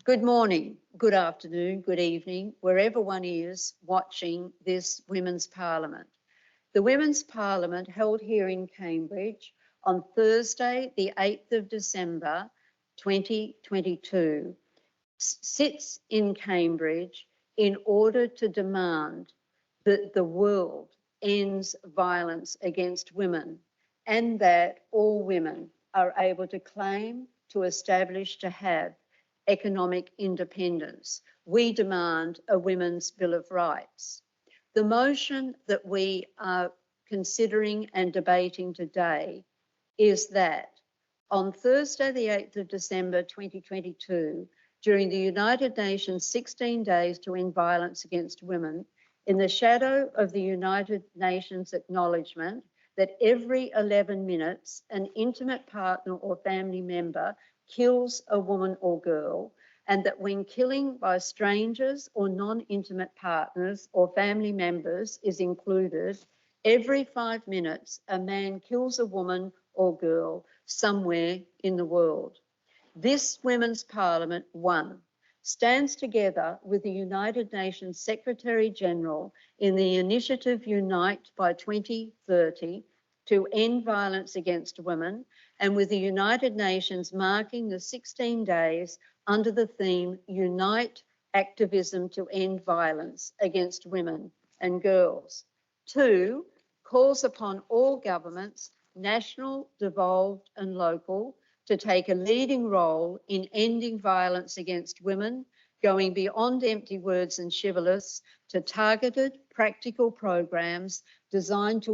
Good morning, good afternoon, good evening, wherever one is watching this Women's Parliament. The Women's Parliament held here in Cambridge on Thursday, the 8th of December, 2022, sits in Cambridge in order to demand that the world ends violence against women and that all women are able to claim, to establish, to have economic independence. We demand a Women's Bill of Rights. The motion that we are considering and debating today is that on Thursday, the 8th of December 2022, during the United Nations 16 Days to End Violence Against Women, in the shadow of the United Nations acknowledgement that every 11 minutes an intimate partner or family member kills a woman or girl, and that when killing by strangers or non-intimate partners or family members is included, every 5 minutes a man kills a woman or girl somewhere in the world. This Women's Parliament, one, stands together with the United Nations Secretary General in the initiative Unite by 2030 to end violence against women, and with the United Nations marking the 16 days under the theme Unite Activism to End Violence Against Women and Girls. Two, calls upon all governments, national, devolved and local, to take a leading role in ending violence against women, going beyond empty words and shibboleths to targeted, practical programs designed to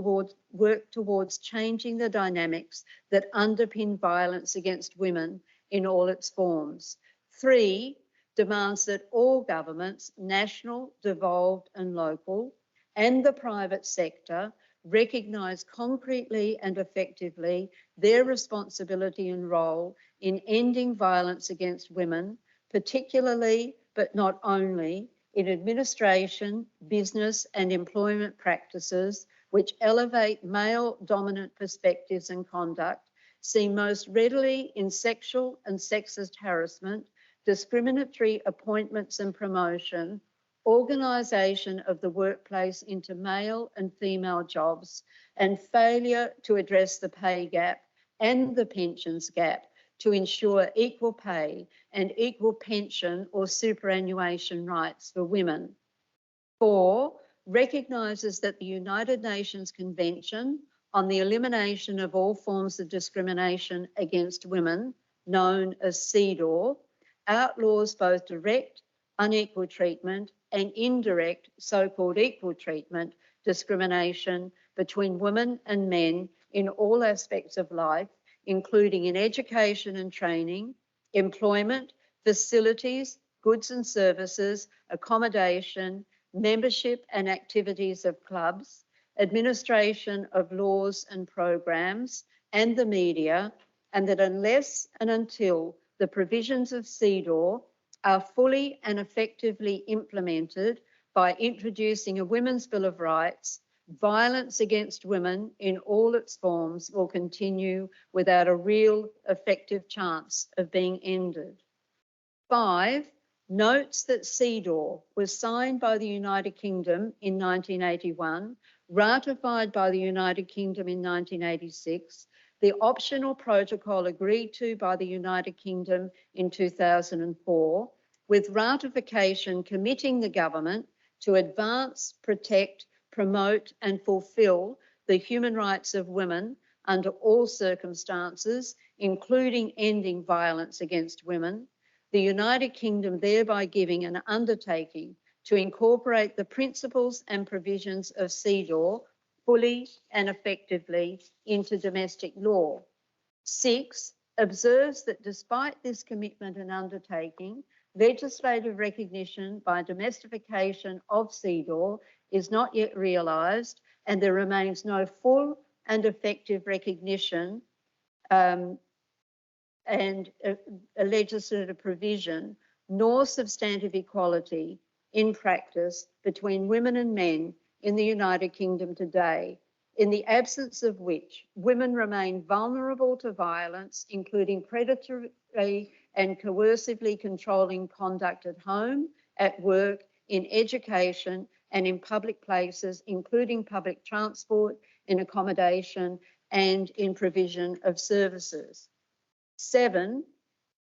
work towards changing the dynamics that underpin violence against women in all its forms. Three, demands that all governments, national, devolved and local, and the private sector recognise concretely and effectively their responsibility and role in ending violence against women, particularly but not only in administration, business and employment practices which elevate male-dominant perspectives and conduct, seen most readily in sexual and sexist harassment, discriminatory appointments and promotion, organisation of the workplace into male and female jobs, and failure to address the pay gap and the pensions gap to ensure equal pay and equal pension or superannuation rights for women. Four, recognises that the United Nations Convention on the Elimination of All Forms of Discrimination Against Women, known as CEDAW, outlaws both direct, unequal treatment and indirect, so-called equal treatment discrimination between women and men in all aspects of life, including in education and training, employment, facilities, goods and services, accommodation, membership and activities of clubs, administration of laws and programs, and the media, and that unless and until the provisions of CEDAW are fully and effectively implemented by introducing a Women's Bill of Rights, violence against women in all its forms will continue without a real effective chance of being ended. Five, notes that CEDAW was signed by the United Kingdom in 1981, ratified by the United Kingdom in 1986, the optional protocol agreed to by the United Kingdom in 2004, with ratification committing the government to advance, protect, promote and fulfil the human rights of women under all circumstances, including ending violence against women, the United Kingdom thereby giving an undertaking to incorporate the principles and provisions of CEDAW fully and effectively into domestic law. Six, observes that despite this commitment and undertaking, legislative recognition by domestication of CEDAW is not yet realised, and there remains no full and effective recognition and a legislative provision, nor substantive equality in practice between women and men in the United Kingdom today, in the absence of which women remain vulnerable to violence, including predatory and coercively controlling conduct at home, at work, in education, and in public places, including public transport, in accommodation, and in provision of services. 7,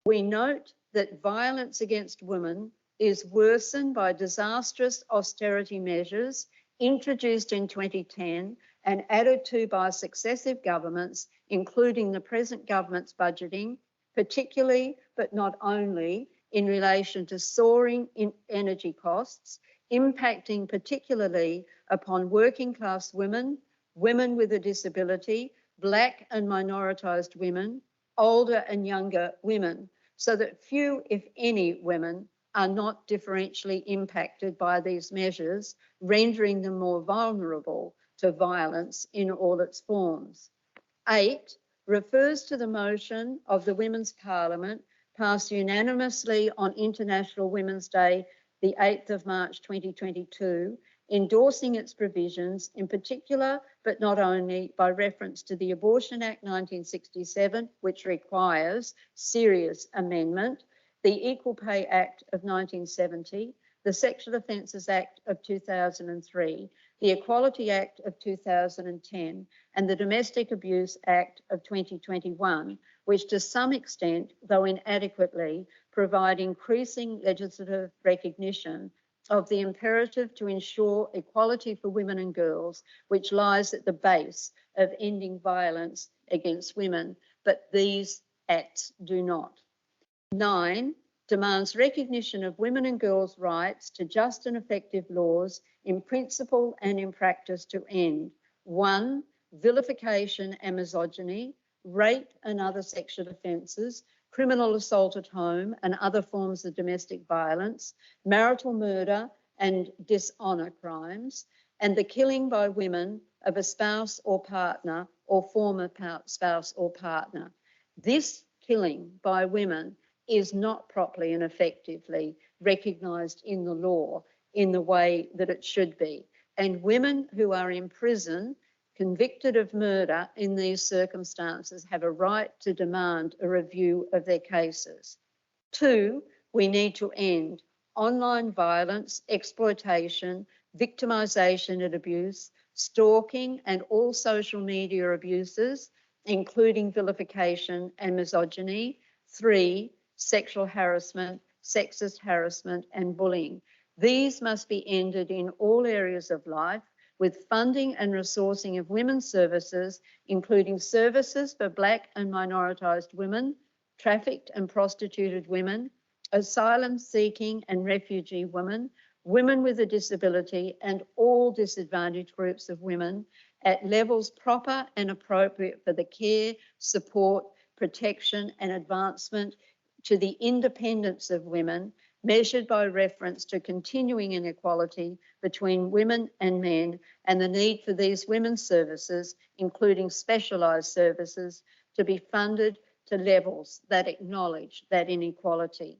we note that violence against women is worsened by disastrous austerity measures introduced in 2010 and added to by successive governments, including the present government's budgeting, particularly but not only in relation to soaring energy costs, impacting particularly upon working class women, women with a disability, Black and minoritised women, older and younger women, so that few, if any, women are not differentially impacted by these measures, rendering them more vulnerable to violence in all its forms. 8 refers to the motion of the Women's Parliament passed unanimously on International Women's Day, the 8th of March 2022, endorsing its provisions, in particular, but not only, by reference to the Abortion Act 1967, which requires serious amendment, the Equal Pay Act of 1970, the Sexual Offences Act of 2003, the Equality Act of 2010, and the Domestic Abuse Act of 2021, which to some extent, though inadequately, provide increasing legislative recognition of the imperative to ensure equality for women and girls, which lies at the base of ending violence against women, but these acts do not. 9 demands recognition of women and girls' rights to just and effective laws in principle and in practice to end 1, vilification and misogyny, rape and other sexual offences, criminal assault at home and other forms of domestic violence, marital murder and dishonour crimes, and the killing by women of a spouse or partner or former spouse or partner. This killing by women is not properly and effectively recognised in the law in the way that it should be. And women who are in prison convicted of murder in these circumstances have a right to demand a review of their cases. 2, we need to end online violence, exploitation, victimisation and abuse, stalking and all social media abuses, including vilification and misogyny. 3, sexual harassment, sexist harassment and bullying. These must be ended in all areas of life, with funding and resourcing of women's services, including services for Black and minoritised women, trafficked and prostituted women, asylum seeking and refugee women, women with a disability and all disadvantaged groups of women at levels proper and appropriate for the care, support, protection and advancement to the independence of women, measured by reference to continuing inequality between women and men and the need for these women's services, including specialised services, to be funded to levels that acknowledge that inequality.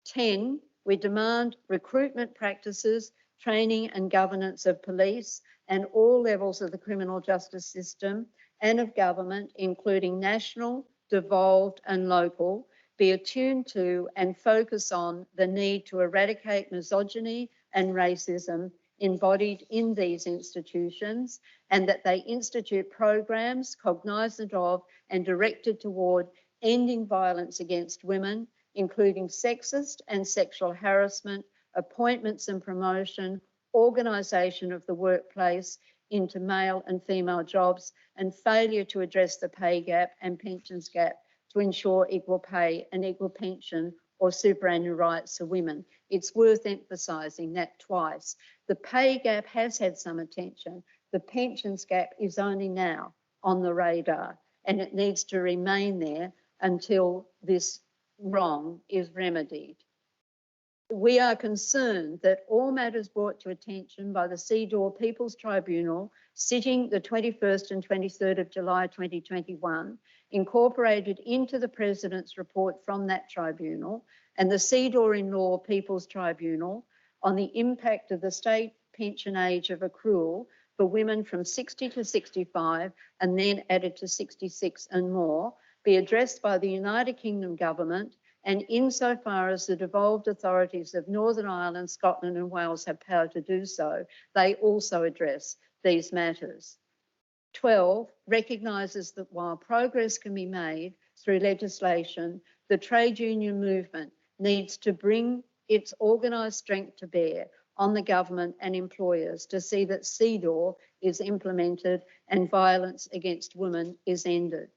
10, we demand recruitment practices, training and governance of police and all levels of the criminal justice system and of government, including national, devolved and local, be attuned to and focus on the need to eradicate misogyny and racism embodied in these institutions, and that they institute programs cognisant of and directed toward ending violence against women, including sexist and sexual harassment, appointments and promotion, organisation of the workplace into male and female jobs, and failure to address the pay gap and pensions gap to ensure equal pay and equal pension or superannuation rights for women. It's worth emphasising that twice. The pay gap has had some attention. The pensions gap is only now on the radar, and it needs to remain there until this wrong is remedied. We are concerned that all matters brought to attention by the CEDAW People's Tribunal sitting the 21st and 23rd of July 2021, incorporated into the President's report from that tribunal, and the CEDAW in Law People's Tribunal on the impact of the state pension age of accrual for women from 60 to 65 and then added to 66 and more, be addressed by the United Kingdom Government and insofar as the devolved authorities of Northern Ireland, Scotland and Wales have power to do so, they also address these matters. 12 recognises that while progress can be made through legislation, the trade union movement needs to bring its organised strength to bear on the government and employers to see that CEDAW is implemented and violence against women is ended.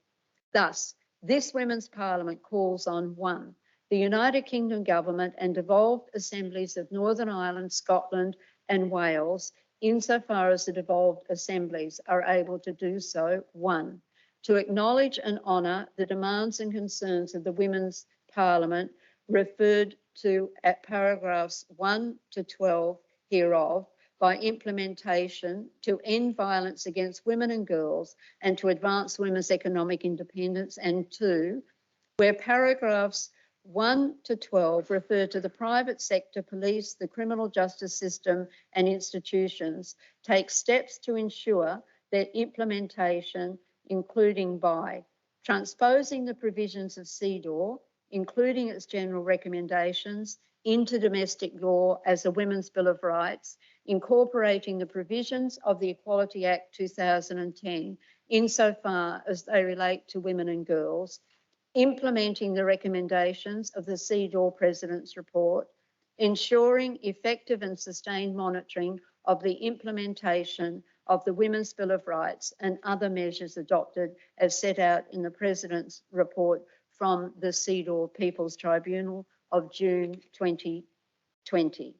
Thus, this Women's Parliament calls on 1, the United Kingdom Government and devolved assemblies of Northern Ireland, Scotland and Wales, insofar as the devolved assemblies are able to do so, 1, to acknowledge and honour the demands and concerns of the Women's Parliament referred to at paragraphs 1 to 12 hereof by implementation to end violence against women and girls and to advance women's economic independence, and 2, where paragraphs 1 to 12 refer to the private sector, police, the criminal justice system and institutions, take steps to ensure their implementation, including by transposing the provisions of CEDAW, including its general recommendations, into domestic law as a Women's Bill of Rights, incorporating the provisions of the Equality Act 2010 insofar as they relate to women and girls, implementing the recommendations of the CEDAW President's Report, ensuring effective and sustained monitoring of the implementation of the Women's Bill of Rights and other measures adopted as set out in the President's Report from the CEDAW People's Tribunal of June 2020.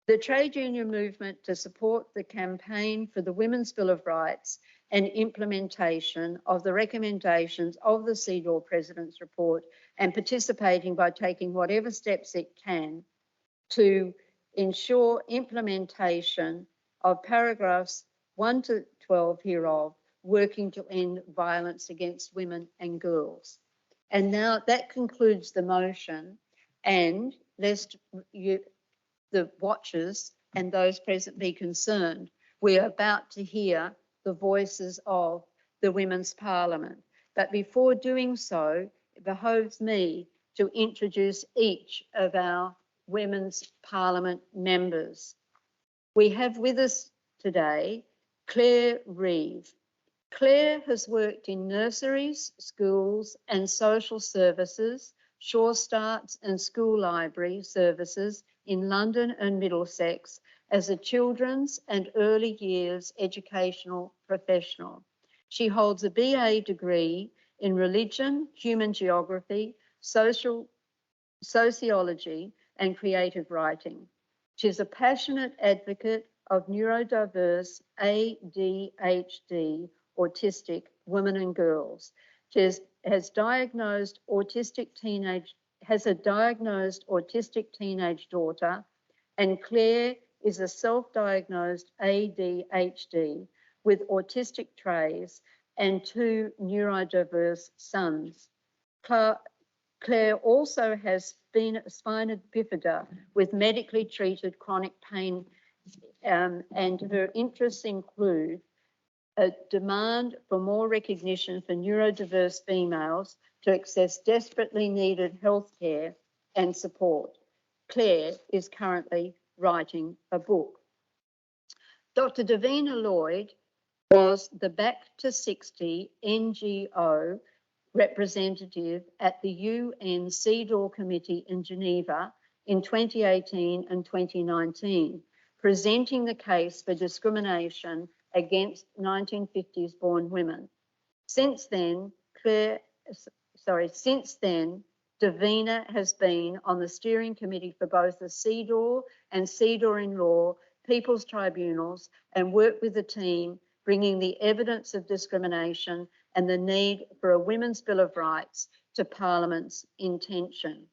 The trade union movement to support the campaign for the Women's Bill of Rights and implementation of the recommendations of the CEDAW President's Report and participating by taking whatever steps it can to ensure implementation of paragraphs 1 to 12 hereof, working to end violence against women and girls. And now that concludes the motion, and lest the watchers and those present be concerned, we are about to hear the voices of the Women's Parliament. But before doing so, it behoves me to introduce each of our Women's Parliament members. We have with us today Clare Reeve. Clare has worked in nurseries, schools and social services, Sure Starts and school library services in London and Middlesex as a children's and early years educational professional. She holds a BA degree in religion, human geography, sociology and creative writing. She's a passionate advocate of neurodiverse ADHD autistic women and girls. She has a diagnosed autistic teenage daughter, and Clare is a self-diagnosed ADHD with autistic traits and 2 neurodiverse sons. Clare also has spina bifida with medically treated chronic pain, and her interests include a demand for more recognition for neurodiverse females to access desperately needed health care and support. Clare is currently writing a book. Dr. Davina Lloyd was the Back to 60 NGO representative at the UN CEDAW Committee in Geneva in 2018 and 2019, presenting the case for discrimination against 1950s born women. Since then, Davina has been on the steering committee for both the CEDAW and CEDAW in Law People's Tribunals and worked with the team bringing the evidence of discrimination and the need for a Women's Bill of Rights to Parliament's intention.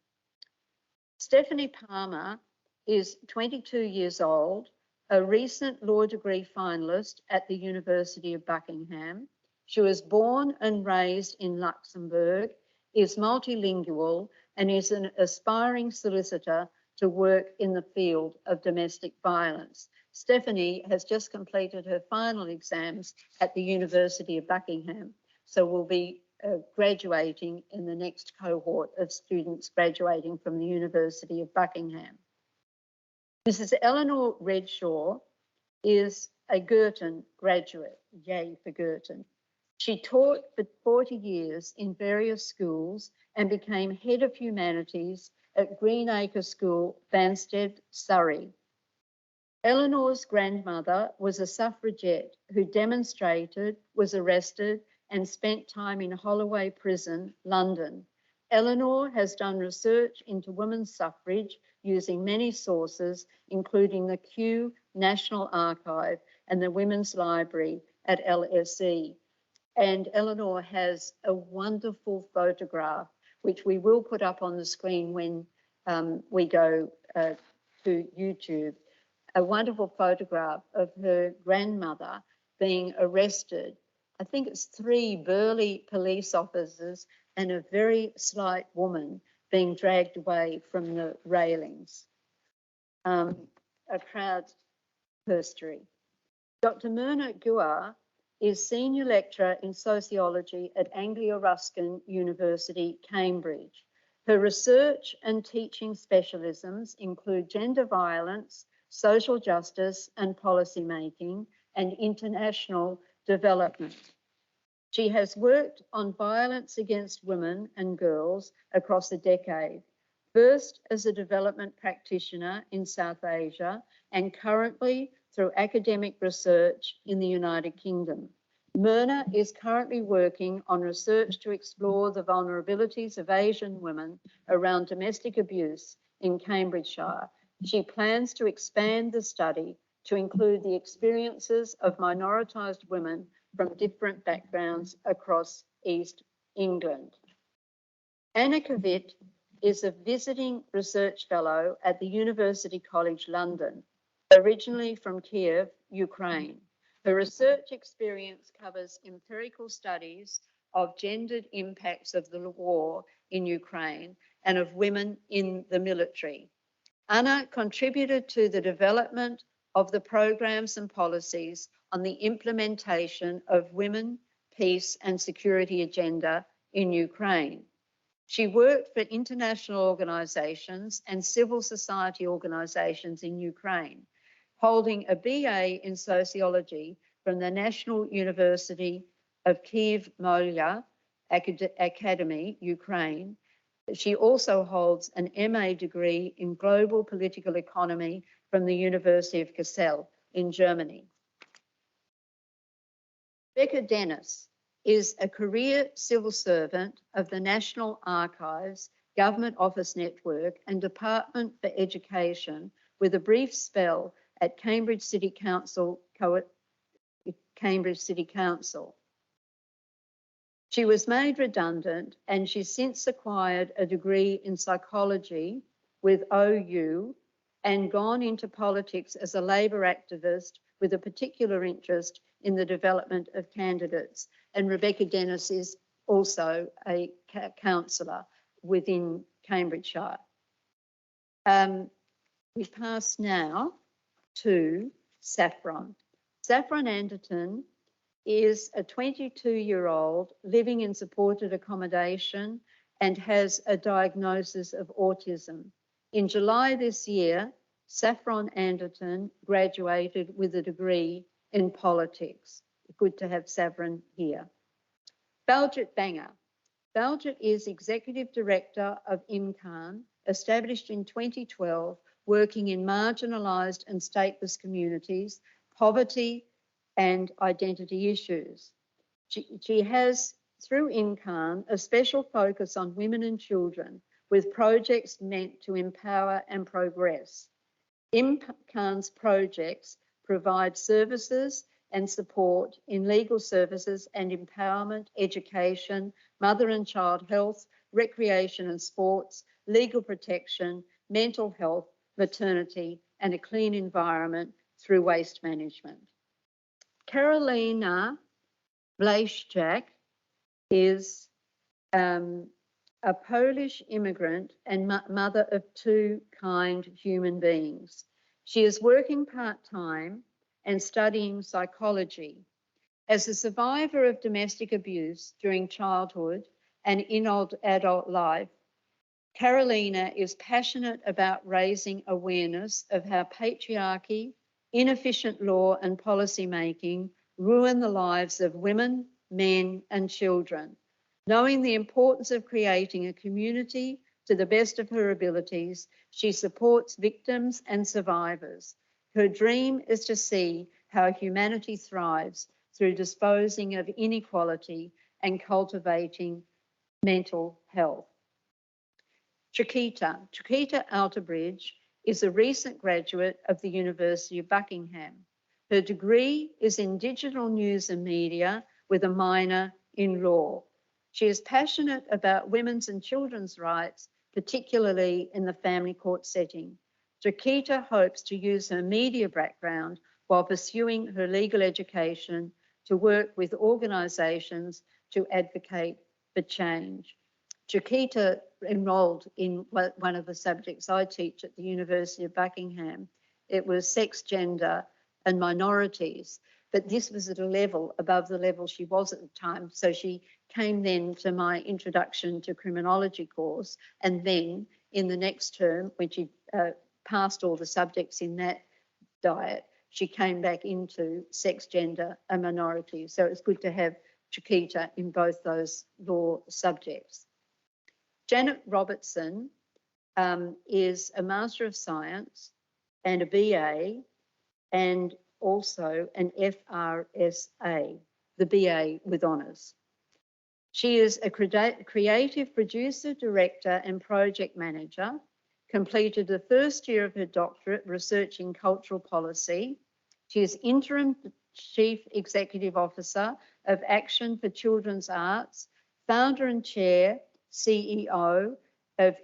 Stephanie Palmer is 22 years old, a recent law degree finalist at the University of Buckingham. She was born and raised in Luxembourg, is multilingual, and is an aspiring solicitor to work in the field of domestic violence. Stephanie has just completed her final exams at the University of Buckingham, so will be graduating in the next cohort of students graduating from the University of Buckingham. Mrs. Eleanor Redshaw is a Girton graduate, yay for Girton. She taught for 40 years in various schools and became Head of Humanities at Greenacre School, Banstead, Surrey. Eleanor's grandmother was a suffragette who demonstrated, was arrested, and spent time in Holloway Prison, London. Eleanor has done research into women's suffrage using many sources, including the Kew National Archive and the Women's Library at LSE. And Eleanor has a wonderful photograph, which we will put up on the screen when we go to YouTube, a wonderful photograph of her grandmother being arrested. I think it's 3 burly police officers and a very slight woman being dragged away from the railings. A proud history. Dr. Mirna Guha is Senior Lecturer in Sociology at Anglia Ruskin University, Cambridge. Her research and teaching specialisms include gender violence, social justice and policy making, and international development. She has worked on violence against women and girls across a decade, first as a development practitioner in South Asia and currently through academic research in the United Kingdom. Mirna is currently working on research to explore the vulnerabilities of Asian women around domestic abuse in Cambridgeshire. She plans to expand the study to include the experiences of minoritised women from different backgrounds across East England. Anna Kvit is a visiting research fellow at the University College London, originally from Kiev, Ukraine. Her research experience covers empirical studies of gendered impacts of the war in Ukraine and of women in the military. Anna contributed to the development of the programs and policies on the implementation of women, peace and security agenda in Ukraine. She worked for international organisations and civil society organisations in Ukraine, holding a BA in sociology from the National University of Kyiv-Mohyla Academy, Ukraine. She also holds an MA degree in global political economy from the University of Kassel in Germany. Rebecca Dennis is a career civil servant of the National Archives, Government Office Network and Department for Education with a brief spell at Cambridge City Council. She was made redundant and she's since acquired a degree in psychology with OU and gone into politics as a Labor activist with a particular interest in the development of candidates. And Rebecca Dennis is also a councillor within Cambridgeshire. We pass now to Saffron. Saffron Anderton is a 22-year-old living in supported accommodation and has a diagnosis of autism. In July this year, Saffron Anderton graduated with a degree in politics. Good to have Saffron here. Baljit Banger. Baljit is Executive Director of IMCAN, established in 2012, working in marginalised and stateless communities, poverty and identity issues. She has, through IMCAN, a special focus on women and children with projects meant to empower and progress. IMCAN's projects provide services and support in legal services and empowerment, education, mother and child health, recreation and sports, legal protection, mental health, maternity, and a clean environment through waste management. Karolina Blajszczak is a Polish immigrant and mother of 2 kind human beings. She is working part-time and studying psychology. As a survivor of domestic abuse during childhood and in adult life, Karolina is passionate about raising awareness of how patriarchy, inefficient law and policy making ruin the lives of women, men and children. Knowing the importance of creating a community to the best of her abilities, she supports victims and survivors. Her dream is to see how humanity thrives through disposing of inequality and cultivating mental health. Trikeita Outerbridge is a recent graduate of the University of Buckingham. Her degree is in digital news and media with a minor in law. She is passionate about women's and children's rights, particularly in the family court setting. Trikeita hopes to use her media background while pursuing her legal education to work with organisations to advocate for change. Trikeita enrolled in one of the subjects I teach at the University of Buckingham. It was sex, gender and minorities, but this was at a level above the level she was at the time. So she came then to my introduction to criminology course, and then in the next term, when she passed all the subjects in that diet, she came back into sex, gender and minorities. So it's good to have Trikeita in both those law subjects. Janet Robertson is a Master of Science and a BA and also an FRSA, the BA with honours. She is a creative producer, director and project manager, completed the first year of her doctorate researching cultural policy. She is interim Chief Executive Officer of Action for Children's Arts, founder and chair, CEO of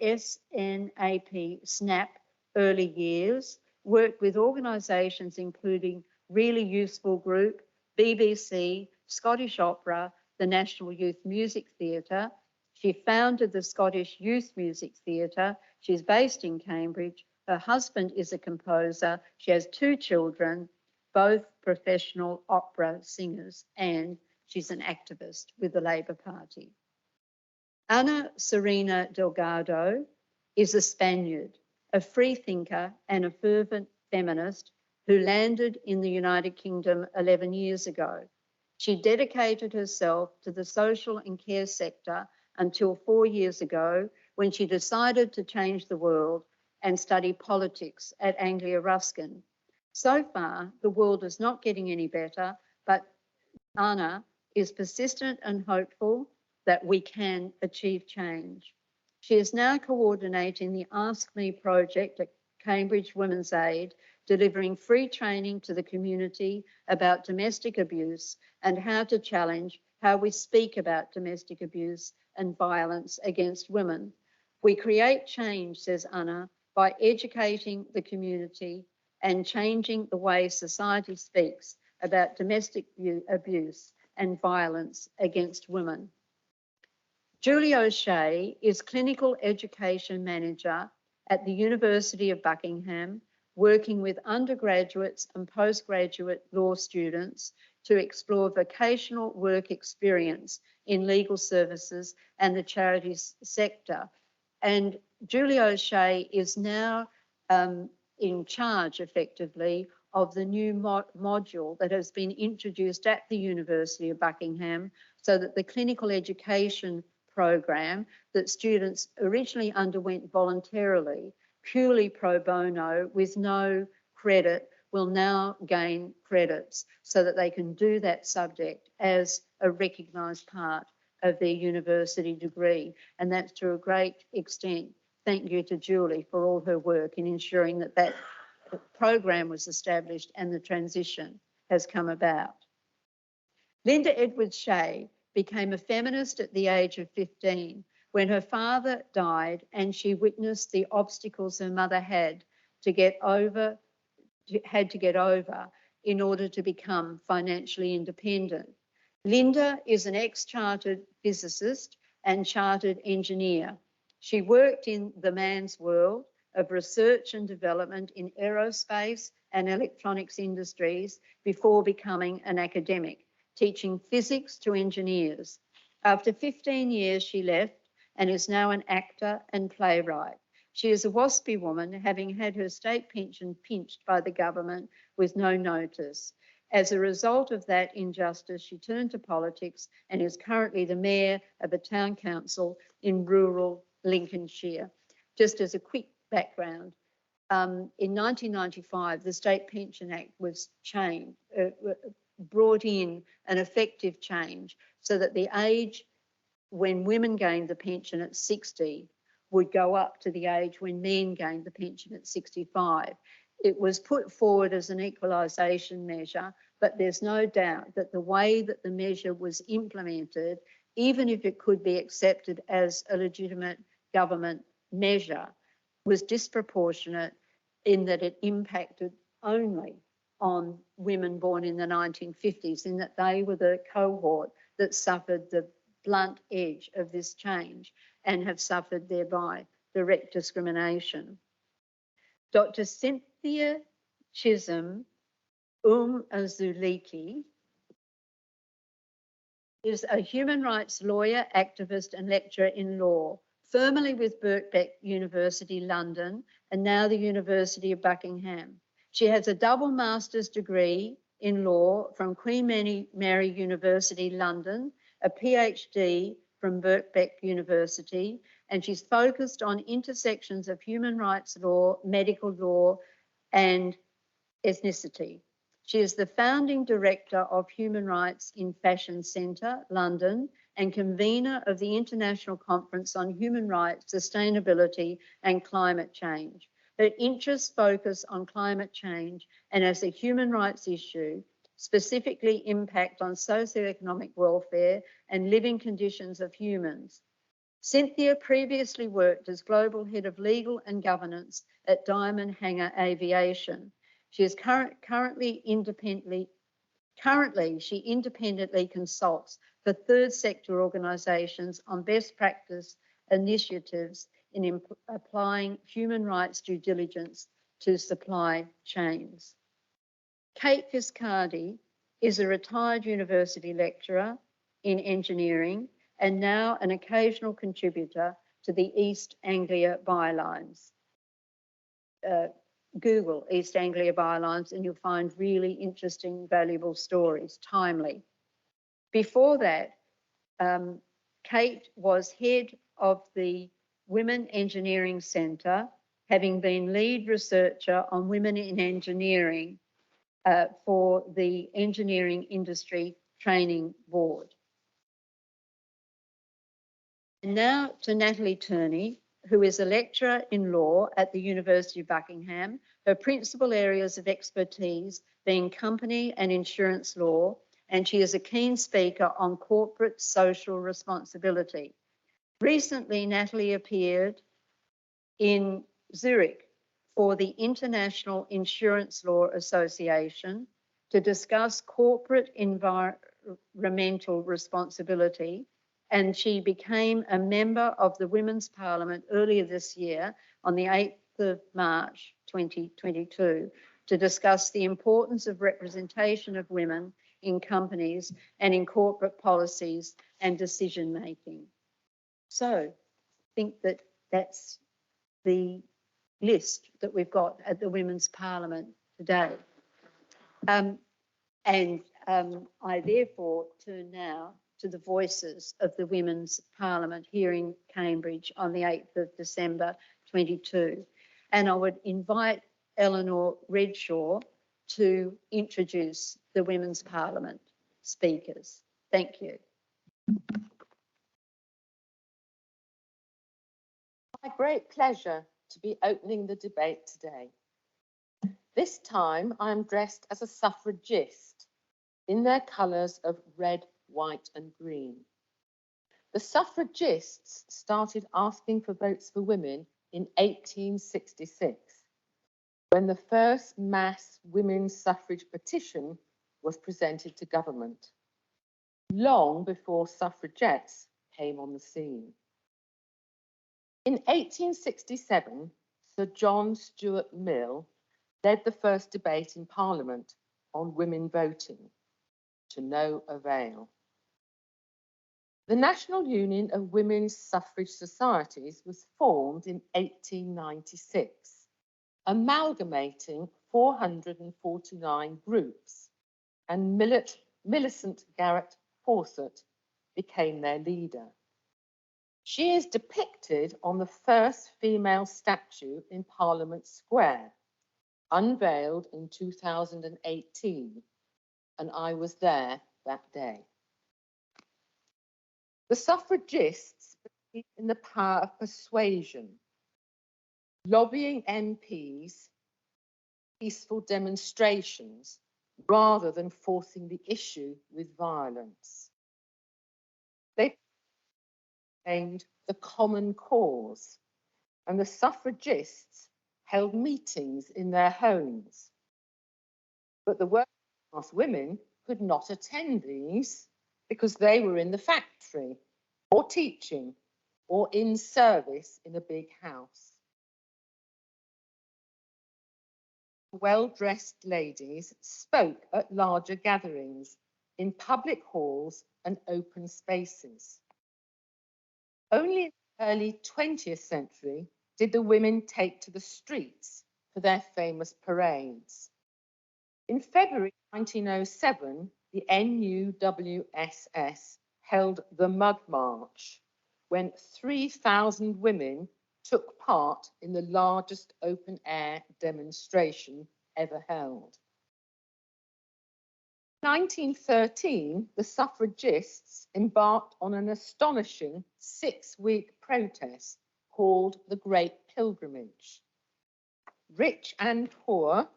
SNAP Early Years, worked with organisations including Really Useful Group, BBC, Scottish Opera, the National Youth Music Theatre. She founded the Scottish Youth Music Theatre. She's based in Cambridge. Her husband is a composer. She has 2 children, both professional opera singers, and she's an activist with the Labor Party. Ana Serena Delgado is a Spaniard, a free thinker and a fervent feminist who landed in the United Kingdom 11 years ago. She dedicated herself to the social and care sector until 4 years ago, when she decided to change the world and study politics at Anglia Ruskin. So far, the world is not getting any better, but Ana is persistent and hopeful that we can achieve change. She is now coordinating the Ask Me project at Cambridge Women's Aid, delivering free training to the community about domestic abuse and how to challenge how we speak about domestic abuse and violence against women. We create change, says Ana, by educating the community and changing the way society speaks about domestic abuse and violence against women. Julie O'Shea is Clinical Education Manager at the University of Buckingham, working with undergraduates and postgraduate law students to explore vocational work experience in legal services and the charities sector. And Julie O'Shea is now in charge, effectively, of the new module that has been introduced at the University of Buckingham, so that the clinical education program that students originally underwent voluntarily, purely pro bono with no credit, will now gain credits so that they can do that subject as a recognised part of their university degree. And that's to a great extent. Thank you to Julie for all her work in ensuring that that program was established and the transition has come about. Linda Edwards Shea became a feminist at the age of 15 when her father died and she witnessed the obstacles her mother had to get over in order to become financially independent. Linda is an ex-chartered physicist and chartered engineer. She worked in the man's world of research and development in aerospace and electronics industries before becoming an academic. teaching physics to engineers. After 15 years, she left and is now an actor and playwright. She is a waspy woman, having had her state pension pinched by the government with no notice. As a result of that injustice, she turned to politics and is currently the mayor of a town council in rural Lincolnshire. Just as a quick background, in 1995, the State Pension Act was changed, brought in an effective change so that the age when women gained the pension at 60 would go up to the age when men gained the pension at 65. It was put forward as an equalisation measure, but there's no doubt that the way that the measure was implemented, even if it could be accepted as a legitimate government measure, was disproportionate in that it impacted only on women born in the 1950s, in that they were the cohort that suffered the blunt edge of this change and have suffered thereby direct discrimination. Dr. Cynthia Umezulike is a human rights lawyer, activist and lecturer in law, formerly with Birkbeck University, London, and now the University of Buckingham. She has a double master's degree in law from Queen Mary University, London, a PhD from Birkbeck University, and she's focused on intersections of human rights law, medical law, and ethnicity. She is the founding director of Human Rights in Fashion Centre, London, and convener of the International Conference on Human Rights, Sustainability and Climate Change. Her interests focus on climate change and as a human rights issue, specifically impact on socioeconomic welfare and living conditions of humans. Cynthia previously worked as Global Head of Legal and Governance at Diamond Hanger Aviation. She is currently she independently consults for third sector organisations on best practice initiatives in applying human rights due diligence to supply chains. Kate Viscardi is a retired university lecturer in engineering and now an occasional contributor to the East Anglia bylines. Google East Anglia bylines and you'll find really interesting, valuable stories, timely. Before that, Kate was head of the Women Engineering Centre, having been lead researcher on women in engineering for the Engineering Industry Training Board. And now to Natalie Turney, who is a lecturer in law at the University of Buckingham, her principal areas of expertise being company and insurance law, and she is a keen speaker on corporate social responsibility. Recently, Natalie appeared in Zurich for the International Insurance Law Association to discuss corporate environmental responsibility, and she became a member of the Women's Parliament earlier this year on the 8th of March 2022 to discuss the importance of representation of women in companies and in corporate policies and decision making. So I think that that's the list that we've got at the Women's Parliament today. I therefore turn now to the voices of the Women's Parliament here in Cambridge on the 8th of December 22. And I would invite Eleanor Redshaw to introduce the Women's Parliament speakers. Thank you. My great pleasure to be opening the debate today. This time I am dressed as a suffragist in their colours of red, white and green. The suffragists started asking for votes for women in 1866, when the first mass women's suffrage petition was presented to government, long before suffragettes came on the scene. In 1867, Sir John Stuart Mill led the first debate in Parliament on women voting. to no avail. The National Union of Women's Suffrage Societies was formed in 1896, amalgamating 449 groups, and Millicent Garrett Fawcett became their leader. She is depicted on the first female statue in Parliament Square, unveiled in 2018, and I was there that day. The suffragists believed in the power of persuasion, lobbying MPs, peaceful demonstrations, rather than forcing the issue with violence. They aimed the common cause, and the suffragists held meetings in their homes. But the working class women could not attend these because they were in the factory or teaching or in service in a big house. Well-dressed ladies spoke at larger gatherings in public halls and open spaces. Only in the early 20th century did the women take to the streets for their famous parades. In February 1907, the NUWSS held the Mud March, when 3,000 women took part in the largest open-air demonstration ever held. In 1913, the suffragists embarked on an astonishing 6-week protest called the Great Pilgrimage. Rich and poor,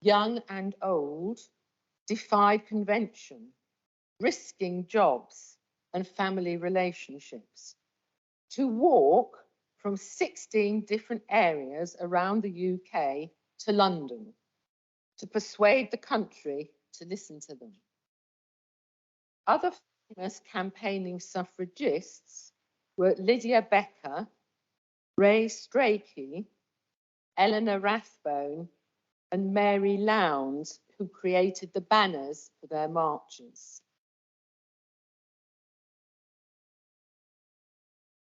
young and old, defied convention, risking jobs and family relationships, to walk from 16 different areas around the UK to London, to persuade the country to listen to them. Other famous campaigning suffragists were Lydia Becker, Ray Strachey, Eleanor Rathbone, and Mary Lowndes, who created the banners for their marches.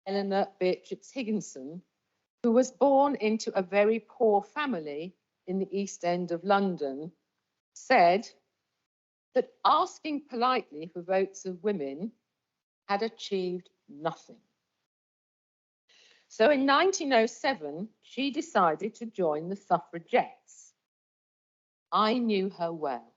Eleanor Beatrix Higginson, who was born into a very poor family in the East End of London, said that asking politely for votes of women had achieved nothing. So in 1907, she decided to join the suffragettes. I knew her well.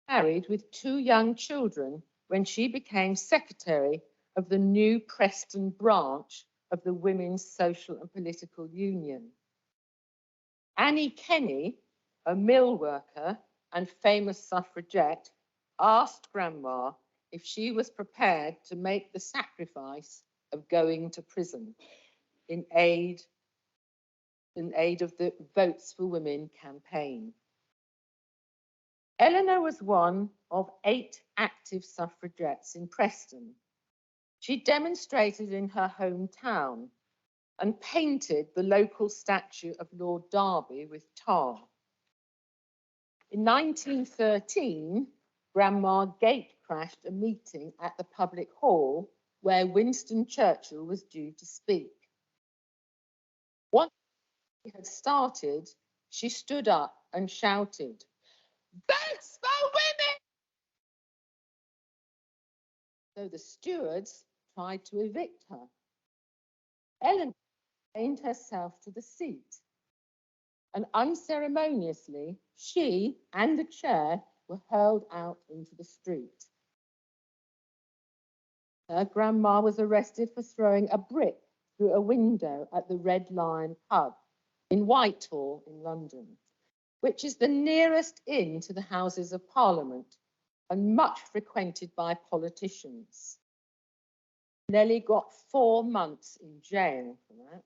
Married with 2 young children when she became secretary of the new Preston branch of the Women's Social and Political Union. Annie Kenny, a mill worker and famous suffragette, asked Grandma if she was prepared to make the sacrifice of going to prison in aid of the Votes for Women campaign. Eleanor was one of 8 active suffragettes in Preston. She demonstrated in her hometown and painted the local statue of Lord Derby with tar. In 1913, Grandma gate crashed a meeting at the public hall where Winston Churchill was due to speak. Once he had started, she stood up and shouted, "Votes for women!" So the stewards tried to evict her. Eleanor chained herself to the seat, and unceremoniously, she and the chair were hurled out into the street. Her grandma was arrested for throwing a brick through a window at the Red Lion pub in Whitehall in London, which is the nearest inn to the Houses of Parliament and much frequented by politicians. Nellie got 4 months in jail for that.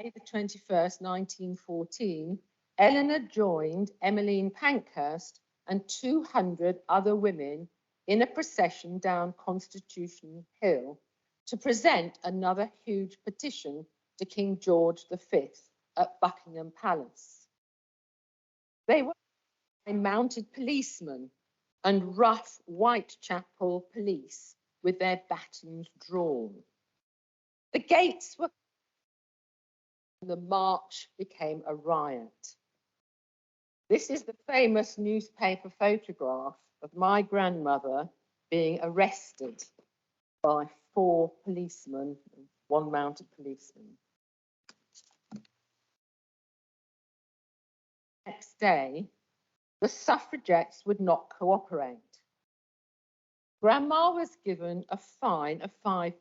May the 21st, 1914, Eleanor joined Emmeline Pankhurst and 200 other women in a procession down Constitution Hill to present another huge petition to King George V at Buckingham Palace. They were mounted policemen and rough Whitechapel police with their batons drawn. The gates were, and the march became a riot. This is the famous newspaper photograph of my grandmother being arrested by 4 policemen, 1 mounted policeman. Next day, the suffragettes would not cooperate. Grandma was given a fine of £5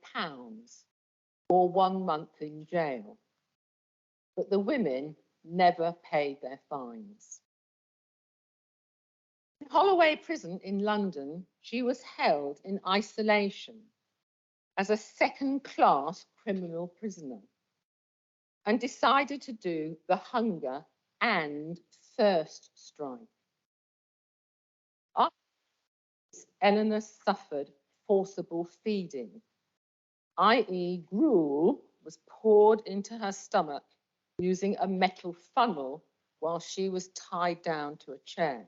or 1 month in jail, but the women never paid their fines. In Holloway Prison in London, she was held in isolation as a second-class criminal prisoner and decided to do the hunger and thirst strike. After this, Eleanor suffered forcible feeding, i.e. gruel was poured into her stomach using a metal funnel while she was tied down to a chair.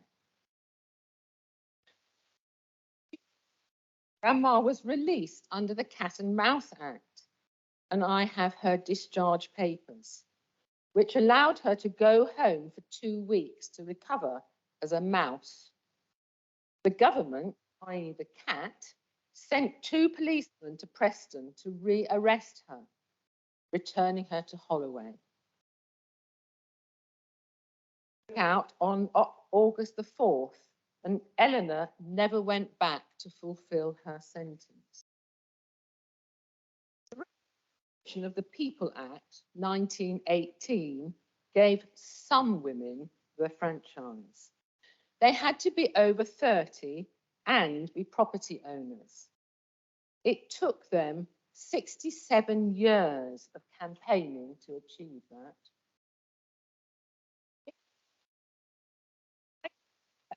Grandma was released under the Cat and Mouse Act, and I have her discharge papers, which allowed her to go home for 2 weeks to recover as a mouse. The government, i.e. the cat, sent 2 policemen to Preston to re-arrest her, returning her to Holloway. Out on August the 4th, and Eleanor never went back to fulfill her sentence. The Regulation of the People Act 1918 gave some women the franchise. They had to be over 30 and be property owners. It took them 67 years of campaigning to achieve that.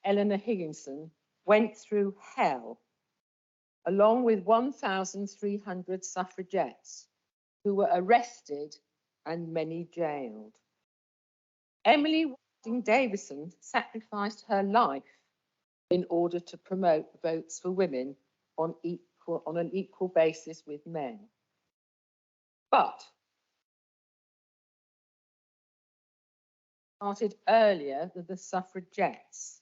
Eleanor Higginson went through hell, along with 1,300 suffragettes who were arrested and many jailed. Emily Davison sacrificed her life in order to promote votes for women on an equal basis with men. But started earlier than the suffragettes,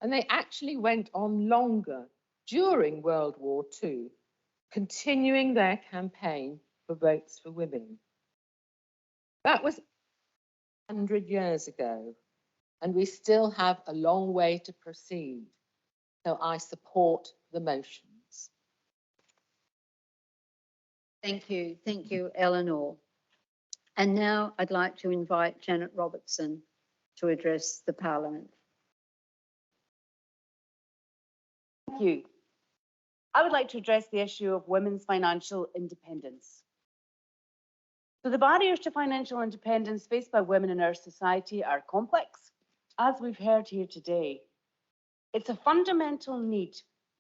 and they actually went on longer during World War II, continuing their campaign for votes for women. That was 100 years ago, and we still have a long way to proceed. So I support the motions. Thank you, Eleanor. And now I'd like to invite Janet Robertson to address the Parliament. Thank you. I would like to address the issue of women's financial independence. So the barriers to financial independence faced by women in our society are complex, as we've heard here today. It's a fundamental need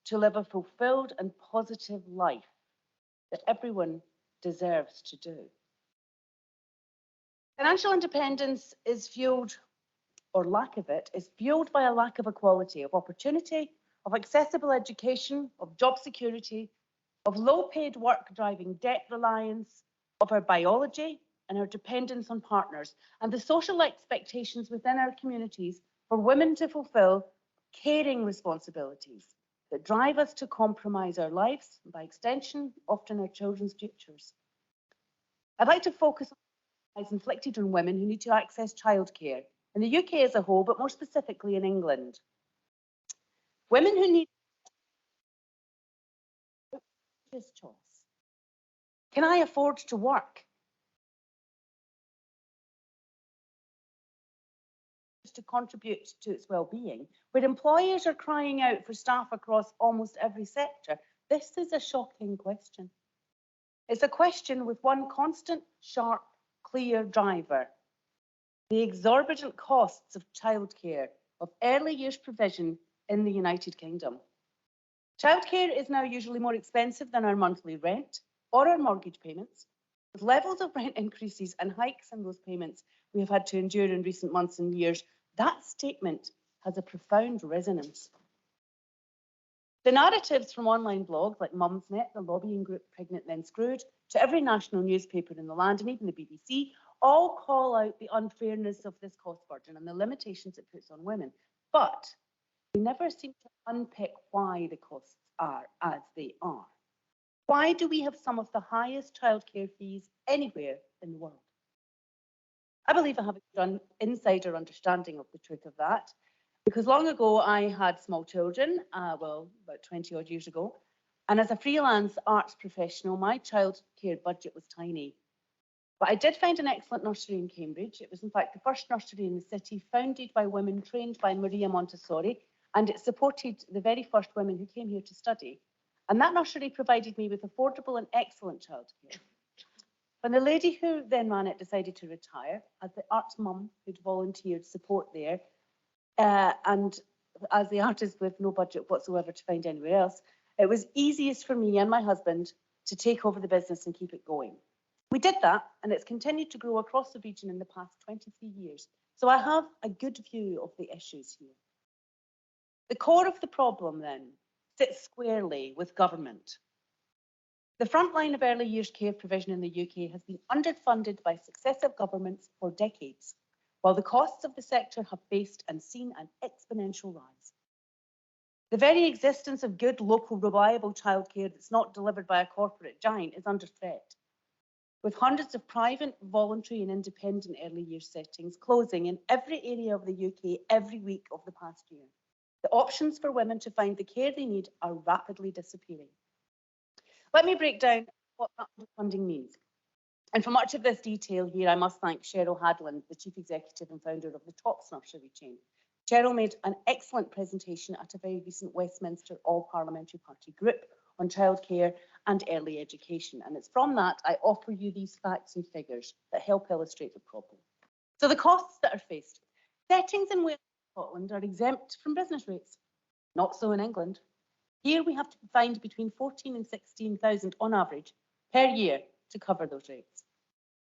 to live a fulfilled and positive life that everyone deserves to do. Financial independence is fueled, or lack of it, is fueled by a lack of equality, of opportunity, of accessible education, of job security, of low-paid work driving debt reliance, of our biology and our dependence on partners, and the social expectations within our communities for women to fulfill caring responsibilities that drive us to compromise our lives, and by extension, often our children's futures. I'd like to focus on the inflicted on women who need to access childcare in the UK as a whole, but more specifically in England. Women who need choice. Can I afford to work? To contribute to its well-being, where employers are crying out for staff across almost every sector, this is a shocking question. It's a question with one constant, sharp, clear driver: the exorbitant costs of childcare, of early years provision in the United Kingdom. Childcare is now usually more expensive than our monthly rent or our mortgage payments, With levels of rent increases and hikes in those payments we have had to endure in recent months and years, that statement has a profound resonance. The narratives from online blogs like Mumsnet, the lobbying group Pregnant Then Screwed, to every national newspaper in the land and even the BBC, all call out the unfairness of this cost burden and the limitations it puts on women. But they never seem to unpick why the costs are as they are. Why do we have some of the highest childcare fees anywhere in the world? I believe I have an insider understanding of the truth of that, because long ago I had small children, well, about 20 odd years ago, and as a freelance arts professional, my childcare budget was tiny. But I did find an excellent nursery in Cambridge. It was in fact the first nursery in the city, founded by women trained by Maria Montessori, and it supported the very first women who came here to study. And that nursery provided me with affordable and excellent childcare. When the lady who then ran it decided to retire, as the arts mum who'd volunteered support there, and as the artist with no budget whatsoever to find anywhere else, it was easiest for me and my husband to take over the business and keep it going. We did that, and it's continued to grow across the region in the past 23 years. So I have a good view of the issues here. The core of the problem then sits squarely with government. The front line of early years care provision in the UK has been underfunded by successive governments for decades, while the costs of the sector have faced and seen an exponential rise. The very existence of good, local, reliable childcare that's not delivered by a corporate giant is under threat, with hundreds of private, voluntary and independent early years settings closing in every area of the UK every week of the past year. The options for women to find the care they need are rapidly disappearing. Let me break down what that funding means. And for much of this detail here, I must thank Cheryl Hadland, the Chief Executive and founder of the Tops nursery chain. Cheryl made an excellent presentation at a very recent Westminster All-Parliamentary Party group on childcare and early education. And it's from that I offer you these facts and figures that help illustrate the problem. So the costs that are faced. Settings in Wales and Scotland are exempt from business rates. Not so in England. Here we have to find between 14 and 16,000 on average per year to cover those rates.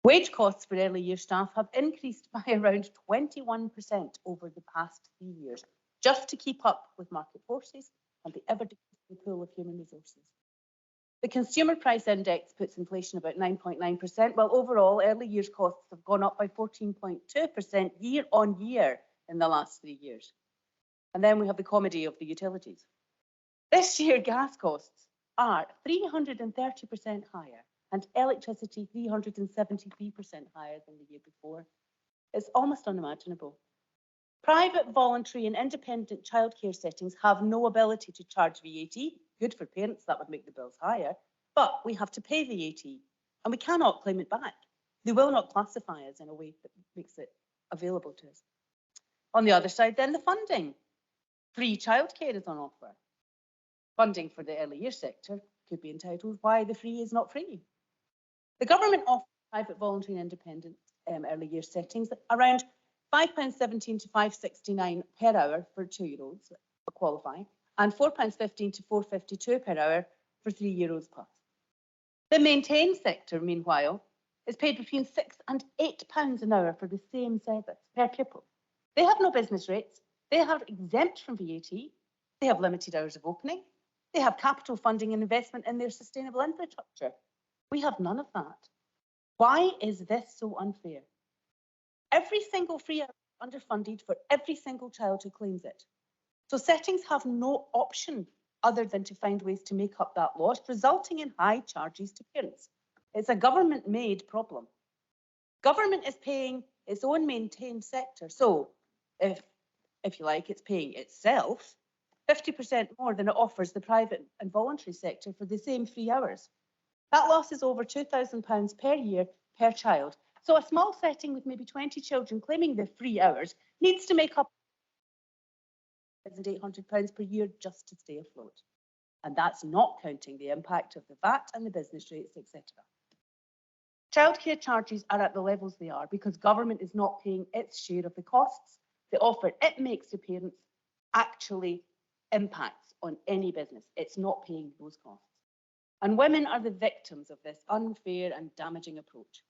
Wage costs for early year staff have increased by around 21% over the past 3 years, just to keep up with market forces and the ever-decreasing pool of human resources. The Consumer Price Index puts inflation about 9.9%, while overall early years costs have gone up by 14.2% year on year in the last 3 years. And then we have the comedy of the utilities. This year, gas costs are 330% higher and electricity 373% higher than the year before. It's almost unimaginable. Private, voluntary and independent childcare settings have no ability to charge VAT. Good for parents, that would make the bills higher, but we have to pay VAT and we cannot claim it back. They will not classify us in a way that makes it available to us. On the other side, then the funding. Free childcare is on offer. Funding for the early years sector could be entitled Why the Free is Not Free. The government offers private, voluntary and independent early years settings around £5.17 to £5.69 per hour for 2-year-olds that qualify, and £4.15 to £4.52 per hour for 3-year-olds plus. The maintained sector, meanwhile, is paid between £6 and £8 an hour for the same service per pupil. They have no business rates, they are exempt from VAT, they have limited hours of opening, they have capital funding and investment in their sustainable infrastructure. We have none of that. Why is this so unfair? Every single free hour is underfunded for every single child who claims it. So settings have no option other than to find ways to make up that loss, resulting in high charges to parents. It's a government-made problem. Government is paying its own maintained sector. So if you like, it's paying itself 50% more than it offers the private and voluntary sector for the same 3 hours. That loss is over £2,000 per year per child. So a small setting with maybe 20 children claiming the 3 hours needs to make up £800 per year just to stay afloat. And that's not counting the impact of the VAT and the business rates, etc. Childcare charges are at the levels they are because government is not paying its share of the costs. The offer it makes to parents actually impacts on any business. It's not paying those costs. And women are the victims of this unfair and damaging approach.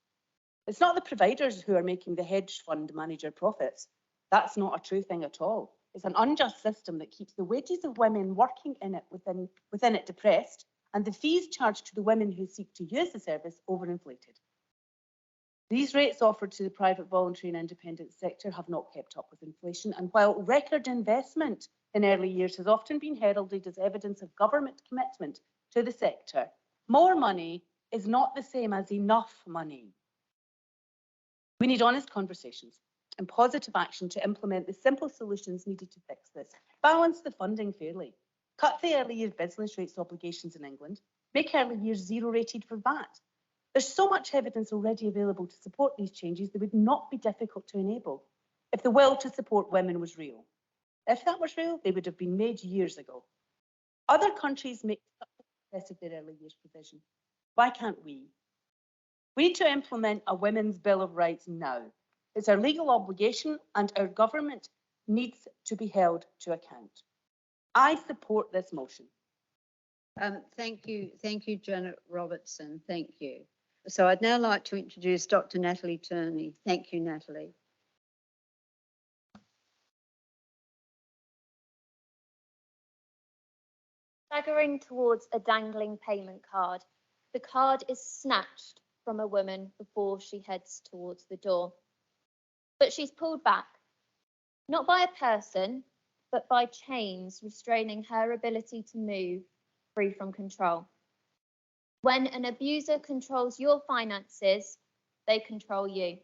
It's not the providers who are making the hedge fund manager profits. That's not a true thing at all. It's an unjust system that keeps the wages of women working in it within it depressed, and the fees charged to the women who seek to use the service overinflated. These rates offered to the private, voluntary and independent sector have not kept up with inflation, and while record investment in early years has often been heralded as evidence of government commitment to the sector, more money is not the same as enough money. We need honest conversations and positive action to implement the simple solutions needed to fix this. Balance the funding fairly. Cut the early years business rates obligations in England. Make early years zero rated for VAT. There's so much evidence already available to support these changes that would not be difficult to enable if the will to support women was real. If that was real, they would have been made years ago. Other countries make success of their early years provision. Why can't we? We need to implement a Women's Bill of Rights now. It's our legal obligation and our government needs to be held to account. I support this motion. Thank you, Janet Robertson. Thank you. So I'd now like to introduce Dr. Natalie Turney. Thank you, Natalie. Staggering towards a dangling payment card, the card is snatched from a woman before she heads towards the door. But she's pulled back, not by a person, but by chains restraining her ability to move free from control. When an abuser controls your finances, they control you.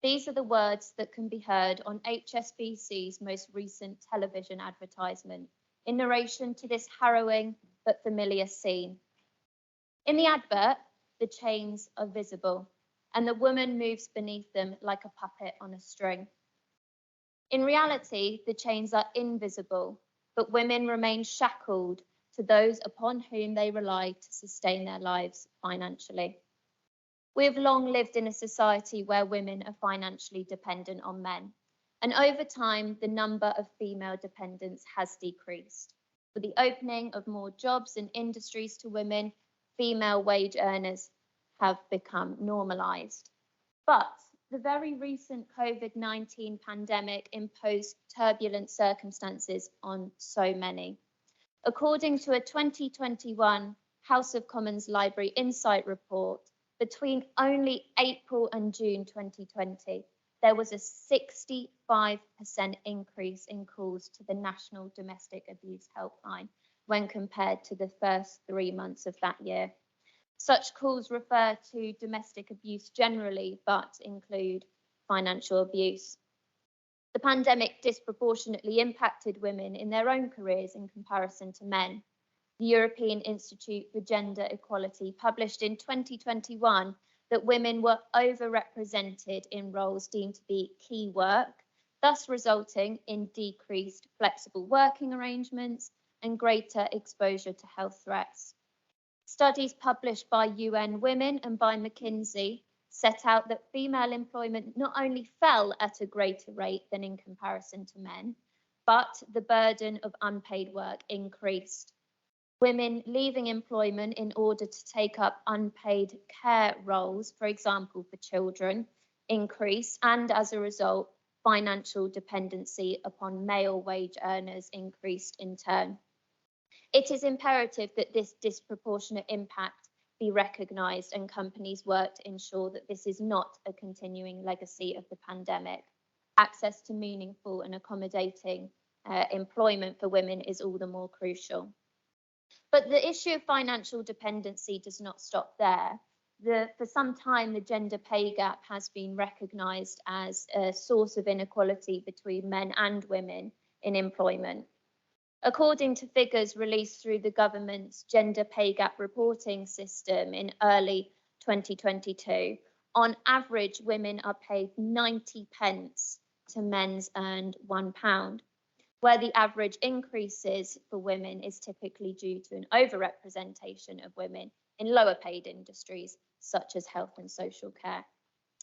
These are the words that can be heard on HSBC's most recent television advertisement in narration to this harrowing but familiar scene. In the advert, the chains are visible and the woman moves beneath them like a puppet on a string. In reality, the chains are invisible, but women remain shackled to those upon whom they rely to sustain their lives financially. We have long lived in a society where women are financially dependent on men, and over time, the number of female dependents has decreased. With the opening of more jobs and industries to women, female wage earners have become normalised. But the very recent COVID-19 pandemic imposed turbulent circumstances on so many. According to a 2021 House of Commons Library Insight report, between only April and June 2020, there was a 65% increase in calls to the National Domestic Abuse Helpline when compared to the first 3 months of that year. Such calls refer to domestic abuse generally, but include financial abuse. The pandemic disproportionately impacted women in their own careers in comparison to men. The European Institute for Gender Equality published in 2021 that women were overrepresented in roles deemed to be key work, thus resulting in decreased flexible working arrangements and greater exposure to health threats. Studies published by UN Women and by McKinsey set out that female employment not only fell at a greater rate than in comparison to men, but the burden of unpaid work increased. Women leaving employment in order to take up unpaid care roles, for example, for children, increased, and as a result, financial dependency upon male wage earners increased in turn. It is imperative that this disproportionate impact be recognised and companies work to ensure that this is not a continuing legacy of the pandemic. Access to meaningful and accommodating employment for women is all the more crucial. But the issue of financial dependency does not stop there. For some time, the gender pay gap has been recognised as a source of inequality between men and women in employment. According to figures released through the government's gender pay gap reporting system in early 2022, on average, women are paid 90 pence to men's earned £1, where the average increases for women is typically due to an overrepresentation of women in lower paid industries, such as health and social care.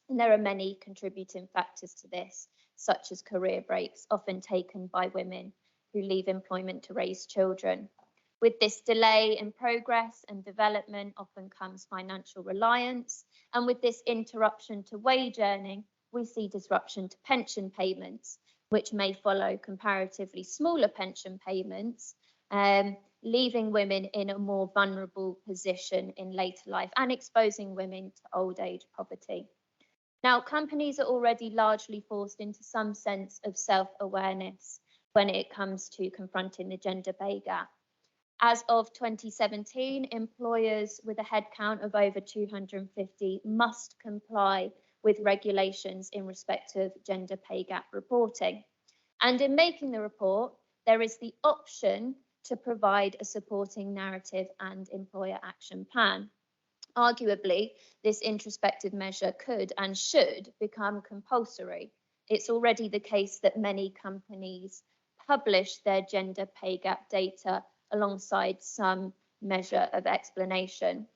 And there are many contributing factors to this, such as career breaks, often taken by women who leave employment to raise children. With this delay in progress and development often comes financial reliance, and with this interruption to wage earning, we see disruption to pension payments, which may follow comparatively smaller pension payments, leaving women in a more vulnerable position in later life and exposing women to old age poverty. Now, companies are already largely forced into some sense of self-awareness when it comes to confronting the gender pay gap. As of 2017, employers with a headcount of over 250 must comply with regulations in respect of gender pay gap reporting. And in making the report, there is the option to provide a supporting narrative and employer action plan. Arguably, this introspective measure could and should become compulsory. It's already the case that many companies publish their gender pay gap data alongside some measure of explanation.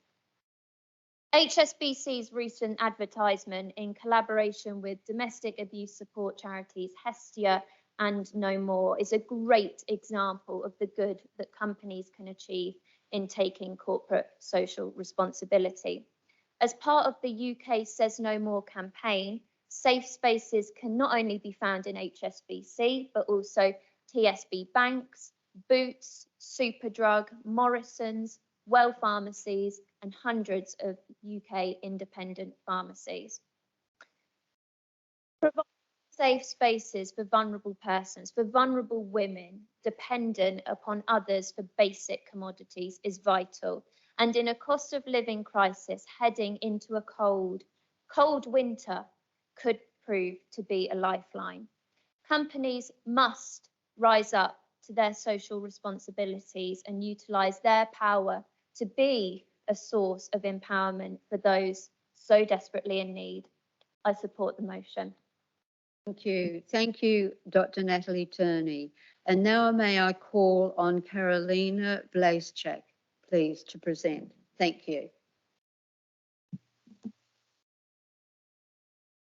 HSBC's recent advertisement in collaboration with domestic abuse support charities Hestia and No More is a great example of the good that companies can achieve in taking corporate social responsibility. As part of the UK Says No More campaign, safe spaces can not only be found in HSBC, but also TSB banks, Boots, Superdrug, Morrison's, Well pharmacies, and hundreds of UK independent pharmacies. Provide safe spaces for vulnerable persons, for vulnerable women, dependent upon others for basic commodities is vital. And in a cost of living crisis, heading into a cold winter could prove to be a lifeline. Companies must rise up to their social responsibilities and utilise their power to be a source of empowerment for those so desperately in need. I support the motion. Thank you. Thank you, Dr. Natalie Turney. And now may I call on Karolina Blajszczak, please, to present. Thank you.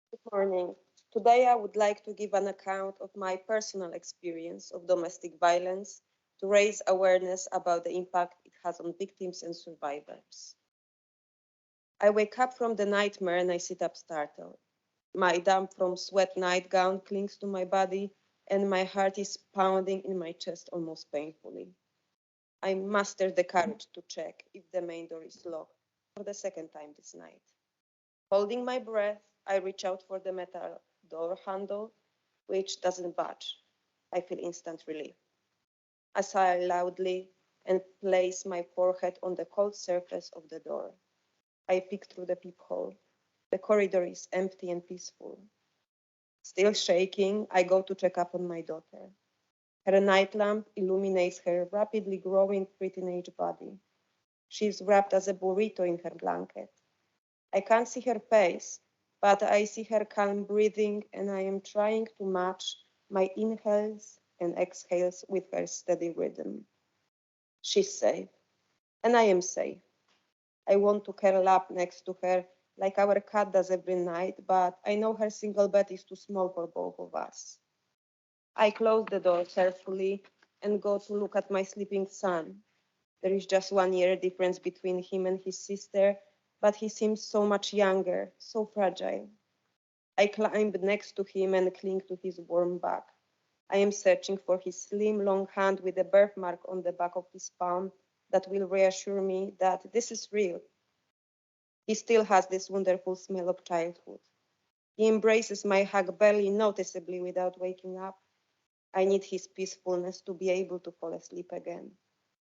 Good morning. Today I would like to give an account of my personal experience of domestic violence to raise awareness about the impact it has on victims and survivors. I wake up from the nightmare and I sit up startled. My damp from sweat nightgown clings to my body and my heart is pounding in my chest almost painfully. I muster the courage to check if the main door is locked for the second time this night. Holding my breath, I reach out for the metal door handle, which doesn't budge. I feel instant relief. I sigh loudly and place my forehead on the cold surface of the door. I peek through the peephole. The corridor is empty and peaceful. Still shaking, I go to check up on my daughter. Her night lamp illuminates her rapidly growing pre-teenage body. She's wrapped as a burrito in her blanket. I can't see her face, but I see her calm breathing, and I am trying to match my inhales and exhales with her steady rhythm. She's safe, and I am safe. I want to curl up next to her like our cat does every night, but I know her single bed is too small for both of us. I close the door carefully and go to look at my sleeping son. There is just 1 year difference between him and his sister, but he seems so much younger, so fragile. I climb next to him and cling to his warm back. I am searching for his slim, long hand with a birthmark on the back of his palm that will reassure me that this is real. He still has this wonderful smell of childhood. He embraces my hug barely noticeably without waking up. I need his peacefulness to be able to fall asleep again.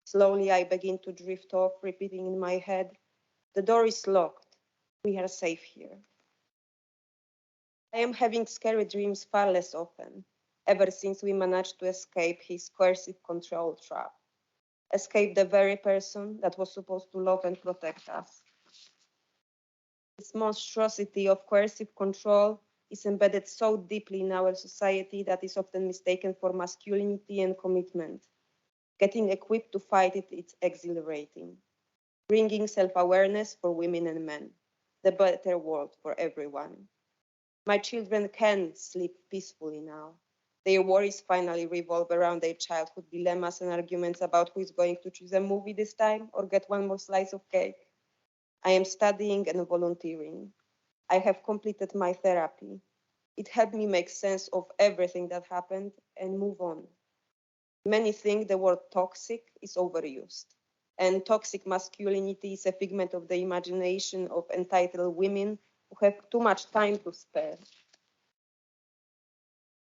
Slowly, I begin to drift off, repeating in my head, the door is locked. We are safe here. I am having scary dreams far less often, ever since we managed to escape his coercive control trap. Escape the very person that was supposed to love and protect us. This monstrosity of coercive control is embedded so deeply in our society that is often mistaken for masculinity and commitment. Getting equipped to fight it is exhilarating. Bringing self-awareness for women and men, the better world for everyone. My children can sleep peacefully now. Their worries finally revolve around their childhood dilemmas and arguments about who is going to choose a movie this time or get one more slice of cake. I am studying and volunteering. I have completed my therapy. It helped me make sense of everything that happened and move on. Many think the word toxic is overused, and toxic masculinity is a figment of the imagination of entitled women who have too much time to spare.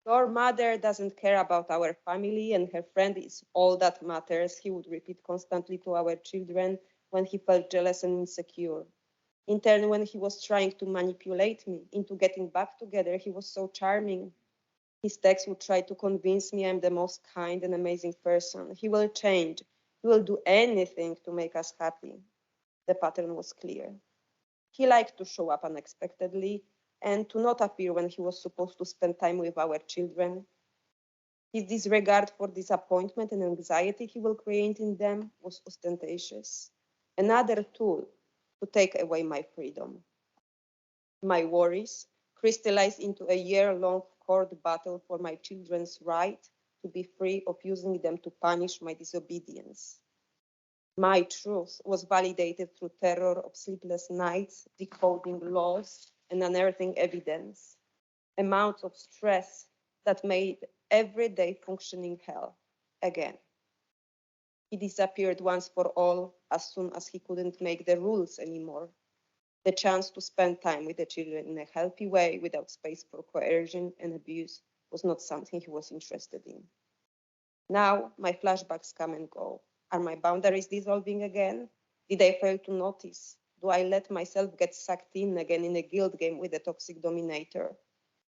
Your mother doesn't care about our family, and her friend is all that matters, he would repeat constantly to our children when he felt jealous and insecure. In turn, when he was trying to manipulate me into getting back together, he was so charming. His texts would try to convince me I'm the most kind and amazing person. He will change. He will do anything to make us happy. The pattern was clear. He liked to show up unexpectedly and to not appear when he was supposed to spend time with our children. His disregard for disappointment and anxiety he will create in them was ostentatious. Another tool to take away my freedom. My worries crystallized into a year-long court battle for my children's right to be free of using them to punish my disobedience. My truth was validated through terror of sleepless nights, decoding laws, and unearthing evidence. Amounts of stress that made everyday functioning hell again. He disappeared once for all as soon as he couldn't make the rules anymore. The chance to spend time with the children in a healthy way without space for coercion and abuse was not something he was interested in. Now my flashbacks come and go. Are my boundaries dissolving again? Did I fail to notice? Do I let myself get sucked in again in a guilt game with a toxic dominator?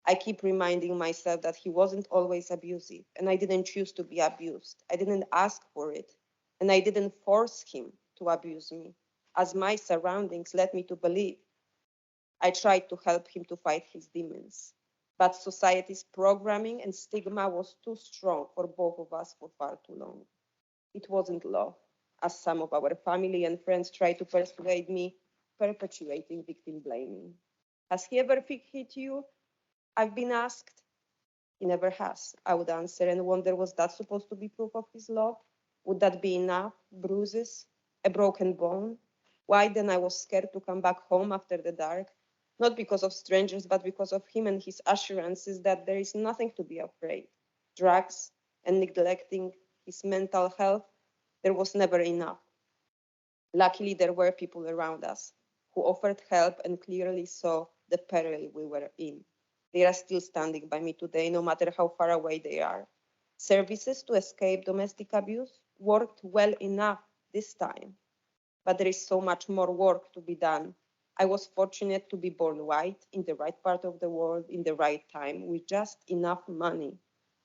I keep reminding myself that he wasn't always abusive, and I didn't choose to be abused. I didn't ask for it, and I didn't force him to abuse me, as my surroundings led me to believe. I tried to help him to fight his demons, but society's programming and stigma was too strong for both of us for far too long. It wasn't love, as some of our family and friends tried to persuade me, perpetuating victim blaming. Has he ever hit you? I've been asked. He never has, I would answer, and wonder, was that supposed to be proof of his love? Would that be enough? Bruises? A broken bone? Why then I was scared to come back home after the dark? Not because of strangers, but because of him and his assurances that there is nothing to be afraid. Drugs and neglecting his mental health, there was never enough. Luckily, there were people around us who offered help and clearly saw the peril we were in. They are still standing by me today, no matter how far away they are. Services to escape domestic abuse worked well enough this time, but there is so much more work to be done. I was fortunate to be born white in the right part of the world in the right time with just enough money.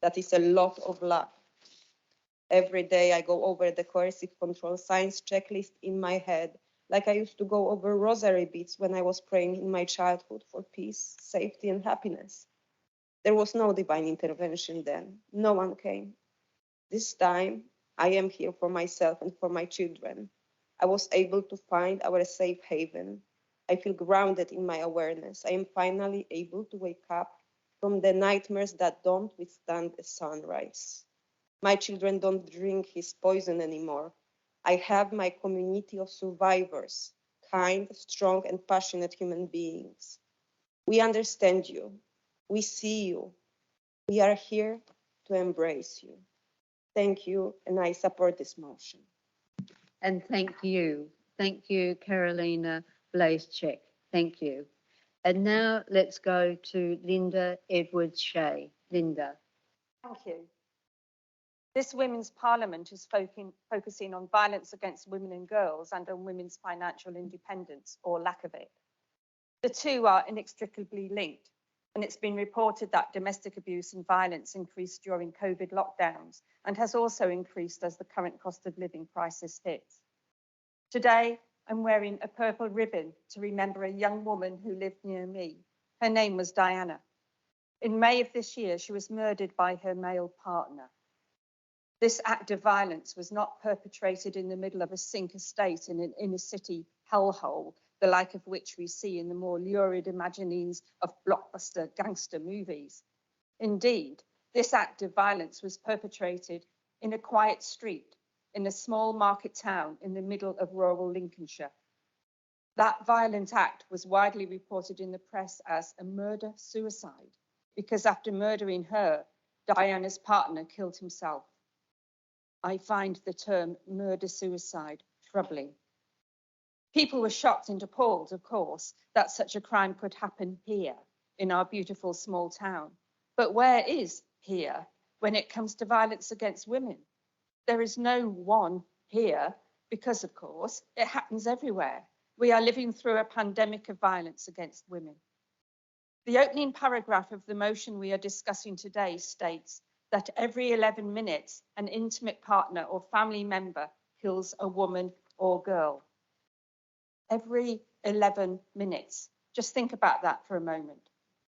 That is a lot of luck. Every day I go over the coercive control science checklist in my head, like I used to go over rosary beads when I was praying in my childhood for peace, safety, and happiness. There was no divine intervention then. No one came. This time, I am here for myself and for my children. I was able to find our safe haven. I feel grounded in my awareness. I am finally able to wake up from the nightmares that don't withstand a sunrise. My children don't drink his poison anymore. I have my community of survivors, kind, strong, and passionate human beings. We understand you. We see you. We are here to embrace you. Thank you, and I support this motion. And thank you. Thank you, Karolina Blajszczak. Thank you. And now let's go to Linda Edwards Shea. Linda. Thank you. This Women's Parliament is focusing on violence against women and girls and on women's financial independence, or lack of it. The two are inextricably linked, and it's been reported that domestic abuse and violence increased during COVID lockdowns and has also increased as the current cost of living crisis hits. Today, I'm wearing a purple ribbon to remember a young woman who lived near me. Her name was Diana. In May of this year, she was murdered by her male partner. This act of violence was not perpetrated in the middle of a sink estate in an inner city hellhole, the like of which we see in the more lurid imaginings of blockbuster gangster movies. Indeed, This act of violence was perpetrated in a quiet street in a small market town in the middle of rural Lincolnshire. That violent act was widely reported in the press as a murder-suicide because after murdering her, Diana's partner killed himself. I find the term murder-suicide troubling. People were shocked and appalled, of course, that such a crime could happen here in our beautiful small town. But where is here when it comes to violence against women? There is no one here because, of course, it happens everywhere. We are living through a pandemic of violence against women. The opening paragraph of the motion we are discussing today states that every 11 minutes, an intimate partner or family member kills a woman or girl. Every 11 minutes. Just think about that for a moment.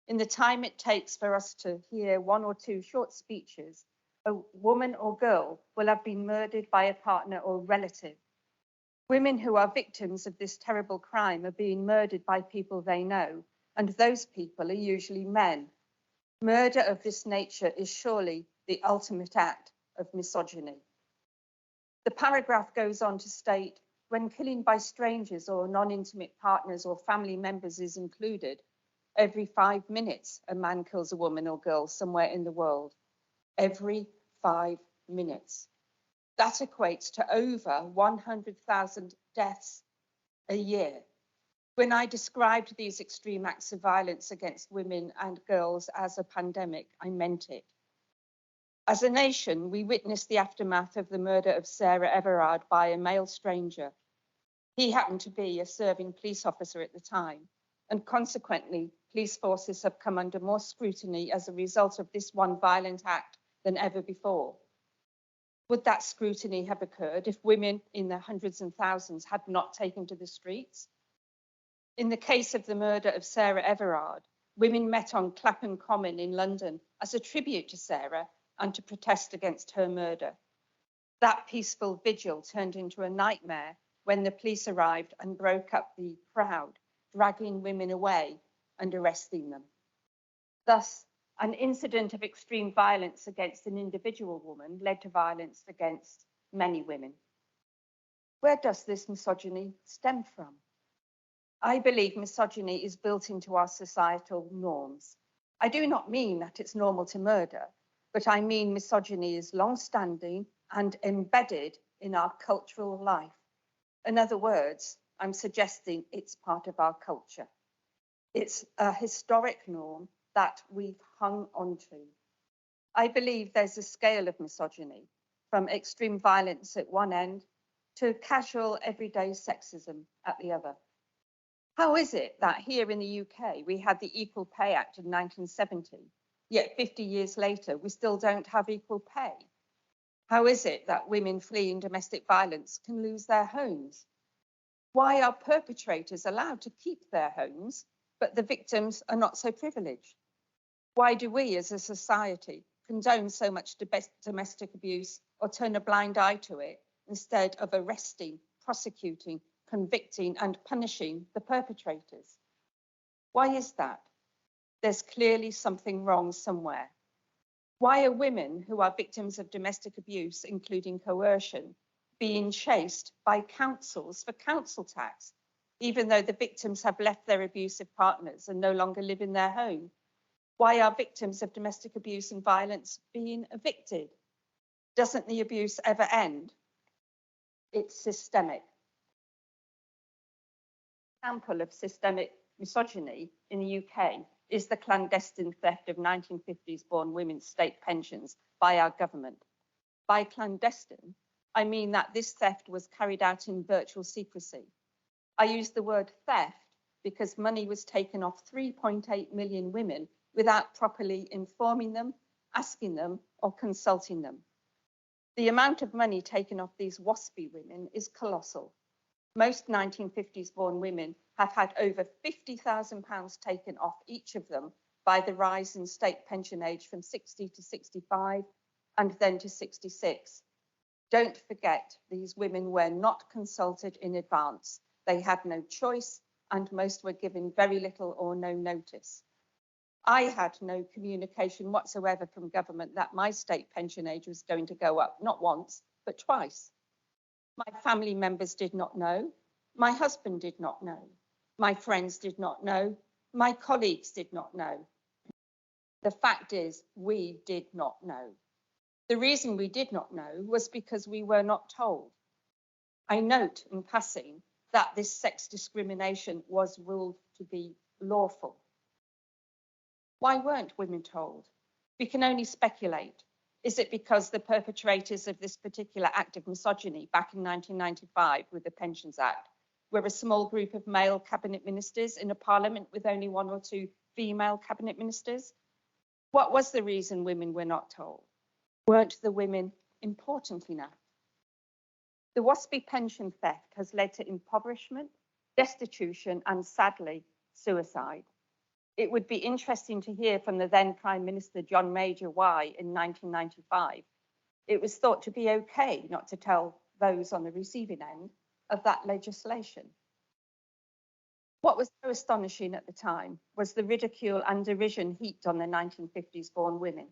In the time it takes for us to hear one or two short speeches, a woman or girl will have been murdered by a partner or relative. Women who are victims of this terrible crime are being murdered by people they know, and those people are usually men. Murder of this nature is surely the ultimate act of misogyny. The paragraph goes on to state, when killing by strangers or non-intimate partners or family members is included, every 5 minutes a man kills a woman or girl somewhere in the world. Every 5 minutes. That equates to over 100,000 deaths a year. When I described these extreme acts of violence against women and girls as a pandemic, I meant it. As a nation, we witnessed the aftermath of the murder of Sarah Everard by a male stranger. He happened to be a serving police officer at the time, and consequently, police forces have come under more scrutiny as a result of this one violent act than ever before. Would that scrutiny have occurred if women in their hundreds and thousands had not taken to the streets? In the case of the murder of Sarah Everard, women met on Clapham Common in London as a tribute to Sarah and to protest against her murder. That peaceful vigil turned into a nightmare when the police arrived and broke up the crowd, dragging women away and arresting them. Thus, an incident of extreme violence against an individual woman led to violence against many women. Where does this misogyny stem from? I believe misogyny is built into our societal norms. I do not mean that it's normal to murder, but I mean misogyny is long-standing and embedded in our cultural life. In other words, I'm suggesting it's part of our culture. It's a historic norm that we've hung onto. I believe there's a scale of misogyny, from extreme violence at one end to casual everyday sexism at the other. How is it that here in the UK we had the Equal Pay Act in 1970, yet 50 years later we still don't have equal pay? How is it that women fleeing domestic violence can lose their homes? Why are perpetrators allowed to keep their homes, but the victims are not so privileged? Why do we as a society condone so much domestic abuse or turn a blind eye to it instead of arresting, prosecuting, convicting and punishing the perpetrators? Why is that? There's clearly something wrong somewhere. Why are women who are victims of domestic abuse, including coercion, being chased by councils for council tax, even though the victims have left their abusive partners and no longer live in their home? Why are victims of domestic abuse and violence being evicted? Doesn't the abuse ever end? It's systemic. Example of systemic misogyny in the UK is the clandestine theft of 1950s born women's state pensions by our government. By clandestine, I mean that this theft was carried out in virtual secrecy. I use the word theft because money was taken off 3.8 million women without properly informing them, asking them, or consulting them. The amount of money taken off these waspy women is colossal. Most 1950s born women have had over £50,000 taken off each of them by the rise in state pension age from 60 to 65 and then to 66. Don't forget, these women were not consulted in advance. They had no choice and most were given very little or no notice. I had no communication whatsoever from government that my state pension age was going to go up, not once, but twice. My family members did not know. My husband did not know. My friends did not know. My colleagues did not know. The fact is, we did not know. The reason we did not know was because we were not told. I note in passing that this sex discrimination was ruled to be lawful. Why weren't women told? We can only speculate. Is it because the perpetrators of this particular act of misogyny back in 1995 with the Pensions Act were a small group of male cabinet ministers in a parliament with only one or two female cabinet ministers? What was the reason women were not told? Weren't the women important enough? The WASPy pension theft has led to impoverishment, destitution, and sadly, suicide. It would be interesting to hear from the then Prime Minister John Major why, in 1995, it was thought to be okay not to tell those on the receiving end of that legislation. What was so astonishing at the time was the ridicule and derision heaped on the 1950s born women.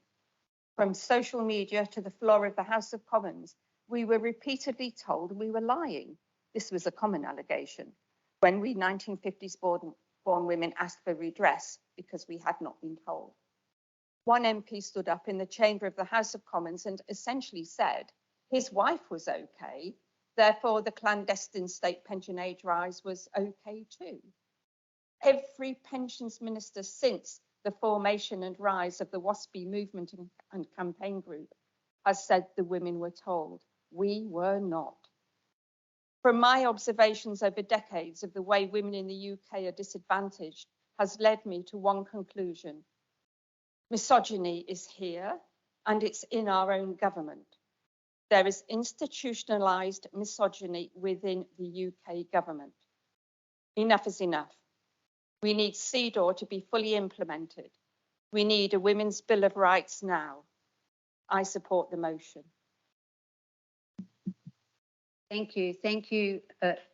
From social media to the floor of the House of Commons, we were repeatedly told we were lying. This was a common allegation when we 1950s born women asked for redress because we had not been told. One MP stood up in the chamber of the House of Commons and essentially said his wife was okay, therefore the clandestine state pension age rise was okay too. Every pensions minister since the formation and rise of the WASPy movement and campaign group has said the women were told. We were not. From my observations over decades of the way women in the UK are disadvantaged has led me to one conclusion. Misogyny is here and it's in our own government. There is institutionalised misogyny within the UK government. Enough is enough. We need CEDAW to be fully implemented. We need a Women's Bill of Rights now. I support the motion. Thank you. Thank you,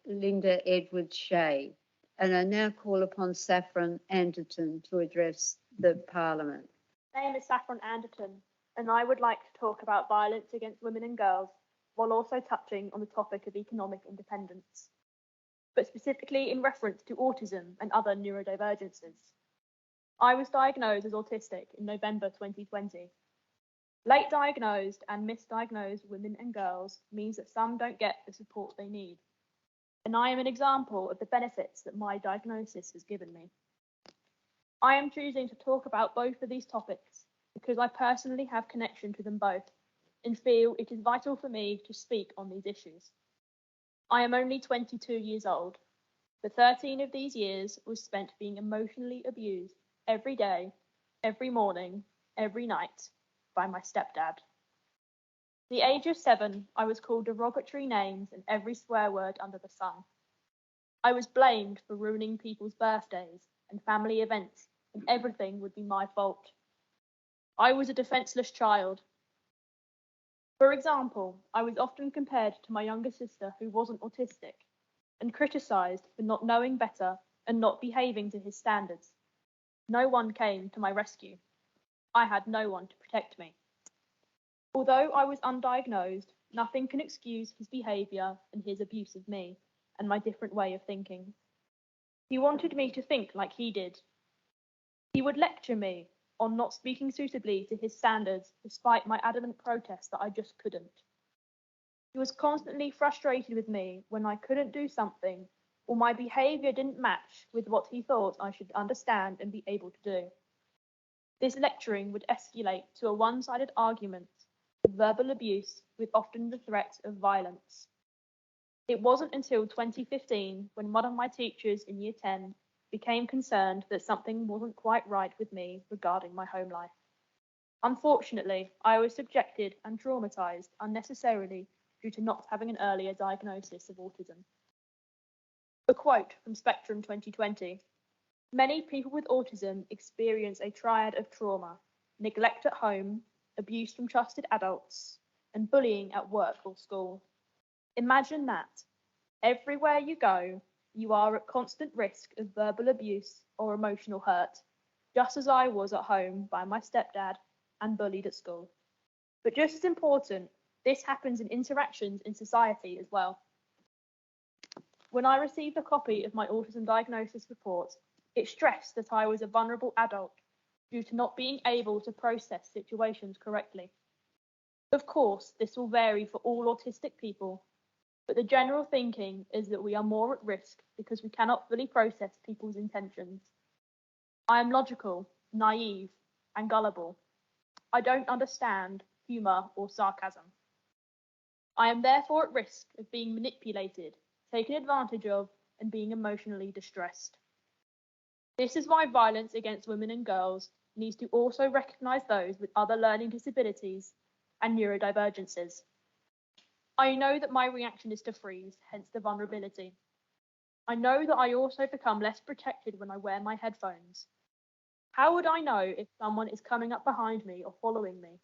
Linda Edwards Shea. And I now call upon Saffron Anderton to address the Parliament. My name is Saffron Anderton, and I would like to talk about violence against women and girls while also touching on the topic of economic independence, but specifically in reference to autism and other neurodivergences. I was diagnosed as autistic in November 2020. Late diagnosed and misdiagnosed women and girls means that some don't get the support they need. And I am an example of the benefits that my diagnosis has given me. I am choosing to talk about both of these topics because I personally have connection to them both and feel it is vital for me to speak on these issues. I am only 22 years old, but 13 of these years was spent being emotionally abused every day, every morning, every night by my stepdad. At the age of 7, I was called derogatory names and every swear word under the sun. I was blamed for ruining people's birthdays and family events, and everything would be my fault. I was a defenseless child. For example, I was often compared to my younger sister who wasn't autistic and criticised for not knowing better and not behaving to his standards. No one came to my rescue. I had no one to protect me. Although I was undiagnosed, nothing can excuse his behaviour and his abuse of me and my different way of thinking. He wanted me to think like he did. He would lecture me on not speaking suitably to his standards despite my adamant protest that I just couldn't. He was constantly frustrated with me when I couldn't do something or my behaviour didn't match with what he thought I should understand and be able to do. This lecturing would escalate to a one-sided argument, verbal abuse with often the threat of violence. It wasn't until 2015 when one of my teachers in Year 10 became concerned that something wasn't quite right with me regarding my home life. Unfortunately, I was subjected and traumatised unnecessarily due to not having an earlier diagnosis of autism. A quote from Spectrum 2020. Many people with autism experience a triad of trauma: neglect at home, abuse from trusted adults, and bullying at work or school. Imagine that. Everywhere you go, you are at constant risk of verbal abuse or emotional hurt, just as I was at home by my stepdad and bullied at school. But just as important, this happens in interactions in society as well. When I received a copy of my autism diagnosis report, it stressed that I was a vulnerable adult due to not being able to process situations correctly. Of course, this will vary for all autistic people, but the general thinking is that we are more at risk because we cannot fully process people's intentions. I am logical, naive, and gullible. I don't understand humour or sarcasm. I am therefore at risk of being manipulated, taken advantage of, and being emotionally distressed. This is why violence against women and girls needs to also recognise those with other learning disabilities and neurodivergences. I know that my reaction is to freeze, hence the vulnerability. I know that I also become less protected when I wear my headphones. How would I know if someone is coming up behind me or following me?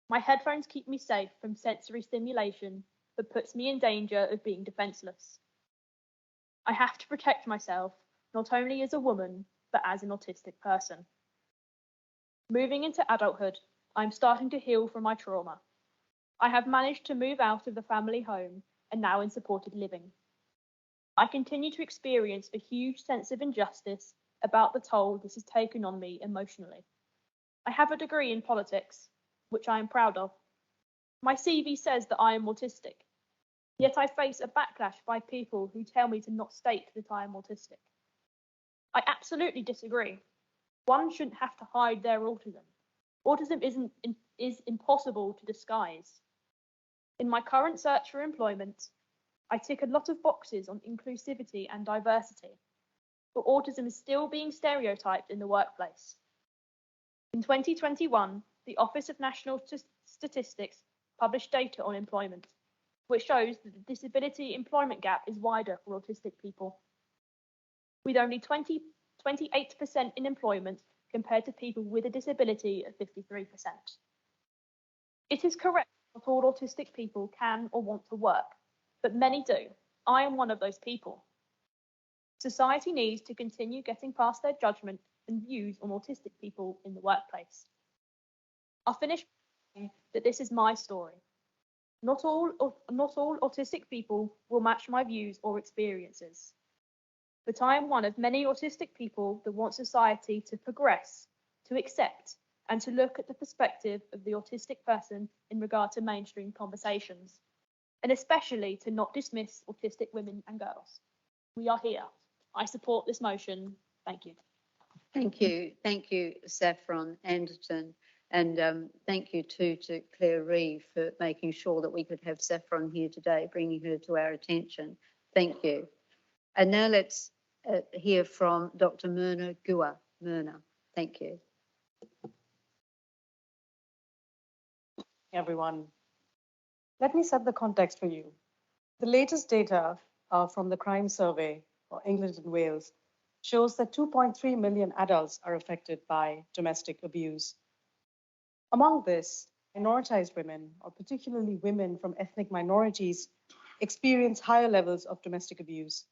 My headphones keep me safe from sensory stimulation, but puts me in danger of being defenceless. I have to protect myself, not only as a woman, but as an autistic person. Moving into adulthood, I'm starting to heal from my trauma. I have managed to move out of the family home and now in supported living. I continue to experience a huge sense of injustice about the toll this has taken on me emotionally. I have a degree in politics, which I am proud of. My CV says that I am autistic, yet I face a backlash by people who tell me to not state that I am autistic. I absolutely disagree. One shouldn't have to hide their autism. Autism is impossible to disguise. In my current search for employment, I tick a lot of boxes on inclusivity and diversity, but autism is still being stereotyped in the workplace. In 2021, the Office of National Statistics published data on employment, which shows that the disability employment gap is wider for autistic people, with only 28% in employment compared to people with a disability of 53%. It is correct that not all autistic people can or want to work, but many do. I am one of those people. Society needs to continue getting past their judgment and views on autistic people in the workplace. I'll finish by saying that this is my story. Not all autistic people will match my views or experiences, but I am one of many autistic people that want society to progress, to accept, and to look at the perspective of the autistic person in regard to mainstream conversations, and especially to not dismiss autistic women and girls. We are here. I support this motion. Thank you. Thank you, Saffron Anderton, and thank you too to Clare Reeve for making sure that we could have Saffron here today, bringing her to our attention. Thank you. And now let's hear from Dr. Mirna Guha. Mirna, thank you. Everyone. Let me set the context for you. The latest data from the crime survey for England and Wales shows that 2.3 million adults are affected by domestic abuse. Among this, minoritized women, or particularly women from ethnic minorities, experience higher levels of domestic abuse.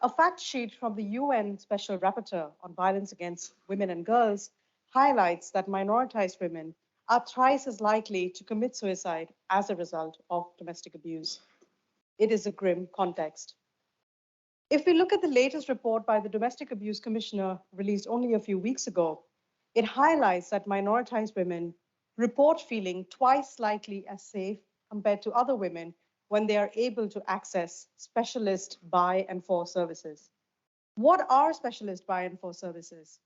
A fact sheet from the UN Special Rapporteur on Violence Against Women and Girls highlights that minoritized women are thrice as likely to commit suicide as a result of domestic abuse. It is a grim context. If we look at the latest report by the Domestic Abuse Commissioner released only a few weeks ago, it highlights that minoritized women report feeling twice likely as safe compared to other women when they are able to access specialist by and for services. What are specialist by and for services?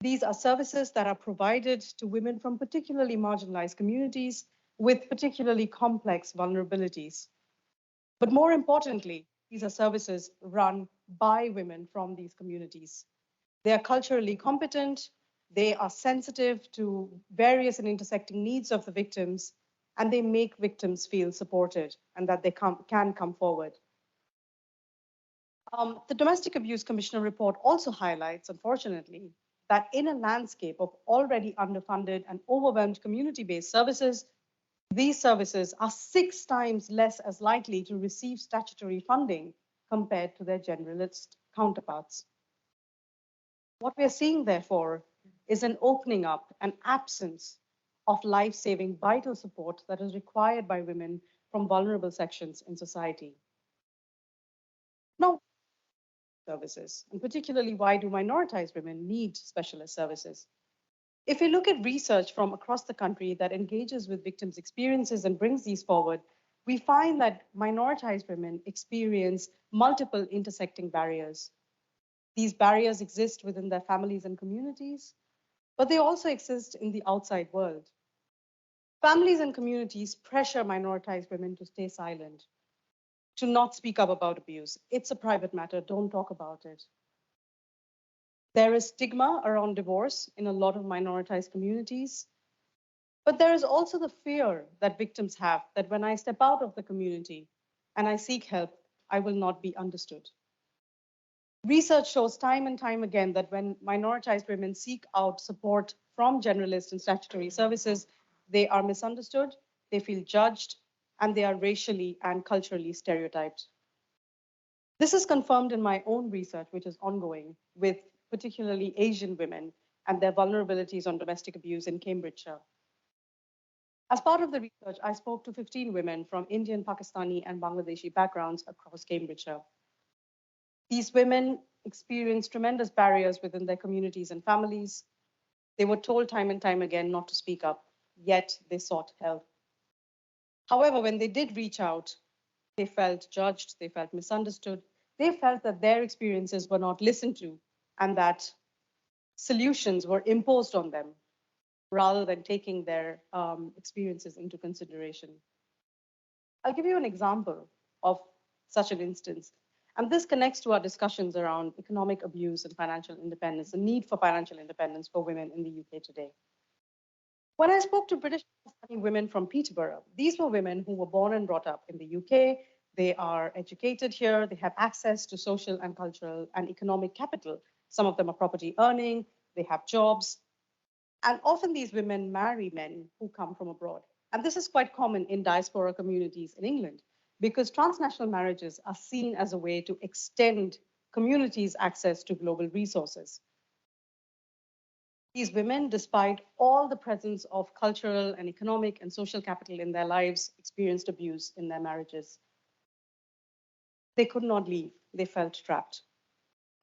These are services that are provided to women from particularly marginalized communities with particularly complex vulnerabilities. But more importantly, these are services run by women from these communities. They are culturally competent, they are sensitive to various and intersecting needs of the victims, and they make victims feel supported and that they can come forward. The Domestic Abuse Commissioner report also highlights, unfortunately, that in a landscape of already underfunded and overwhelmed community-based services, these services are 6 times less as likely to receive statutory funding compared to their generalist counterparts. What we are seeing, therefore, is an opening up, an absence of life-saving vital support that is required by women from vulnerable sections in society. Now, services, and particularly why do minoritized women need specialist services? If we look at research from across the country that engages with victims' experiences and brings these forward, we find that minoritized women experience multiple intersecting barriers. These barriers exist within their families and communities, but they also exist in the outside world. Families and communities pressure minoritized women to stay silent, to not speak up about abuse. It's a private matter, don't talk about it. There is stigma around divorce in a lot of minoritized communities, but there is also the fear that victims have that when I step out of the community and I seek help, I will not be understood. Research shows time and time again that when minoritized women seek out support from generalist and statutory services, they are misunderstood, they feel judged, and they are racially and culturally stereotyped. This is confirmed in my own research, which is ongoing, with particularly Asian women and their vulnerabilities on domestic abuse in Cambridgeshire. As part of the research, I spoke to 15 women from Indian, Pakistani, and Bangladeshi backgrounds across Cambridgeshire. These women experienced tremendous barriers within their communities and families. They were told time and time again not to speak up, yet they sought help. However, when they did reach out, they felt judged, they felt misunderstood, they felt that their experiences were not listened to and that solutions were imposed on them rather than taking their experiences into consideration. I'll give you an example of such an instance. And this connects to our discussions around economic abuse and financial independence, the need for financial independence for women in the UK today. When I spoke to British women from Peterborough, these were women who were born and brought up in the UK. They are educated here. They have access to social and cultural and economic capital. Some of them are property earning. They have jobs. And often these women marry men who come from abroad. And this is quite common in diaspora communities in England, because transnational marriages are seen as a way to extend communities' access to global resources. These women, despite all the presence of cultural and economic and social capital in their lives, experienced abuse in their marriages. They could not leave. They felt trapped.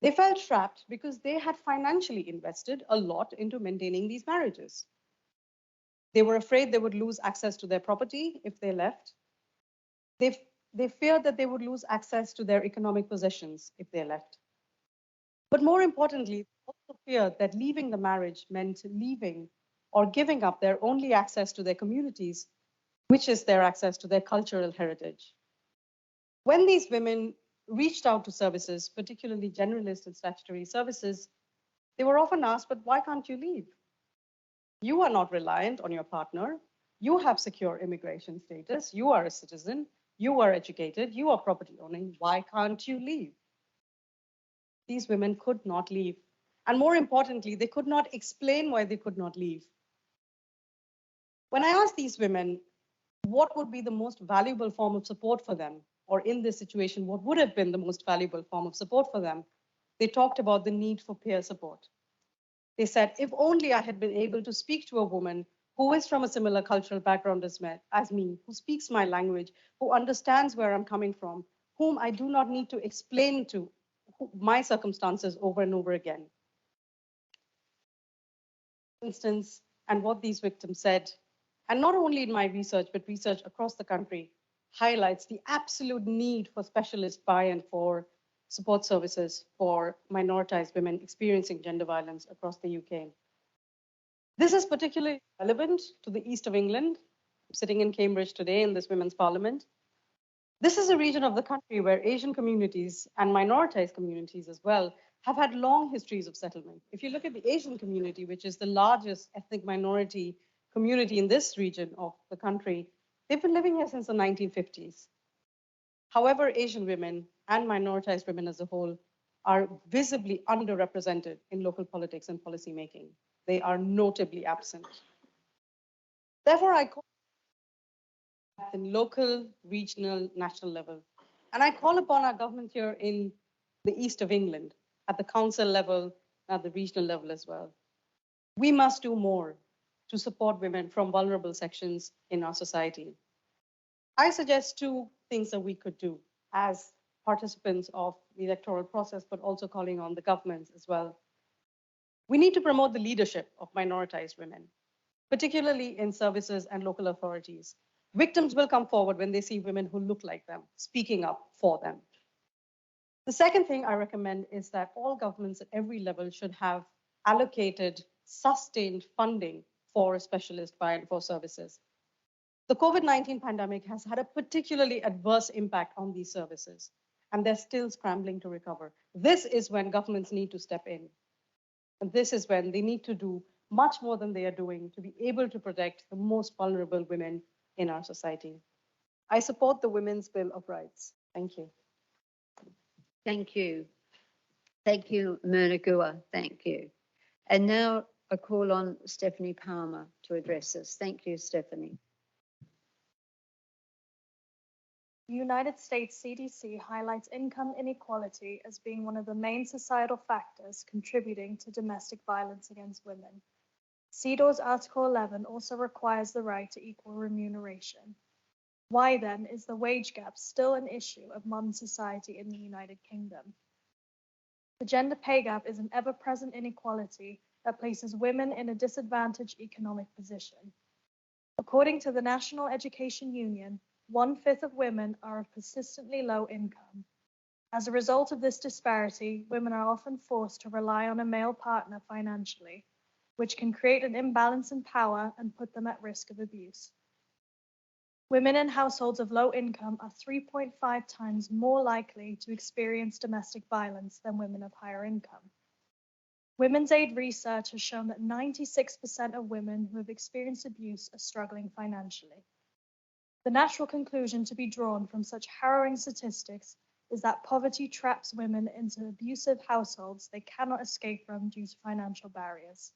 They felt trapped because they had financially invested a lot into maintaining these marriages. They were afraid they would lose access to their property if they left. They feared that they would lose access to their economic possessions if they left. But more importantly, they also feared that leaving the marriage meant leaving or giving up their only access to their communities, which is their access to their cultural heritage. When these women reached out to services, particularly generalist and statutory services, they were often asked, but why can't you leave? You are not reliant on your partner. You have secure immigration status. You are a citizen. You are educated. You are property owning. Why can't you leave? These women could not leave. And more importantly, they could not explain why they could not leave. When I asked these women what would be the most valuable form of support for them, or in this situation, what would have been the most valuable form of support for them, they talked about the need for peer support. They said, if only I had been able to speak to a woman who is from a similar cultural background as me, who speaks my language, who understands where I'm coming from, whom I do not need to explain to my circumstances over and over again. For instance, and what these victims said, and not only in my research, but research across the country, highlights the absolute need for specialist buy-in for support services for minoritized women experiencing gender violence across the UK. This is particularly relevant to the east of England. I'm sitting in Cambridge today in this Women's Parliament. This is a region of the country where Asian communities and minoritized communities as well have had long histories of settlement. If you look at the Asian community, which is the largest ethnic minority community in this region of the country, they've been living here since the 1950s. However, Asian women and minoritized women as a whole are visibly underrepresented in local politics and policy making. They are notably absent. Therefore, I call at the local, regional, national level. And I call upon our government here in the east of England, at the council level, at the regional level as well. We must do more to support women from vulnerable sections in our society. I suggest two things that we could do as participants of the electoral process, but also calling on the governments as well. We need to promote the leadership of minoritized women, particularly in services and local authorities. Victims will come forward when they see women who look like them, speaking up for them. The second thing I recommend is that all governments at every level should have allocated, sustained funding for specialist buy and for services. The COVID-19 pandemic has had a particularly adverse impact on these services, and they're still scrambling to recover. This is when governments need to step in. And this is when they need to do much more than they are doing to be able to protect the most vulnerable women in our society. I support the Women's Bill of Rights. Thank you. Thank you. Thank you, Mirna Guha. Thank you. And now I call on Stephanie Palmer to address us. Thank you, Stephanie. The United States CDC highlights income inequality as being one of the main societal factors contributing to domestic violence against women. CEDAW's Article 11 also requires the right to equal remuneration. Why then is the wage gap still an issue of modern society in the United Kingdom? The gender pay gap is an ever-present inequality that places women in a disadvantaged economic position. According to the National Education Union, 1/5 of women are of persistently low income. As a result of this disparity, women are often forced to rely on a male partner financially, which can create an imbalance in power and put them at risk of abuse. Women in households of low income are 3.5 times more likely to experience domestic violence than women of higher income. Women's Aid research has shown that 96% of women who have experienced abuse are struggling financially. The natural conclusion to be drawn from such harrowing statistics is that poverty traps women into abusive households they cannot escape from due to financial barriers.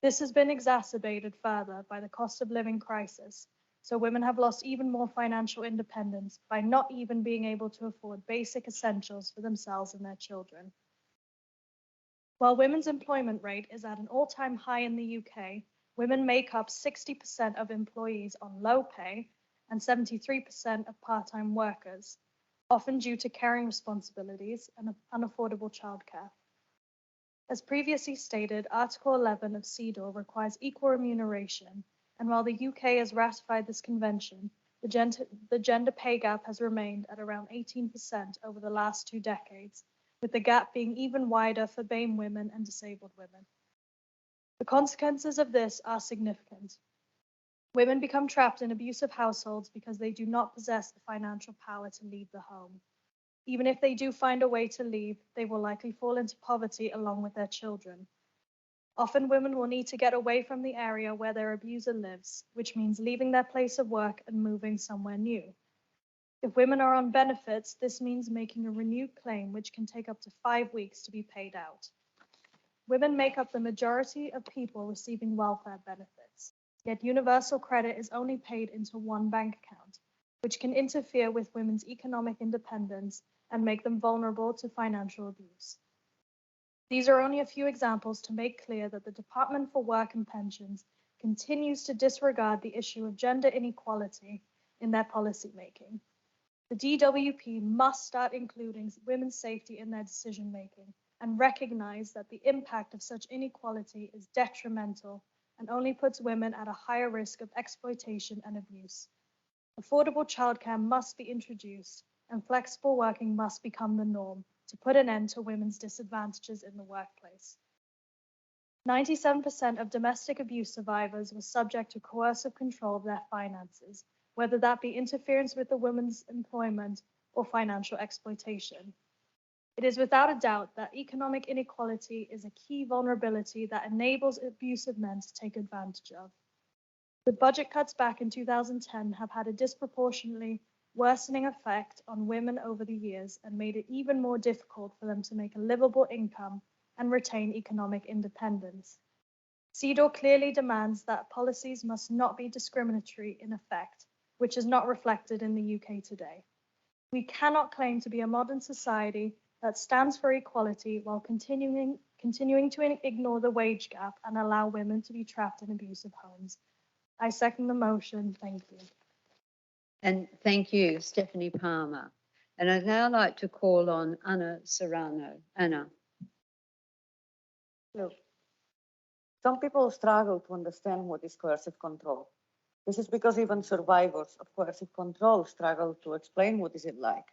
This has been exacerbated further by the cost of living crisis, so women have lost even more financial independence by not even being able to afford basic essentials for themselves and their children. While women's employment rate is at an all-time high in the UK, women make up 60% of employees on low pay and 73% of part-time workers, often due to caring responsibilities and unaffordable childcare. As previously stated, Article 11 of CEDAW requires equal remuneration, and while the UK has ratified this convention, the gender pay gap has remained at around 18% over the last 2 decades, with the gap being even wider for BAME women and disabled women. The consequences of this are significant. Women become trapped in abusive households because they do not possess the financial power to leave the home. Even if they do find a way to leave, they will likely fall into poverty along with their children. Often women will need to get away from the area where their abuser lives, which means leaving their place of work and moving somewhere new. If women are on benefits, this means making a renewed claim, which can take up to 5 weeks to be paid out. Women make up the majority of people receiving welfare benefits, yet universal credit is only paid into one bank account, which can interfere with women's economic independence and make them vulnerable to financial abuse. These are only a few examples to make clear that the Department for Work and Pensions continues to disregard the issue of gender inequality in their policymaking. The DWP must start including women's safety in their decision-making and recognize that the impact of such inequality is detrimental and only puts women at a higher risk of exploitation and abuse. Affordable childcare must be introduced and flexible working must become the norm to put an end to women's disadvantages in the workplace. 97% of domestic abuse survivors were subject to coercive control of their finances, whether that be interference with the woman's employment or financial exploitation. It is without a doubt that economic inequality is a key vulnerability that enables abusive men to take advantage of. The budget cuts back in 2010 have had a disproportionately worsening effect on women over the years and made it even more difficult for them to make a livable income and retain economic independence. CEDAW clearly demands that policies must not be discriminatory in effect, which is not reflected in the UK today. We cannot claim to be a modern society that stands for equality while continuing continuing to ignore the wage gap and allow women to be trapped in abusive homes. I second the motion. Thank you. And thank you, Stephanie Palmer. And I'd now like to call on Anna Serrano. Anna. Look, some people struggle to understand what is coercive control. This is because even survivors of coercive control struggle to explain what is it like.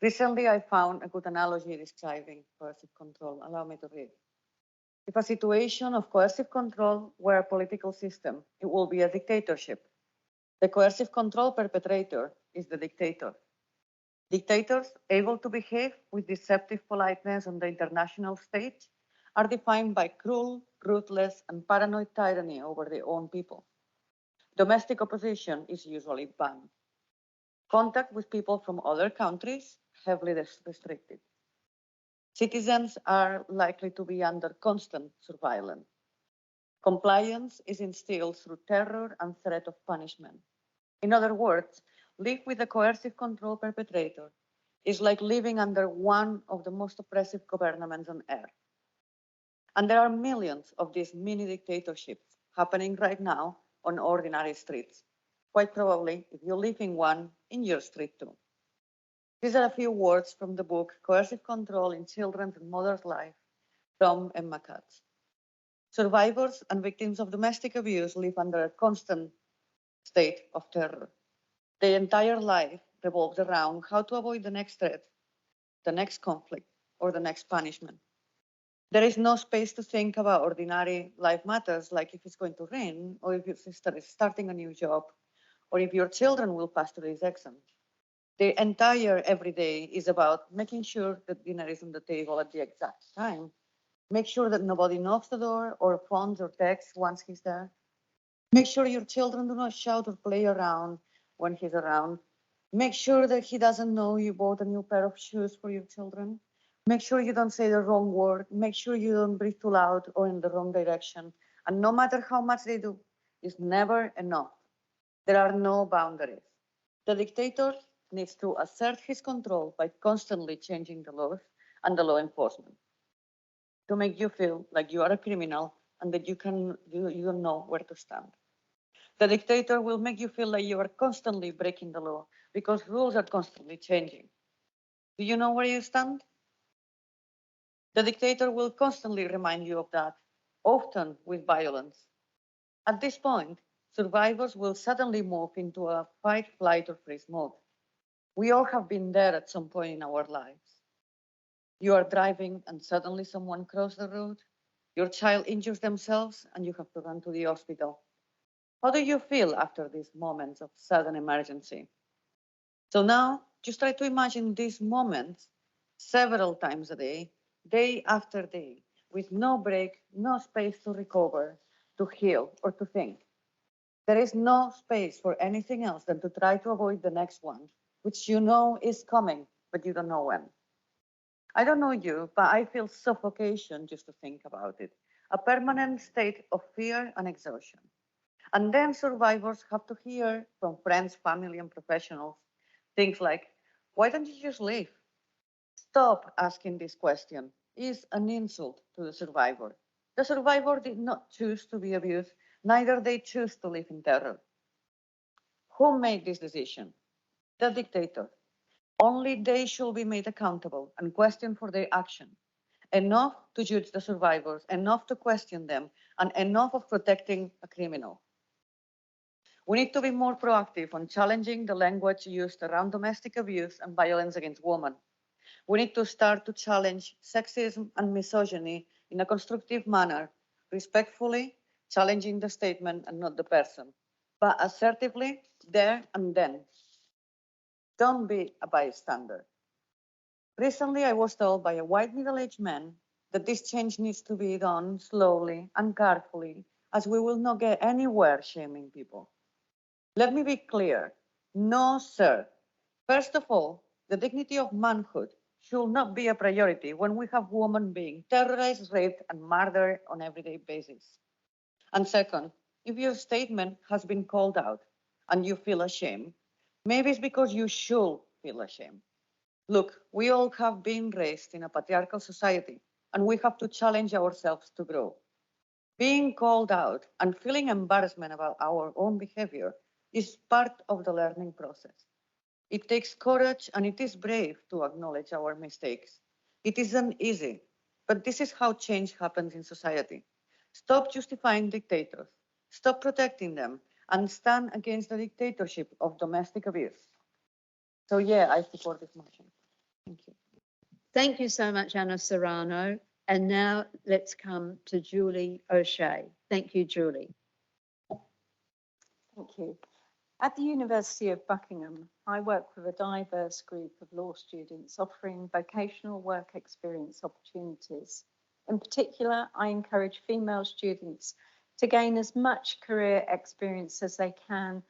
Recently, I found a good analogy describing coercive control. Allow me to read. If a situation of coercive control were a political system, it will be a dictatorship. The coercive control perpetrator is the dictator. Dictators able to behave with deceptive politeness on the international stage are defined by cruel, ruthless, and paranoid tyranny over their own people. Domestic opposition is usually banned. Contact with people from other countries heavily restricted. Citizens are likely to be under constant surveillance. Compliance is instilled through terror and threat of punishment. In other words, live with a coercive control perpetrator is like living under one of the most oppressive governments on earth. And there are millions of these mini dictatorships happening right now on ordinary streets. Quite probably, if you live in one, in your street too. These are a few words from the book Coercive Control in Children's and Mothers' Life from Emma Katz. Survivors and victims of domestic abuse live under a constant state of terror. Their entire life revolves around how to avoid the next threat, the next conflict, or the next punishment. There is no space to think about ordinary life matters like if it's going to rain, or if your sister is starting a new job, or if your children will pass today's exam. The entire everyday is about making sure that dinner is on the table at the exact time. Make sure that nobody knocks the door or phones or texts once he's there. Make sure your children do not shout or play around when he's around. Make sure that he doesn't know you bought a new pair of shoes for your children. Make sure you don't say the wrong word. Make sure you don't breathe too loud or in the wrong direction. And no matter how much they do, it's never enough. There are no boundaries. The dictator needs to assert his control by constantly changing the laws and the law enforcement to make you feel like you are a criminal and that you don't know where to stand. The dictator will make you feel like you are constantly breaking the law because rules are constantly changing. Do you know where you stand? The dictator will constantly remind you of that, often with violence. At this point, survivors will suddenly move into a fight, flight, or freeze mode. We all have been there at some point in our lives. You are driving and suddenly someone crosses the road. Your child injures themselves and you have to run to the hospital. How do you feel after these moments of sudden emergency? So now just try to imagine these moments several times a day, day after day, with no break, no space to recover, to heal, or to think. There is no space for anything else than to try to avoid the next one, which you know is coming, but you don't know when. I don't know you, but I feel suffocation just to think about it, a permanent state of fear and exhaustion. And then survivors have to hear from friends, family, and professionals things like, why don't you just leave? Stop asking this question is an insult to the survivor. The survivor did not choose to be abused, neither they choose to live in terror. Who made this decision? The dictator. Only they should be made accountable and questioned for their action. Enough to judge the survivors, enough to question them, and enough of protecting a criminal. We need to be more proactive on challenging the language used around domestic abuse and violence against women. We need to start to challenge sexism and misogyny in a constructive manner, respectfully challenging the statement and not the person, but assertively there and then. Don't be a bystander. Recently, I was told by a white middle-aged man that this change needs to be done slowly and carefully, as we will not get anywhere shaming people. Let me be clear. No, sir. First of all, the dignity of manhood should not be a priority when we have women being terrorized, raped, and murdered on an everyday basis. And second, if your statement has been called out and you feel ashamed, maybe it's because you should feel ashamed. Look, we all have been raised in a patriarchal society. and we have to challenge ourselves to grow. Being called out and feeling embarrassment about our own behavior is part of the learning process. It takes courage and it is brave to acknowledge our mistakes. It isn't easy, but this is how change happens in society. Stop justifying dictators, stop protecting them, and stand against the dictatorship of domestic abuse. So yeah, I support this motion. Thank you. Thank you so much, Anna Serrano. And now let's come to Julie O'Shea. Thank you, Julie. Thank you. At the University of Buckingham, I work with a diverse group of law students offering vocational work experience opportunities. In particular, I encourage female students to gain as much career experience as they can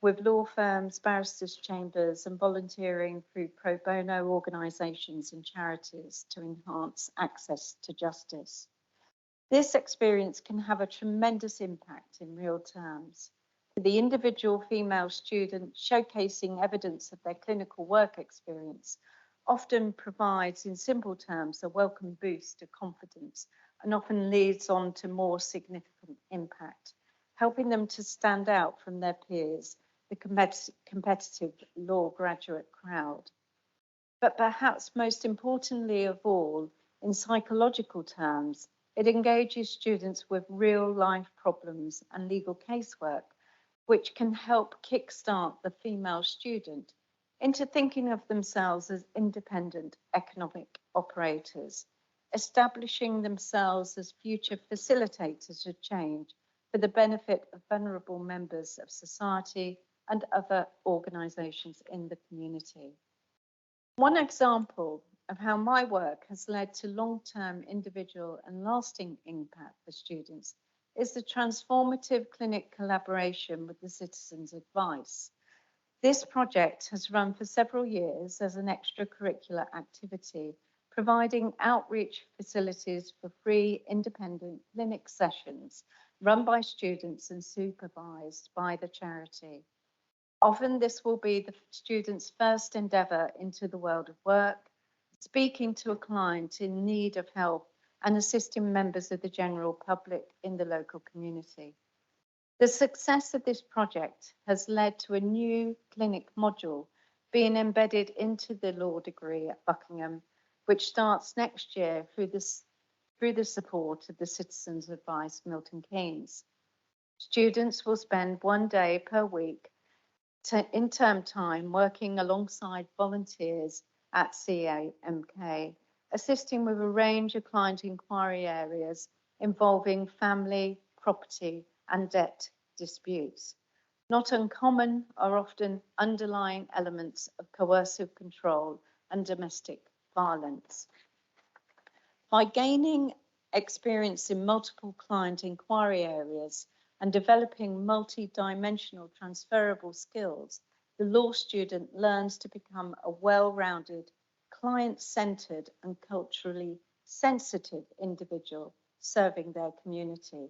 with law firms, barristers' chambers, and volunteering through pro bono organisations and charities to enhance access to justice. This experience can have a tremendous impact in real terms. For the individual female student, showcasing evidence of their clinical work experience often provides, in simple terms, a welcome boost to confidence and often leads on to more significant impact, helping them to stand out from their peers, the competitive law graduate crowd. But perhaps most importantly of all, in psychological terms, it engages students with real life problems and legal casework, which can help kickstart the female student into thinking of themselves as independent economic operators, establishing themselves as future facilitators of change for the benefit of vulnerable members of society and other organisations in the community. One example of how my work has led to long-term individual and lasting impact for students is the transformative clinic collaboration with the Citizens Advice. This project has run for several years as an extracurricular activity, providing outreach facilities for free independent clinic sessions run by students and supervised by the charity. Often this will be the student's first endeavour into the world of work, speaking to a client in need of help and assisting members of the general public in the local community. The success of this project has led to a new clinic module being embedded into the law degree at Buckingham, which starts next year through the support of the Citizens Advice Milton Keynes. Students will spend 1 day per week in term time working alongside volunteers at CAMK, assisting with a range of client inquiry areas involving family, property and debt disputes. Not uncommon are often underlying elements of coercive control and domestic violence. By gaining experience in multiple client inquiry areas and developing multi-dimensional transferable skills, the law student learns to become a well-rounded, client-centered and culturally sensitive individual serving their community.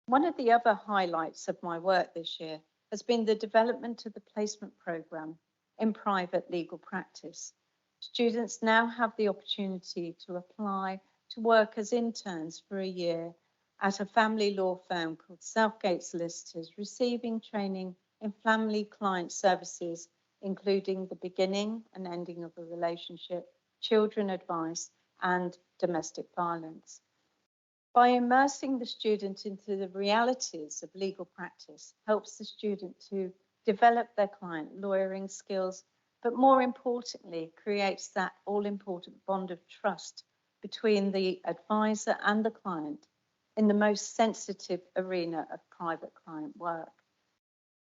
One of the other highlights of my work this year has been the development of the placement programme in private legal practice. Students now have the opportunity to apply to work as interns for a year at a family law firm called Southgate Solicitors, receiving training in family client services, including the beginning and ending of a relationship, children advice, and domestic violence. By immersing the student into the realities of legal practice helps the student to develop their client lawyering skills, but more importantly, creates that all-important bond of trust between the advisor and the client in the most sensitive arena of private client work.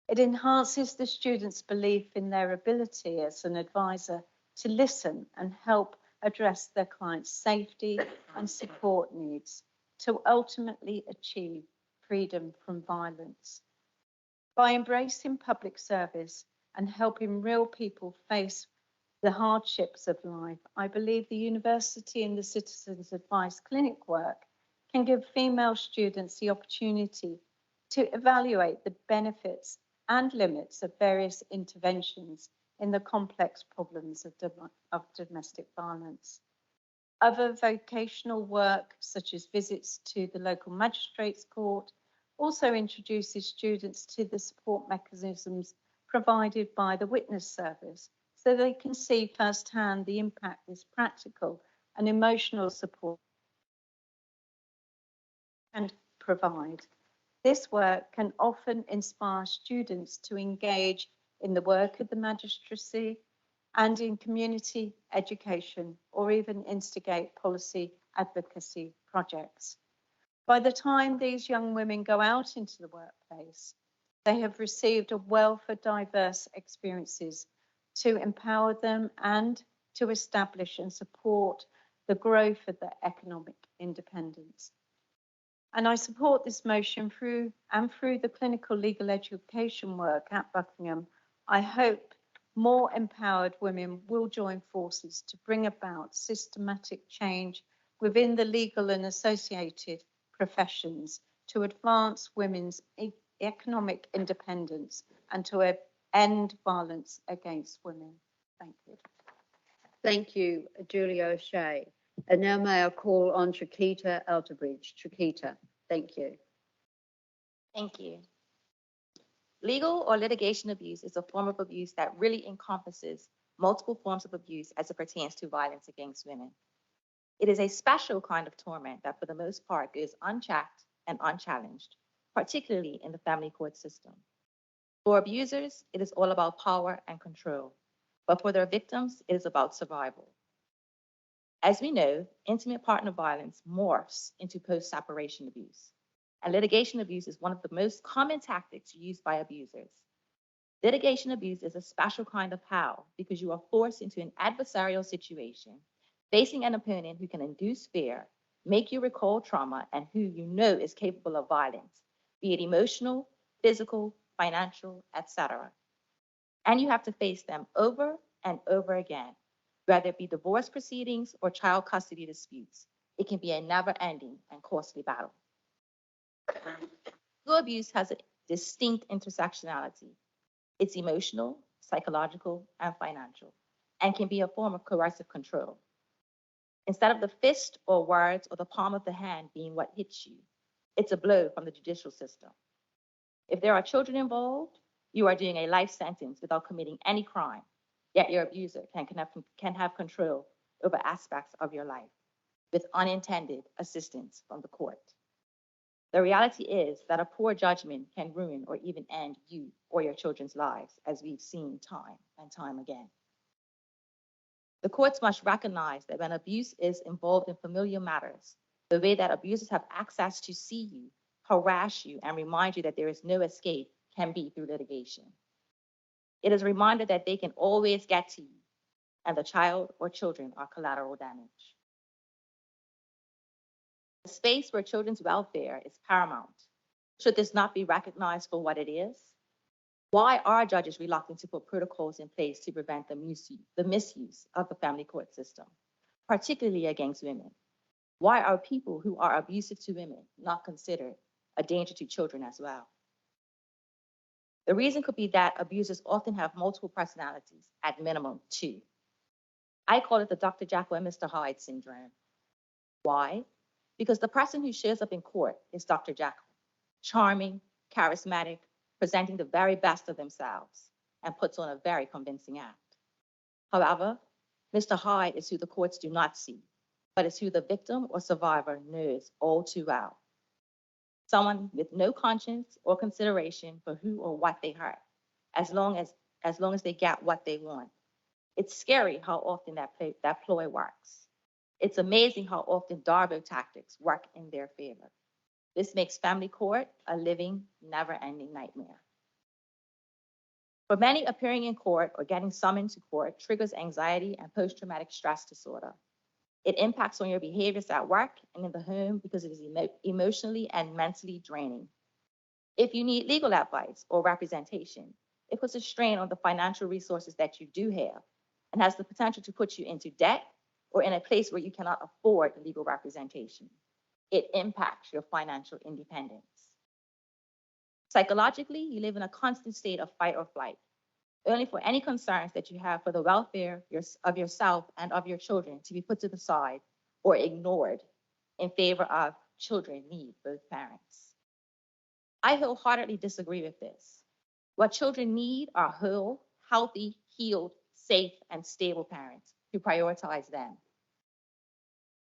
It enhances the student's belief in their ability as an advisor to listen and help address their client's safety and support needs to ultimately achieve freedom from violence. By embracing public service and helping real people face the hardships of life, I believe the university and the Citizens Advice clinic work can give female students the opportunity to evaluate the benefits and limits of various interventions in the complex problems of domestic violence. Other vocational work, such as visits to the local magistrates court, also introduces students to the support mechanisms provided by the witness service, so they can see firsthand the impact this practical and emotional support can provide. This work can often inspire students to engage in the work of the magistracy and in community education, or even instigate policy advocacy projects. By the time these young women go out into the workplace, they have received a wealth of diverse experiences to empower them and to establish and support the growth of their economic independence. And I support this motion through the clinical legal education work at Buckingham. I hope more empowered women will join forces to bring about systematic change within the legal and associated professions to advance women's economic independence and to end violence against women. Thank you. Thank you, Julie O'Shea. And now may I call on Trikeita Outerbridge. Trikeita, thank you. Thank you. Legal or litigation abuse is a form of abuse that really encompasses multiple forms of abuse as it pertains to violence against women. It is a special kind of torment that for the most part goes unchecked and unchallenged, particularly in the family court system. For abusers, it is all about power and control, but for their victims, it is about survival. As we know, intimate partner violence morphs into post-separation abuse, and litigation abuse is one of the most common tactics used by abusers. Litigation abuse is a special kind of hell because you are forced into an adversarial situation, facing an opponent who can induce fear, make you recall trauma, and who you know is capable of violence, be it emotional, physical, financial, etc. And you have to face them over and over again, whether it be divorce proceedings or child custody disputes. It can be a never-ending and costly battle. Legal abuse has a distinct intersectionality. It's emotional, psychological, and financial, and can be a form of coercive control. Instead of the fist or words or the palm of the hand being what hits you, it's a blow from the judicial system. If there are children involved, you are doing a life sentence without committing any crime, yet your abuser can have control over aspects of your life with unintended assistance from the court. The reality is that a poor judgment can ruin or even end you or your children's lives, as we've seen time and time again. The courts must recognize that when abuse is involved in familial matters, the way that abusers have access to see you, harass you, and remind you that there is no escape can be through litigation. It is a reminder that they can always get to you, and the child or children are collateral damage. A space where children's welfare is paramount. Should this not be recognized for what it is? Why are judges reluctant to put protocols in place to prevent the misuse of the family court system, particularly against women? Why are people who are abusive to women not considered a danger to children as well? The reason could be that abusers often have multiple personalities, at minimum 2. I call it the Dr. Jekyll and Mr. Hyde syndrome. Why? Because the person who shows up in court is Dr. Jekyll, charming, charismatic, presenting the very best of themselves, and puts on a very convincing act. However, Mr. Hyde is who the courts do not see, but is who the victim or survivor knows all too well. Someone with no conscience or consideration for who or what they hurt, as long as they get what they want. It's scary how often that ploy works. It's amazing how often Darbo tactics work in their favor. This makes family court a living, never-ending nightmare. For many, appearing in court or getting summoned to court triggers anxiety and post-traumatic stress disorder. It impacts on your behaviors at work and in the home because it is emotionally and mentally draining. If you need legal advice or representation, it puts a strain on the financial resources that you do have and has the potential to put you into debt or in a place where you cannot afford legal representation. It impacts your financial independence. Psychologically, you live in a constant state of fight or flight, only for any concerns that you have for the welfare of yourself and of your children to be put to the side or ignored in favor of children need both parents. I wholeheartedly disagree with this. What children need are whole, healthy, healed, safe, and stable parents who prioritize them.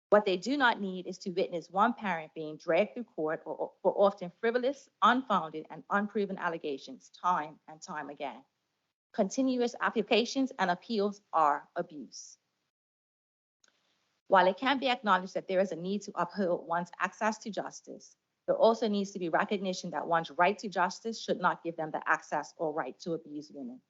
What they do not need is to witness one parent being dragged through court for often frivolous, unfounded, and unproven allegations time and time again. Continuous applications and appeals are abuse. While it can be acknowledged that there is a need to uphold one's access to justice, there also needs to be recognition that one's right to justice should not give them the access or right to abuse women.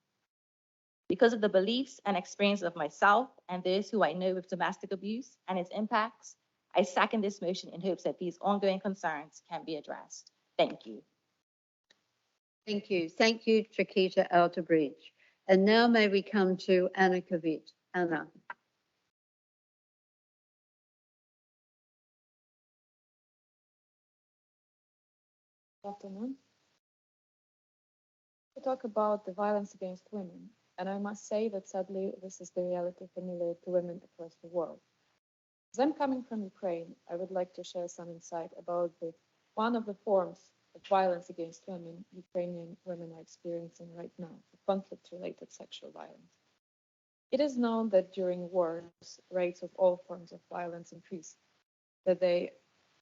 Because of the beliefs and experience of myself and those who I know with domestic abuse and its impacts, I second this motion in hopes that these ongoing concerns can be addressed. Thank you. Thank you. Thank you, Trikeita Outerbridge. And now may we come to Anna Kvit. Anna. Good afternoon. We talk about the violence against women, and I must say that sadly, this is the reality familiar to women across the world. As I'm coming from Ukraine, I would like to share some insight about one of the forms of violence against women Ukrainian women are experiencing right now, the conflict-related sexual violence. It is known that during wars, rates of all forms of violence increase, that they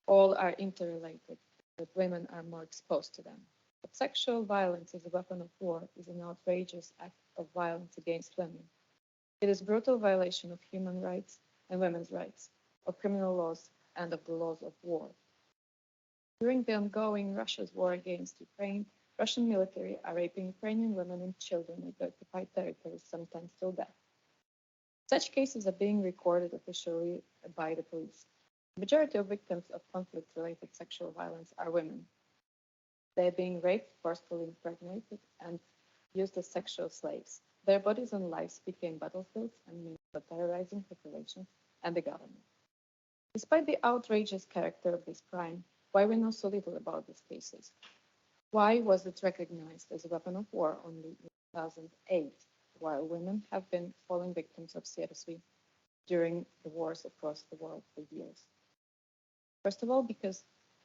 all are interrelated, that women are more exposed to them. But sexual violence as a weapon of war is an outrageous act of violence against women. It is brutal violation of human rights and women's rights, of criminal laws and of the laws of war. During the ongoing Russia's war against Ukraine, Russian military are raping Ukrainian women and children at the occupied territories, sometimes till death. Such cases are being recorded officially by the police. The majority of victims of conflict-related sexual violence are women. They are being raped, forcefully impregnated, and used as sexual slaves. Their bodies and lives became battlefields and means for terrorizing populations and the government. Despite the outrageous character of this crime, why we know so little about these cases? Why was it recognized as a weapon of war only in 2008, while women have been falling victims of CRSV during the wars across the world for years? First of all, because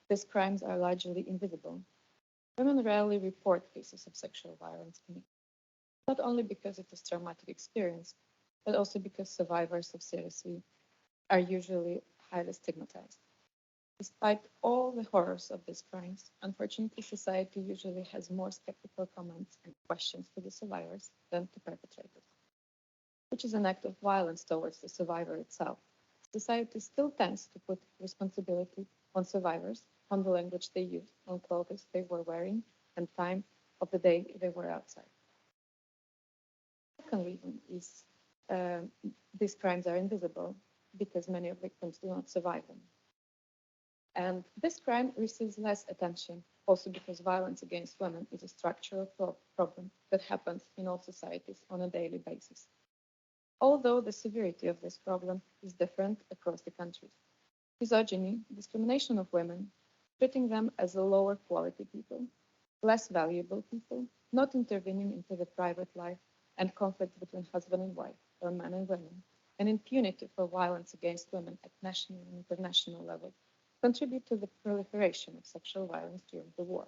these crimes are largely invisible. Women rarely report cases of sexual violence, not only because it is a traumatic experience, but also because survivors of CRSV are usually highly stigmatized. Despite all the horrors of these crimes, unfortunately, society usually has more skeptical comments and questions to the survivors than to perpetrators, which is an act of violence towards the survivor itself. Society still tends to put responsibility on survivors, on the language they used, on clothes they were wearing, and time of the day they were outside. The second reason is these crimes are invisible because many of victims do not survive them. And this crime receives less attention, also because violence against women is a structural problem that happens in all societies on a daily basis. Although the severity of this problem is different across the countries. Misogyny, discrimination of women, treating them as a lower quality people, less valuable people, not intervening into the private life, and conflict between husband and wife, or men and women, and impunity for violence against women at national and international level contribute to the proliferation of sexual violence during the war.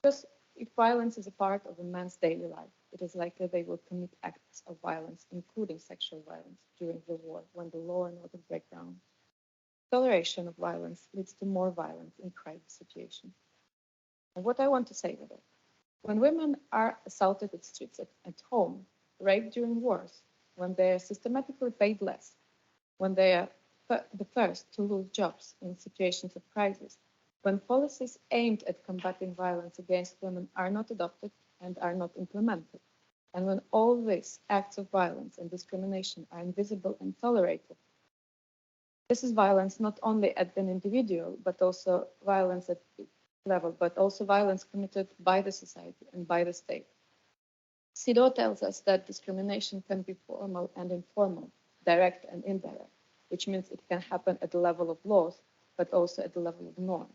Because if violence is a part of a man's daily life, it is likely they will commit acts of violence, including sexual violence, during the war, when the law and order break down. Toleration of violence leads to more violence in crisis situations. And what I want to say with it, when women are assaulted at streets at home, raped during wars, when they are systematically paid less, when they are the first to lose jobs in situations of crisis, when policies aimed at combating violence against women are not adopted and are not implemented, and when all these acts of violence and discrimination are invisible and tolerated, this is violence not only at an individual, but also violence at level, but also violence committed by the society and by the state. CEDAW tells us that discrimination can be formal and informal, direct and indirect, which means it can happen at the level of laws, but also at the level of norm.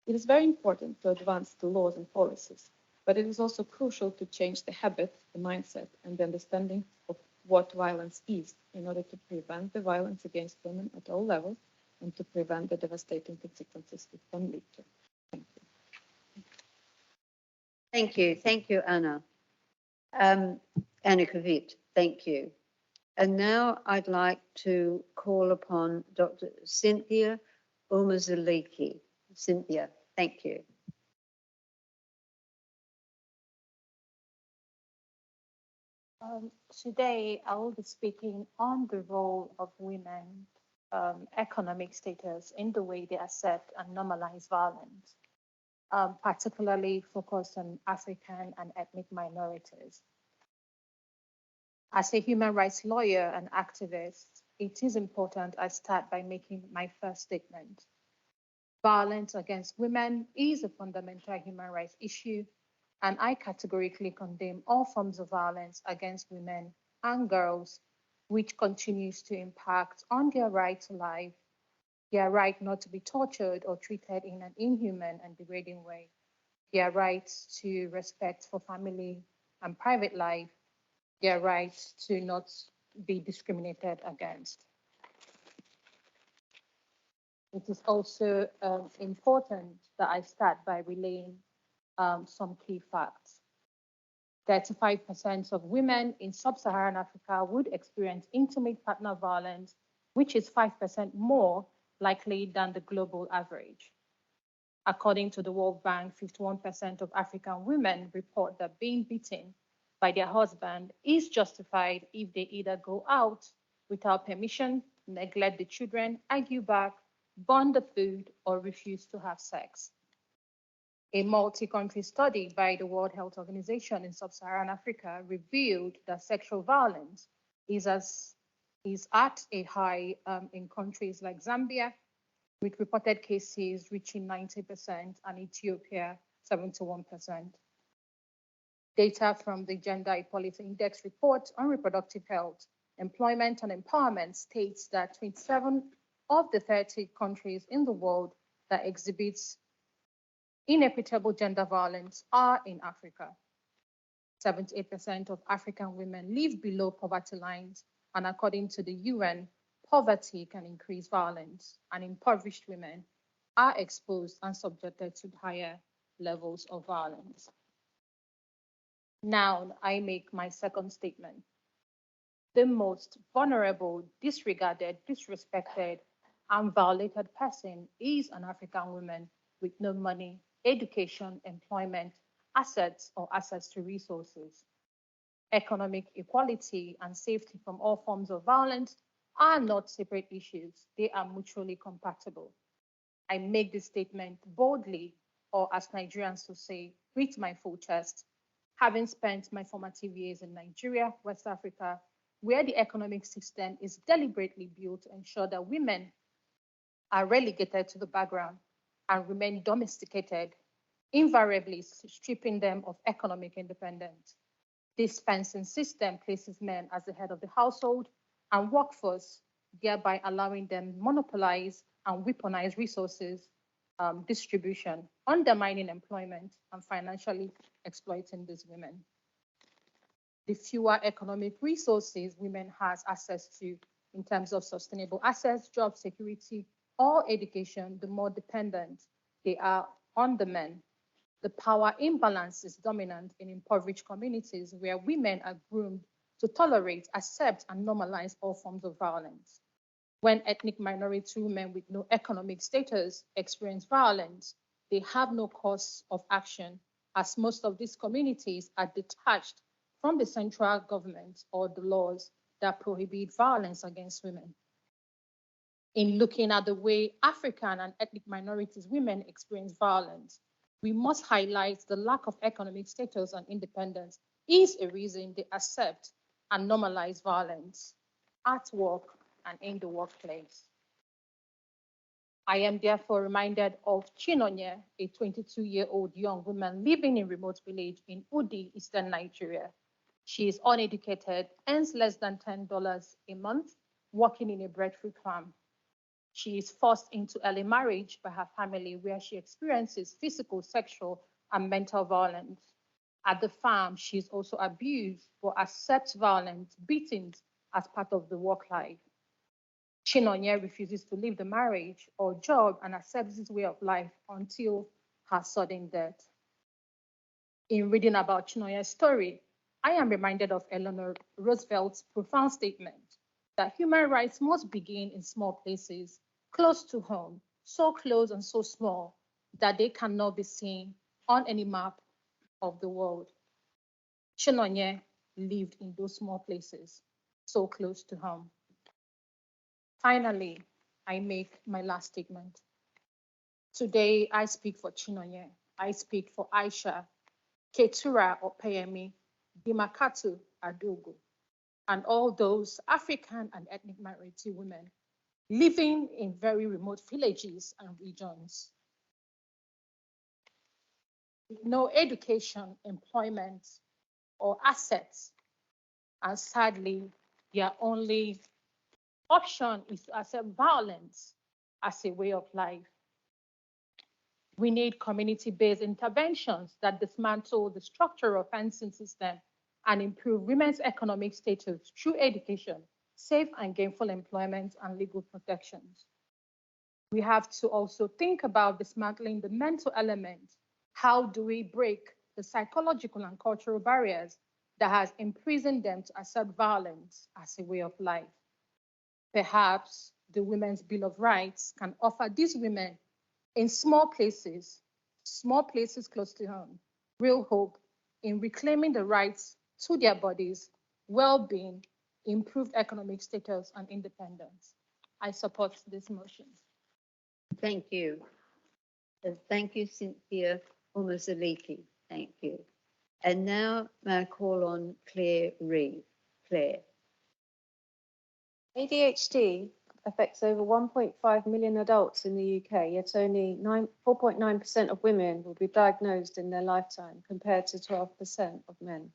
It is very important to advance the laws and policies, but it is also crucial to change the habits, the mindset, and the understanding of what violence is in order to prevent the violence against women at all levels and to prevent the devastating consequences it can lead to. Thank you. Thank you. Thank you, Anna. Anna Kvit, thank you. And now I'd like to call upon Dr. Cynthia Umezulike. Cynthia, thank you. Today, I will be speaking on the role of women, economic status in the way they accept and normalize violence, particularly focused on African and ethnic minorities. As a human rights lawyer and activist, it is important I start by making my first statement. Violence against women is a fundamental human rights issue, and I categorically condemn all forms of violence against women and girls, which continues to impact on their right to life, their right not to be tortured or treated in an inhuman and degrading way, their right to respect for family and private life, their right to not be discriminated against. It is also important that I start by relaying some key facts. 35% of women in sub-Saharan Africa would experience intimate partner violence, which is 5% more likely than the global average. According to the World Bank, 51% of African women report that being beaten by their husband is justified if they either go out without permission, neglect the children, argue back, burn the food, or refuse to have sex. A multi-country study by the World Health Organization in Sub-Saharan Africa revealed that sexual violence is at a high in countries like Zambia, with reported cases reaching 90%, and Ethiopia 71%. Data from the Gender Equality Index report on reproductive health, employment, and empowerment states that 27 of the 30 countries in the world that exhibits inequitable gender violence are in Africa. 78% of African women live below poverty lines, and according to the UN, poverty can increase violence, and impoverished women are exposed and subjected to higher levels of violence. Now, I make my second statement. The most vulnerable, disregarded, disrespected, and violated person is an African woman with no money, education, employment, assets, or access to resources. Economic equality and safety from all forms of violence are not separate issues. They are mutually compatible. I make this statement boldly, or as Nigerians would say, with my full chest, having spent my formative years in Nigeria, West Africa, where the economic system is deliberately built to ensure that women are relegated to the background and remain domesticated, invariably stripping them of economic independence. This fencing system places men as the head of the household and workforce, thereby allowing them monopolize and weaponize resources distribution, undermining employment, and financially exploiting these women. The fewer economic resources women has access to in terms of sustainable assets, job security, or education, the more dependent they are on the men. The power imbalance is dominant in impoverished communities where women are groomed to tolerate, accept, and normalize all forms of violence. When ethnic minority women with no economic status experience violence, they have no cause of action, as most of these communities are detached from the central government or the laws that prohibit violence against women. In looking at the way African and ethnic minorities women experience violence, we must highlight the lack of economic status and independence is a reason they accept and normalize violence at work and in the workplace. I am therefore reminded of Chinonye, a 22-year-old young woman living in a remote village in Udi, Eastern Nigeria. She is uneducated, earns less than $10 a month, working in a breadfruit farm. She is forced into early marriage by her family, where she experiences physical, sexual, and mental violence. At the farm, she's also abused but accepts violence, beatings as part of the work life. Chinonye refuses to leave the marriage or job and accepts this way of life until her sudden death. In reading about Chinonye's story, I am reminded of Eleanor Roosevelt's profound statement that human rights must begin in small places, close to home, so close and so small that they cannot be seen on any map of the world. Chinonye lived in those small places, so close to home. Finally, I make my last statement. Today, I speak for Chinonye. I speak for Aisha, Ketura Opeyemi, Dimakatu Adogo, and all those African and ethnic minority women living in very remote villages and regions. No education, employment, or assets, and sadly, their only option is to accept violence as a way of life. We need community-based interventions that dismantle the structural fencing system and improve women's economic status through education, safe and gainful employment, and legal protections. We have to also think about dismantling the mental element. How do we break the psychological and cultural barriers that has imprisoned them to accept violence as a way of life? Perhaps the Women's Bill of Rights can offer these women in small places close to home, real hope in reclaiming the rights to their bodies, well-being, improved economic status, and independence. I support this motion. Thank you. Thank you, Cynthia Umezulike. Thank you. And now may I call on Clare Reeve. Clare. ADHD affects over 1.5 million adults in the UK, yet only 4.9% of women will be diagnosed in their lifetime, compared to 12% of men.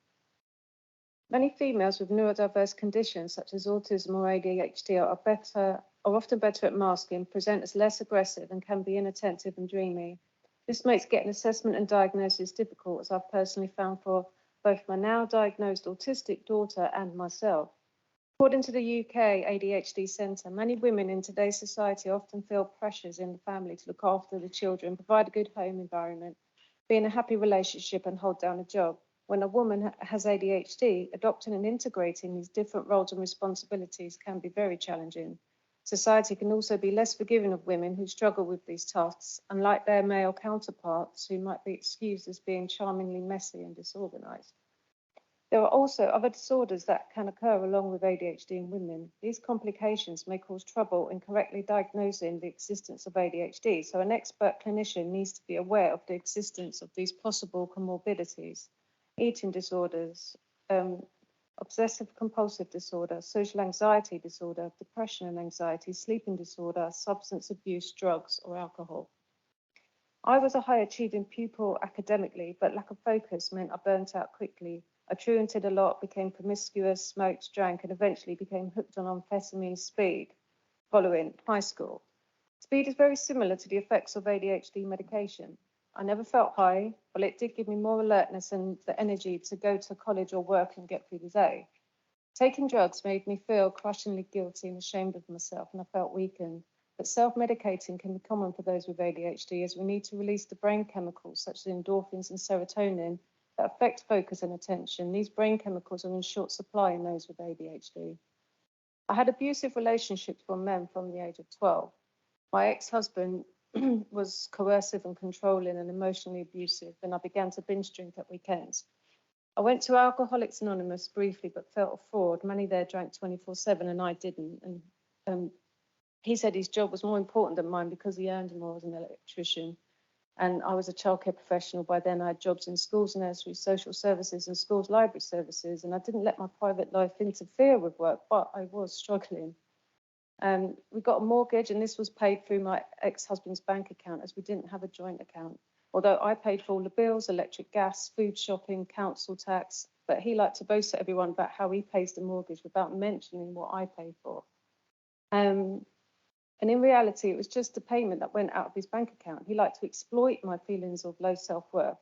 Many females with neurodiverse conditions such as autism or ADHD are often better at masking, present as less aggressive, and can be inattentive and dreamy. This makes getting assessment and diagnosis difficult, as I've personally found for both my now diagnosed autistic daughter and myself. According to the UK ADHD Centre, many women in today's society often feel pressures in the family to look after the children, provide a good home environment, be in a happy relationship, and hold down a job. When a woman has ADHD, adopting and integrating these different roles and responsibilities can be very challenging. Society can also be less forgiving of women who struggle with these tasks, unlike their male counterparts who might be excused as being charmingly messy and disorganised. There are also other disorders that can occur along with ADHD in women. These complications may cause trouble in correctly diagnosing the existence of ADHD, so an expert clinician needs to be aware of the existence of these possible comorbidities. Eating disorders, obsessive compulsive disorder, social anxiety disorder, depression and anxiety, sleeping disorder, substance abuse, drugs, or alcohol. I was a high achieving pupil academically, but lack of focus meant I burnt out quickly. I truanted a lot, became promiscuous, smoked, drank, and eventually became hooked on amphetamine speed following high school. Speed is very similar to the effects of ADHD medication. I never felt high, but it did give me more alertness and the energy to go to college or work and get through the day. Taking drugs made me feel crushingly guilty and ashamed of myself, and I felt weakened. But self-medicating can be common for those with ADHD, as we need to release the brain chemicals such as endorphins and serotonin that affect focus and attention. These brain chemicals are in short supply in those with ADHD. I had abusive relationships with men from the age of 12. My ex-husband was coercive and controlling and emotionally abusive, and I began to binge drink at weekends. I went to Alcoholics Anonymous briefly, but felt a fraud. Many there drank 24/7 and I didn't. And he said his job was more important than mine because he earned more as an electrician. And I was a childcare professional by then. I had jobs in schools, nurseries, social services, and schools library services. And I didn't let my private life interfere with work, but I was struggling. We got a mortgage, and this was paid through my ex-husband's bank account, as we didn't have a joint account. Although I paid for all the bills, electric, gas, food, shopping, council tax, but he liked to boast to everyone about how he pays the mortgage without mentioning what I pay for. And in reality, it was just a payment that went out of his bank account. He liked to exploit my feelings of low self-worth.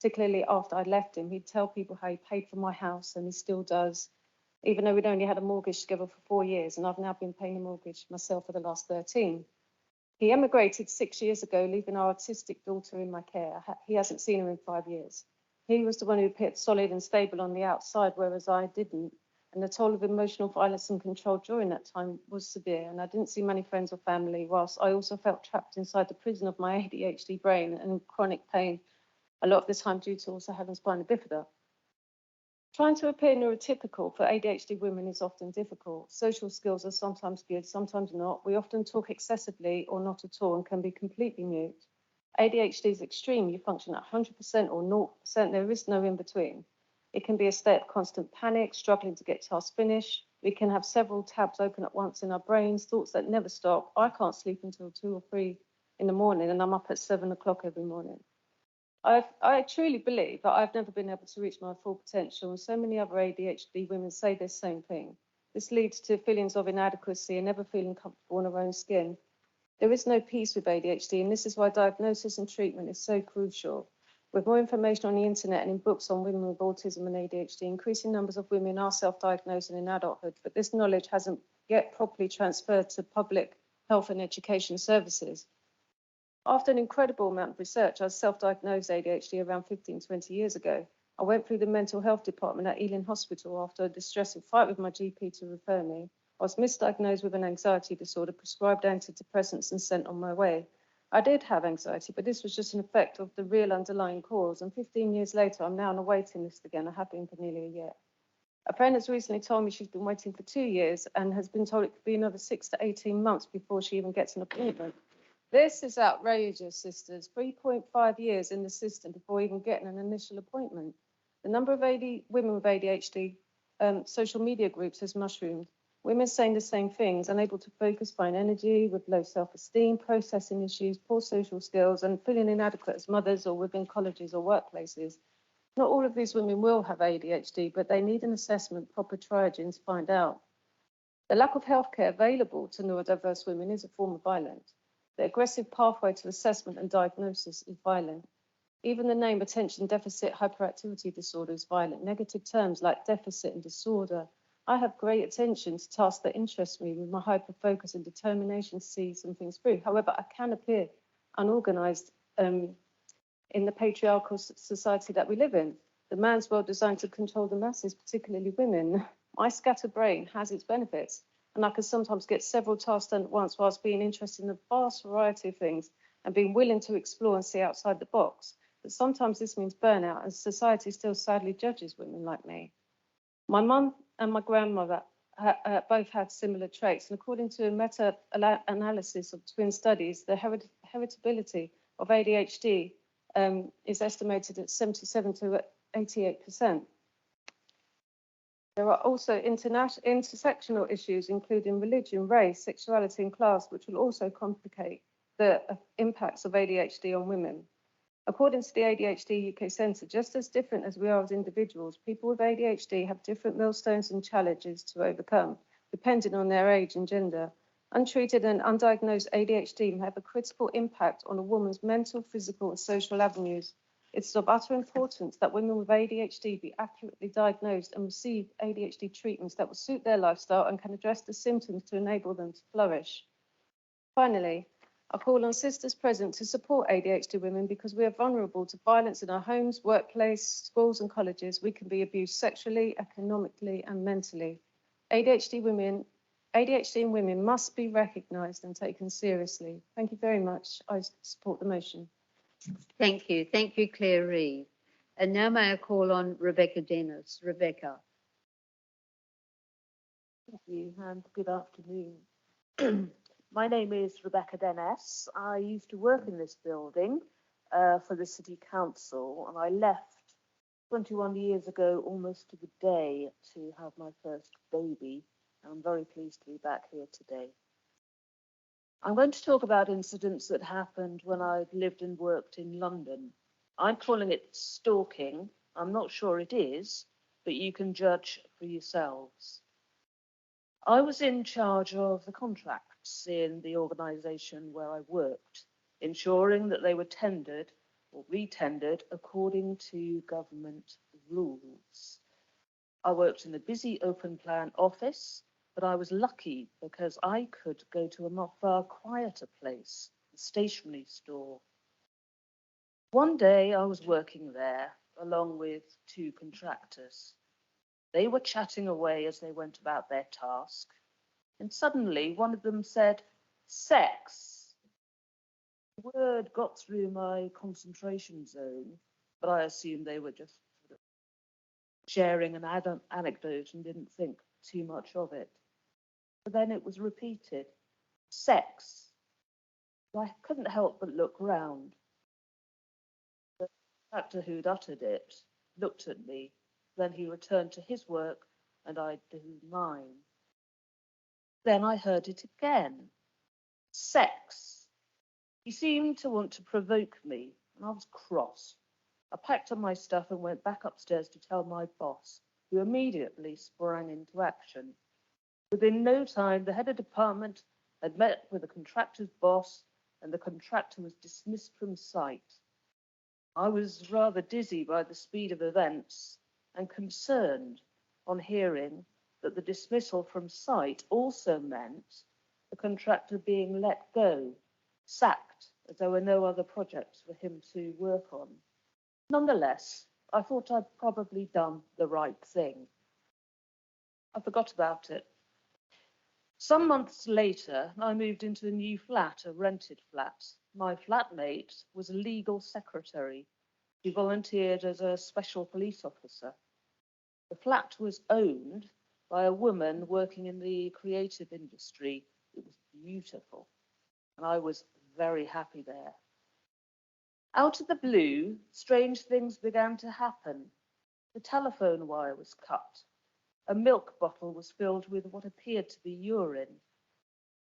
particularly after I left him. He'd tell people how he paid for my house, and he still does, even though we'd only had a mortgage together for 4 years, and I've now been paying the mortgage myself for the last 13. He emigrated 6 years ago, leaving our autistic daughter in my care. He hasn't seen her in 5 years. He was the one who appeared solid and stable on the outside, whereas I didn't. And the toll of emotional violence and control during that time was severe. And I didn't see many friends or family, whilst I also felt trapped inside the prison of my ADHD brain and chronic pain, a lot of the time due to also having spina bifida. Trying to appear neurotypical for ADHD women is often difficult. Social skills are sometimes good, sometimes not. We often talk excessively or not at all and can be completely mute. ADHD is extreme. You function at 100% or 0%. There is no in between. It can be a state of constant panic, struggling to get tasks finished. We can have several tabs open at once in our brains, thoughts that never stop. I can't sleep until 2 or 3 in the morning, and I'm up at 7 o'clock every morning. I truly believe that I've never been able to reach my full potential, and so many other ADHD women say the same thing. This leads to feelings of inadequacy and never feeling comfortable in her own skin. There is no peace with ADHD, and this is why diagnosis and treatment is so crucial. With more information on the internet and in books on women with autism and ADHD, increasing numbers of women are self-diagnosing in adulthood, but this knowledge hasn't yet properly transferred to public health and education services. After an incredible amount of research, I self-diagnosed ADHD around 15, 20 years ago. I went through the mental health department at Ealing Hospital after a distressing fight with my GP to refer me. I was misdiagnosed with an anxiety disorder, prescribed antidepressants and sent on my way. I did have anxiety, but this was just an effect of the real underlying cause. And 15 years later, I'm now on a waiting list again. I have been for nearly a year. A friend has recently told me she's been waiting for 2 years and has been told it could be another 6 to 18 months before she even gets an appointment. This is outrageous, sisters. 3.5 years in the system before even getting an initial appointment. The number of women with ADHD social media groups has mushroomed. Women saying the same things, unable to focus, find energy, with low self-esteem, processing issues, poor social skills, and feeling inadequate as mothers or within colleges or workplaces. Not all of these women will have ADHD, but they need an assessment, proper triaging to find out. The lack of healthcare available to neurodiverse women is a form of violence. The aggressive pathway to assessment and diagnosis is violent. Even the name attention deficit hyperactivity disorder is violent. Negative terms like deficit and disorder. I have great attention to tasks that interest me with my hyper-focus and determination to see some things through. However, I can appear unorganized in the patriarchal society that we live in. The man's world designed to control the masses, particularly women. My scattered brain has its benefits, and I can sometimes get several tasks done at once whilst being interested in a vast variety of things and being willing to explore and see outside the box. But sometimes this means burnout, and society still sadly judges women like me. My mum and my grandmother both had similar traits, and according to a meta-analysis of twin studies, the heritability of ADHD is estimated at 77 to 88%. There are also intersectional issues, including religion, race, sexuality, and class, which will also complicate the impacts of ADHD on women. According to the ADHD UK Centre, just as different as we are as individuals, people with ADHD have different millstones and challenges to overcome, depending on their age and gender. Untreated and undiagnosed ADHD may have a critical impact on a woman's mental, physical, and social avenues. It's of utter importance that women with ADHD be accurately diagnosed and receive ADHD treatments that will suit their lifestyle and can address the symptoms to enable them to flourish. Finally, I call on sisters present to support ADHD women because we are vulnerable to violence in our homes, workplace, schools and colleges. We can be abused sexually, economically and mentally. ADHD in women must be recognised and taken seriously. Thank you very much. I support the motion. Thank you. Thank you, Claire Reid. And now may I call on Rebecca Dennis. Rebecca. Thank you and good afternoon. My name is Rebecca Dennis. I used to work in this building for the City Council, and I left 21 years ago, almost to the day, to have my first baby. I'm very pleased to be back here today. I'm going to talk about incidents that happened when I lived and worked in London. I'm calling it stalking. I'm not sure it is, but you can judge for yourselves. I was in charge of the contracts in the organisation where I worked, ensuring that they were tendered or retendered according to government rules. I worked in a busy open plan office, but I was lucky because I could go to a far quieter place, the stationery store. One day I was working there along with 2 contractors. They were chatting away as they went about their task, and suddenly one of them said, "Sex." The word got through my concentration zone, but I assumed they were just sort of sharing an anecdote and didn't think too much of it. But then it was repeated, "Sex." I couldn't help but look round. The actor who'd uttered it looked at me, then he returned to his work and I did mine. Then I heard it again, "Sex." He seemed to want to provoke me, and I was cross. I packed up my stuff and went back upstairs to tell my boss, who immediately sprang into action. Within no time, the head of department had met with the contractor's boss, and the contractor was dismissed from site. I was rather dizzy by the speed of events and concerned on hearing that the dismissal from site also meant the contractor being let go, sacked, as there were no other projects for him to work on. Nonetheless, I thought I'd probably done the right thing. I forgot about it. Some months later, I moved into a new flat, a rented flat. My flatmate was a legal secretary. She volunteered as a special police officer. The flat was owned by a woman working in the creative industry. It was beautiful, and I was very happy there. Out of the blue, strange things began to happen. The telephone wire was cut. A milk bottle was filled with what appeared to be urine.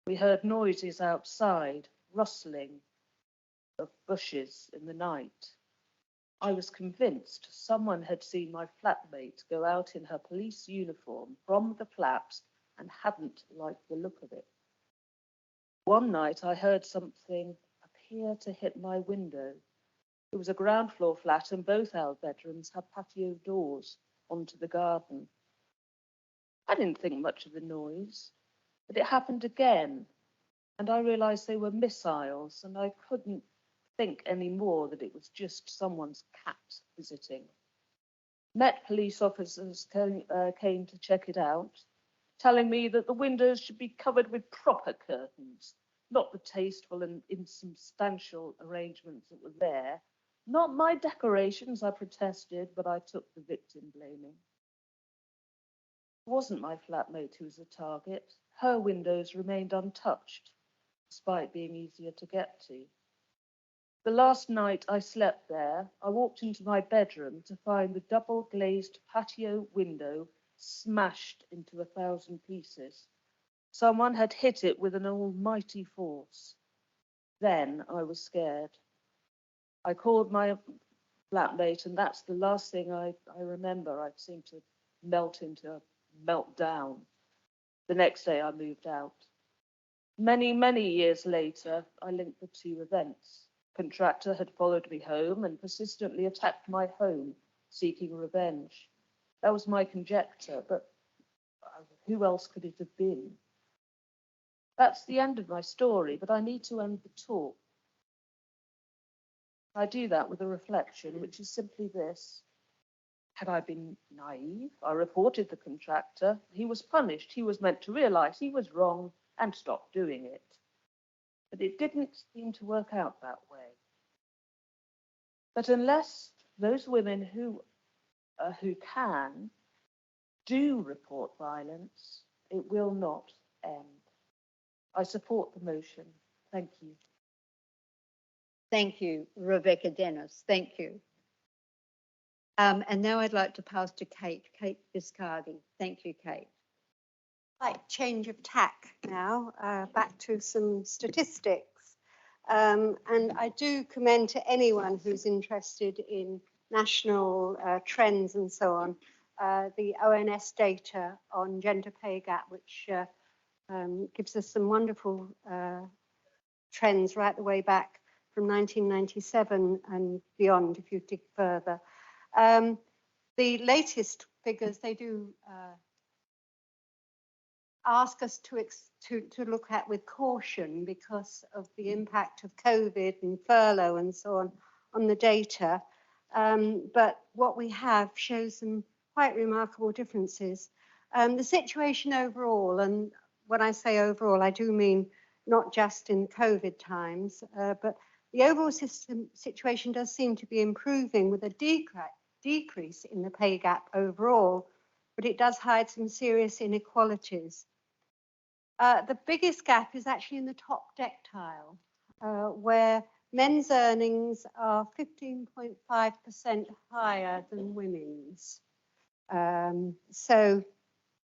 We heard noises outside, rustling of bushes in the night. I was convinced someone had seen my flatmate go out in her police uniform from the flat and hadn't liked the look of it. One night I heard something appear to hit my window. It was a ground floor flat and both our bedrooms had patio doors onto the garden. I didn't think much of the noise, but it happened again, and I realized they were missiles, and I couldn't think anymore that it was just someone's cat visiting. Met police officers came to check it out, telling me that the windows should be covered with proper curtains, not the tasteful and insubstantial arrangements that were there. Not my decorations, I protested, but I took the victim blaming. It wasn't my flatmate who was the target. Her windows remained untouched, despite being easier to get to. The last night I slept there, I walked into my bedroom to find the double-glazed patio window smashed into 1,000 pieces. Someone had hit it with an almighty force. Then I was scared. I called my flatmate, and that's the last thing I remember. I seemed to melt into a meltdown. The next day I moved out. Many, many years later, I linked the 2 events. Contractor had followed me home and persistently attacked my home, seeking revenge. That was my conjecture, but who else could it have been? That's the end of my story, but I need to end the talk. I do that with a reflection, which is simply this. Had I been naive? I reported the contractor. He was punished. He was meant to realize he was wrong and stop doing it. But it didn't seem to work out that way. But unless those women who can do report violence, it will not end. I support the motion. Thank you. Thank you, Rebecca Dennis. Thank you. And now I'd like to pass to Kate Biscardi. Thank you, Kate. Like change of tack now, back to some statistics. And I do commend to anyone who's interested in national trends and so on, the ONS data on gender pay gap, which gives us some wonderful trends right the way back from 1997 and beyond, if you dig further. The latest figures, they do ask us to look at with caution because of the impact of COVID and furlough and so on the data. But what we have shows some quite remarkable differences. The situation overall, and when I say overall, I do mean not just in COVID times, but the overall situation does seem to be improving with a decrease in the pay gap overall, but it does hide some serious inequalities. The biggest gap is actually in the top decile, where men's earnings are 15.5% higher than women's.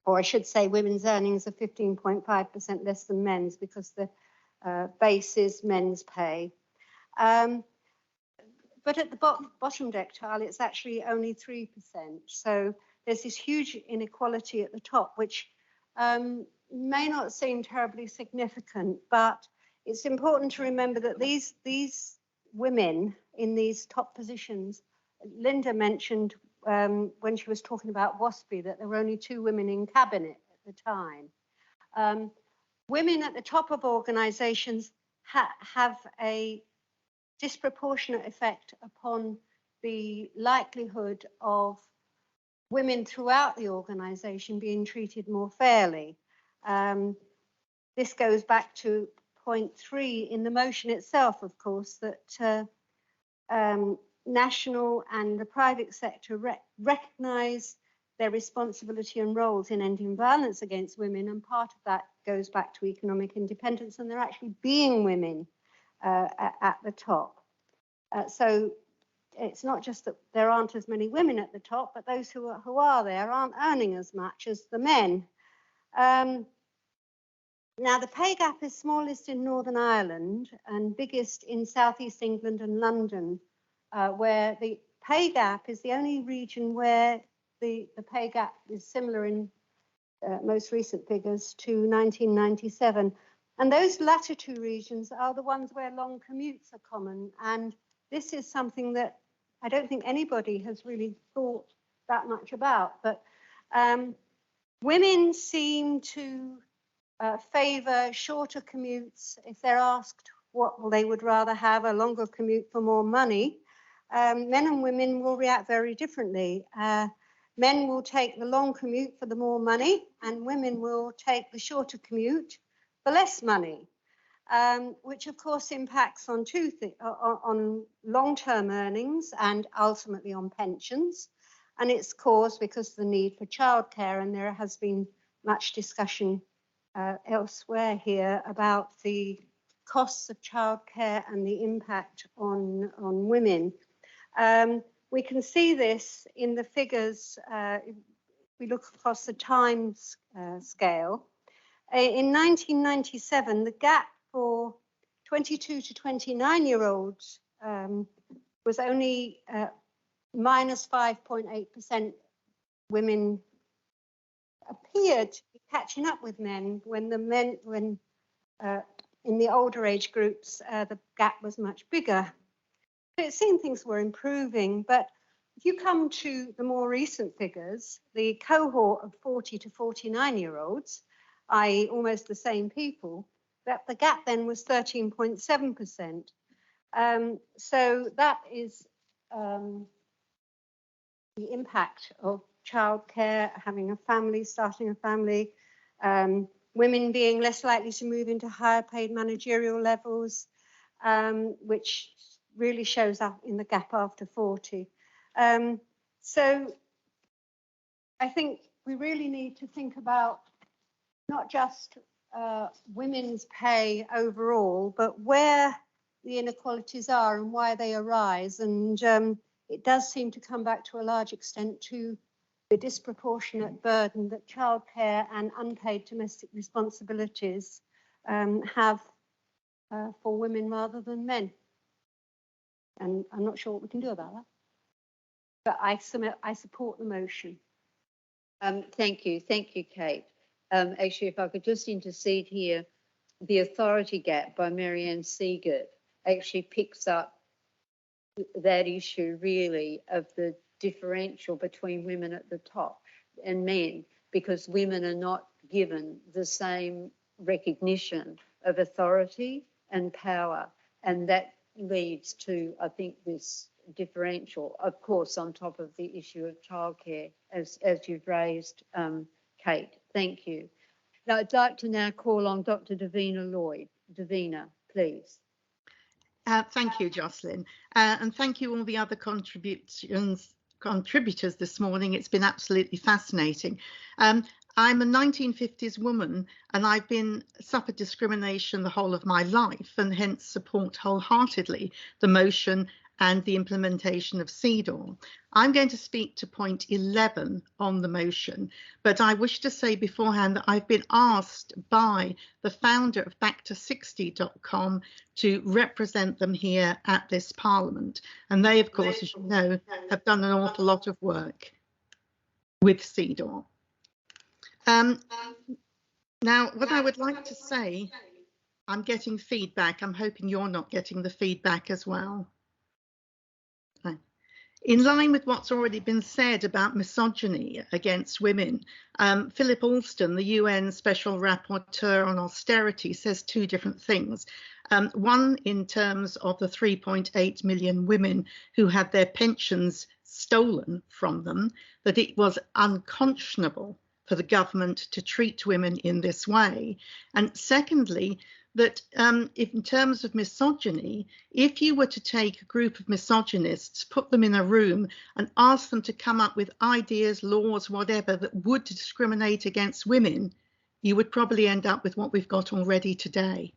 Or I should say women's earnings are 15.5% less than men's because the base is men's pay. But at the bottom decile, it's actually only 3%. So there's this huge inequality at the top, which may not seem terribly significant, but it's important to remember that these women in these top positions, Linda mentioned when she was talking about WASPI that there were only 2 women in cabinet at the time. Women at the top of organisations have a disproportionate effect upon the likelihood of women throughout the organisation being treated more fairly. This goes back to point 3 in the motion itself, of course, that national and the private sector recognise their responsibility and roles in ending violence against women, and part of that goes back to economic independence, and they're actually being women at the top. So it's not just that there aren't as many women at the top, but those who are there aren't earning as much as the men. Now, the pay gap is smallest in Northern Ireland and biggest in South East England and London, where the pay gap is the only region where the pay gap is similar in most recent figures to 1997. And those latter 2 regions are the ones where long commutes are common. And this is something that I don't think anybody has really thought that much about. But women seem to favour shorter commutes if they're asked what they would rather have, a longer commute for more money. Men and women will react very differently. Men will take the long commute for the more money, and women will take the shorter commute for less money, which of course impacts on on long-term earnings and ultimately on pensions. And it's caused because of the need for childcare, and there has been much discussion elsewhere here about the costs of childcare and the impact on women. We can see this in the figures if we look across the time scale. In 1997, the gap for 22 to 29-year-olds was only minus 5.8%. Women appeared to be catching up with men when in the older age groups, the gap was much bigger. It seemed things were improving, but if you come to the more recent figures, the cohort of 40 to 49-year-olds, i.e. almost the same people, that the gap then was 13.7%. So that is the impact of childcare, having a family, starting a family, women being less likely to move into higher paid managerial levels, which really shows up in the gap after 40. So I think we really need to think about not just women's pay overall, but where the inequalities are and why they arise. And it does seem to come back to a large extent to the disproportionate burden that childcare and unpaid domestic responsibilities have for women rather than men. And I'm not sure what we can do about that. But I support the motion. Thank you, Kate. Actually, if I could just intercede here, The Authority Gap by Marianne Seagert actually picks up that issue really of the differential between women at the top and men, because women are not given the same recognition of authority and power, and that leads to, I think, this differential, of course, on top of the issue of childcare, as you've raised, Kate. Thank you. Now, I'd like to now call on Dr. Davina Lloyd. Davina, please. Thank you, Jocelynne, and thank you all the other contributors this morning. It's been absolutely fascinating. I'm a 1950s woman, and I've suffered discrimination the whole of my life, and hence support wholeheartedly the motion and the implementation of CEDAW. I'm going to speak to point 11 on the motion, but I wish to say beforehand that I've been asked by the founder of Back260.com to represent them here at this Parliament. And they, of course, as you know, have done an awful lot of work with CEDAW. Now, what I would like to say, I'm getting feedback. I'm hoping you're not getting the feedback as well. In line with what's already been said about misogyny against women, Philip Alston, the UN Special Rapporteur on Austerity, says two different things. One, in terms of the 3.8 million women who had their pensions stolen from them, that it was unconscionable for the government to treat women in this way. And secondly, that in terms of misogyny, if you were to take a group of misogynists, put them in a room and ask them to come up with ideas, laws, whatever, that would discriminate against women, you would probably end up with what we've got already today.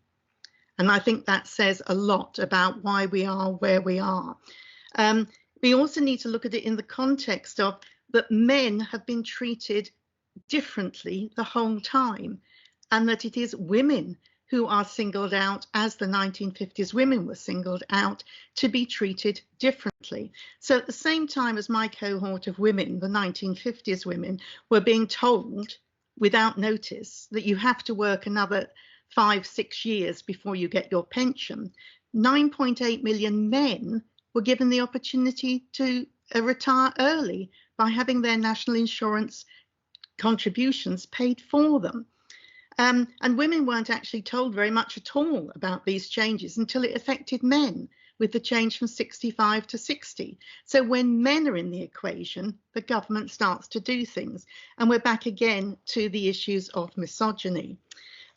And I think that says a lot about why we are where we are. We also need to look at it in the context of that men have been treated differently the whole time, and that it is women who are singled out, as the 1950s women were singled out, to be treated differently. So at the same time as my cohort of women, the 1950s women, were being told without notice that you have to work another 5-6 years before you get your pension, 9.8 million men were given the opportunity to retire early by having their national insurance contributions paid for them. And women weren't actually told very much at all about these changes until it affected men, with the change from 65 to 60. So when men are in the equation, the government starts to do things. And we're back again to the issues of misogyny.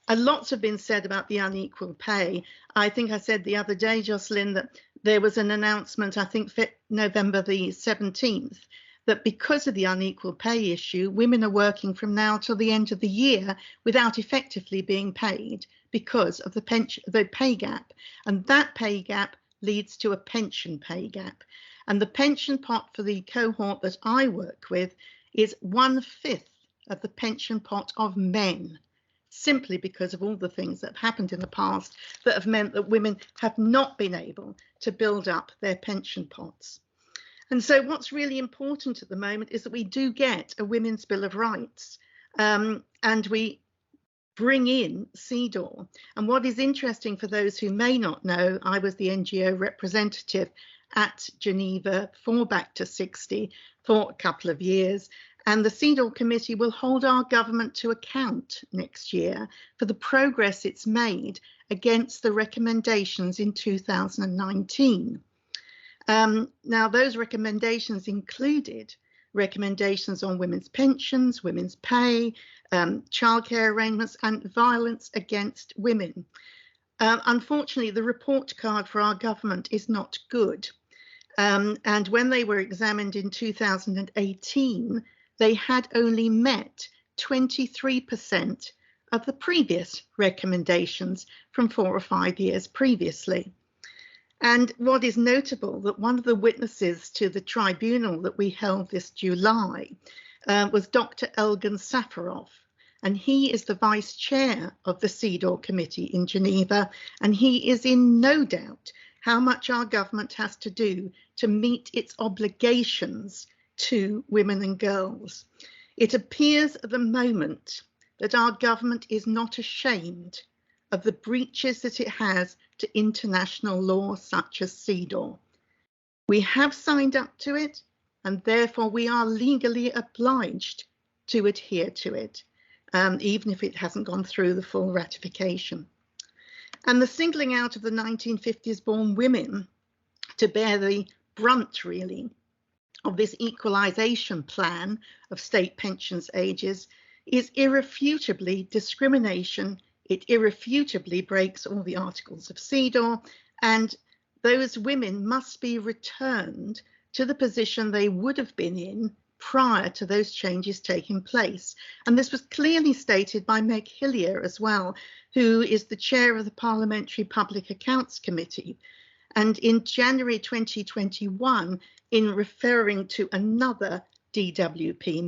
Lots have been said about the unequal pay. I think I said the other day, Jocelynne, that there was an announcement, I think November the 17th, that because of the unequal pay issue, women are working from now till the end of the year without effectively being paid because of the pay gap. And that pay gap leads to a pension pay gap. And the pension pot for the cohort that I work with is 1/5 of the pension pot of men, simply because of all the things that have happened in the past that have meant that women have not been able to build up their pension pots. And so what's really important at the moment is that we do get a Women's Bill of Rights, and we bring in CEDAW. And what is interesting for those who may not know, I was the NGO representative at Geneva for Back260 for a couple of years. And the CEDAW committee will hold our government to account next year for the progress it's made against the recommendations in 2019. Now, those recommendations included recommendations on women's pensions, women's pay, childcare arrangements, and violence against women. Unfortunately, the report card for our government is not good. And when they were examined in 2018, they had only met 23% of the previous recommendations from 4 or 5 years previously. And what is notable, that one of the witnesses to the tribunal that we held this July was Dr. Elgin Safarov, and he is the vice chair of the CEDAW committee in Geneva, and he is in no doubt how much our government has to do to meet its obligations to women and girls. It appears at the moment that our government is not ashamed of the breaches that it has to international law such as CEDAW. We have signed up to it, and therefore we are legally obliged to adhere to it, even if it hasn't gone through the full ratification. And the singling out of the 1950s born women to bear the brunt, really, of this equalisation plan of state pensions ages is irrefutably discrimination. It irrefutably breaks all the articles of CEDAW, and those women must be returned to the position they would have been in prior to those changes taking place. And this was clearly stated by Meg Hillier as well, who is the chair of the Parliamentary Public Accounts Committee. And in January 2021, in referring to another DWP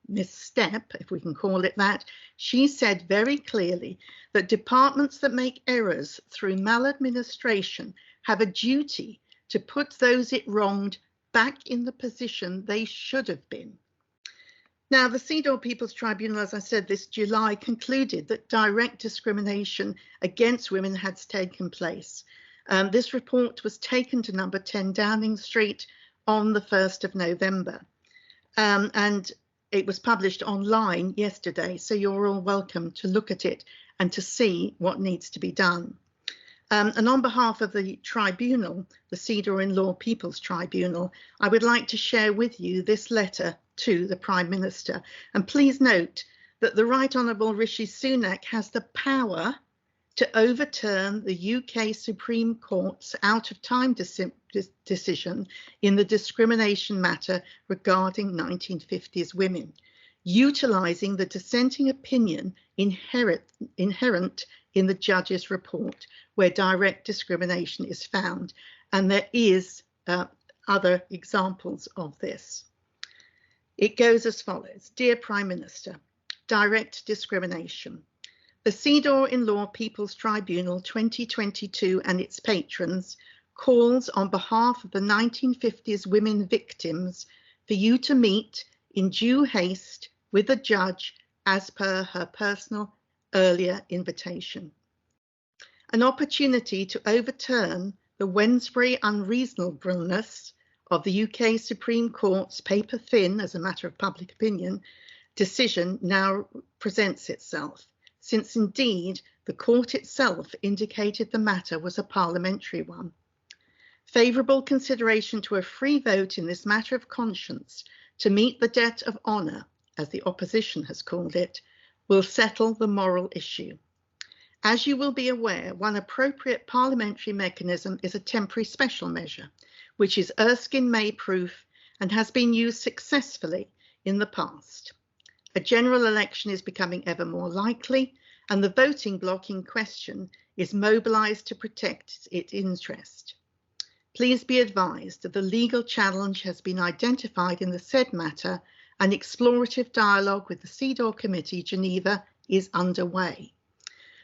misstep, if we can call it that, she said very clearly that departments that make errors through maladministration have a duty to put those it wronged back in the position they should have been. Now, the CEDAW People's Tribunal, as I said, this July concluded that direct discrimination against women had taken place. This report was taken to number 10 Downing Street on the 1st of November. And it was published online yesterday, so you're all welcome to look at it and to see what needs to be done. And on behalf of the tribunal, the CEDAW in Law People's Tribunal, I would like to share with you this letter to the Prime Minister. And please note that the Right Honourable Rishi Sunak has the power to overturn the UK Supreme Court's out-of-time decision in the discrimination matter regarding 1950s women, utilising the dissenting opinion inherent in the judge's report, where direct discrimination is found. And there is other examples of this. It goes as follows. Dear Prime Minister, direct discrimination. The CEDAW in Law People's Tribunal 2022 and its patrons calls on behalf of the 1950s women victims for you to meet in due haste with the judge as per her personal earlier invitation. An opportunity to overturn the Wednesbury unreasonableness of the UK Supreme Court's paper thin, as a matter of public opinion, decision now presents itself, since indeed the court itself indicated the matter was a parliamentary one. Favourable consideration to a free vote in this matter of conscience to meet the debt of honour, as the opposition has called it, will settle the moral issue. As you will be aware, one appropriate parliamentary mechanism is a temporary special measure, which is Erskine-May proof and has been used successfully in the past. A general election is becoming ever more likely, and the voting bloc in question is mobilised to protect its interest. Please be advised that the legal challenge has been identified in the said matter, and explorative dialogue with the CEDAW Committee, Geneva, is underway.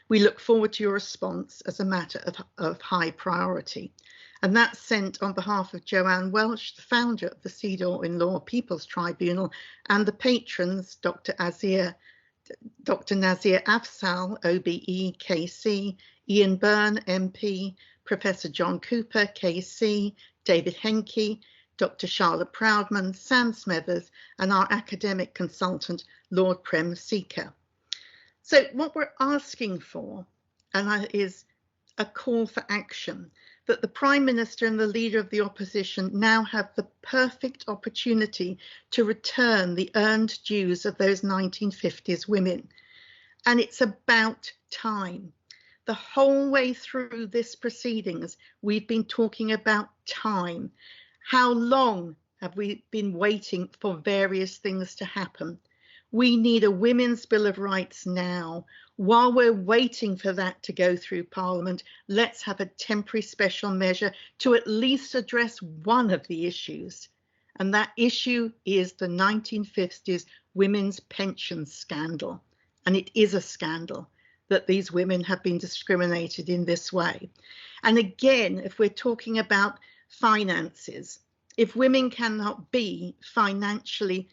We look forward to your response as a matter of high priority. And that's sent on behalf of Joanne Welsh, the founder of the CEDAW in Law People's Tribunal, and the patrons, Dr. Nazir Afzal, OBE, KC, Ian Byrne, MP, Professor John Cooper, KC, David Henke, Dr. Charlotte Proudman, Sam Smethers, and our academic consultant, Lord Prem Seeker. So what we're asking for is a call for action, that the Prime Minister and the Leader of the Opposition now have the perfect opportunity to return the earned dues of those 1950s women. And it's about time. The whole way through this proceedings, we've been talking about time. How long have we been waiting for various things to happen? We need a Women's Bill of Rights now. While we're waiting for that to go through Parliament, let's have a temporary special measure to at least address one of the issues. And that issue is the 1950s women's pension scandal. And it is a scandal that these women have been discriminated in this way. And again, if we're talking about finances, if women cannot be financially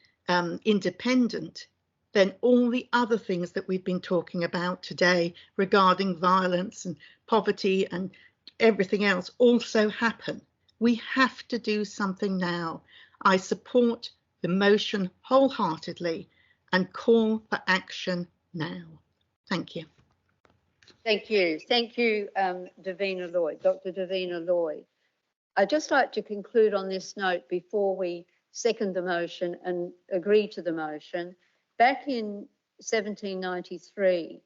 independent then all the other things that we've been talking about today regarding violence and poverty and everything else also happen. We have to do something now. I support the motion wholeheartedly and call for action now. Thank you. Thank you. Thank you, Davina Lloyd, Dr. Davina Lloyd. I'd just like to conclude on this note before we second the motion and agree to the motion. Back in 1793,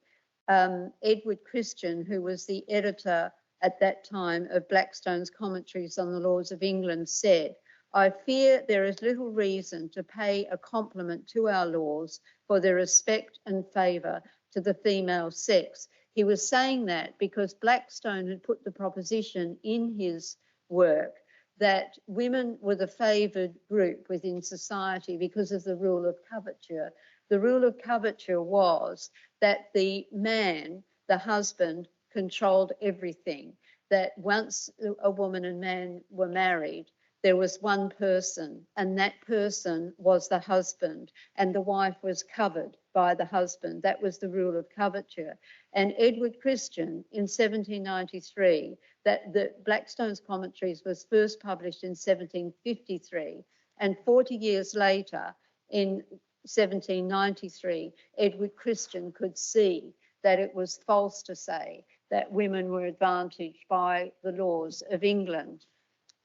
Edward Christian, who was the editor at that time of Blackstone's Commentaries on the Laws of England, said, "I fear there is little reason to pay a compliment to our laws for their respect and favour to the female sex." He was saying that because Blackstone had put the proposition in his work that women were the favoured group within society because of the rule of coverture. The rule of coverture was that the man, the husband, controlled everything, that once a woman and man were married, there was one person, and that person was the husband, and the wife was covered by the husband. That was the rule of coverture. And Edward Christian, in 1793, that the Blackstone's Commentaries was first published in 1753, and 40 years later, in 1793, Edward Christian could see that it was false to say that women were advantaged by the laws of England.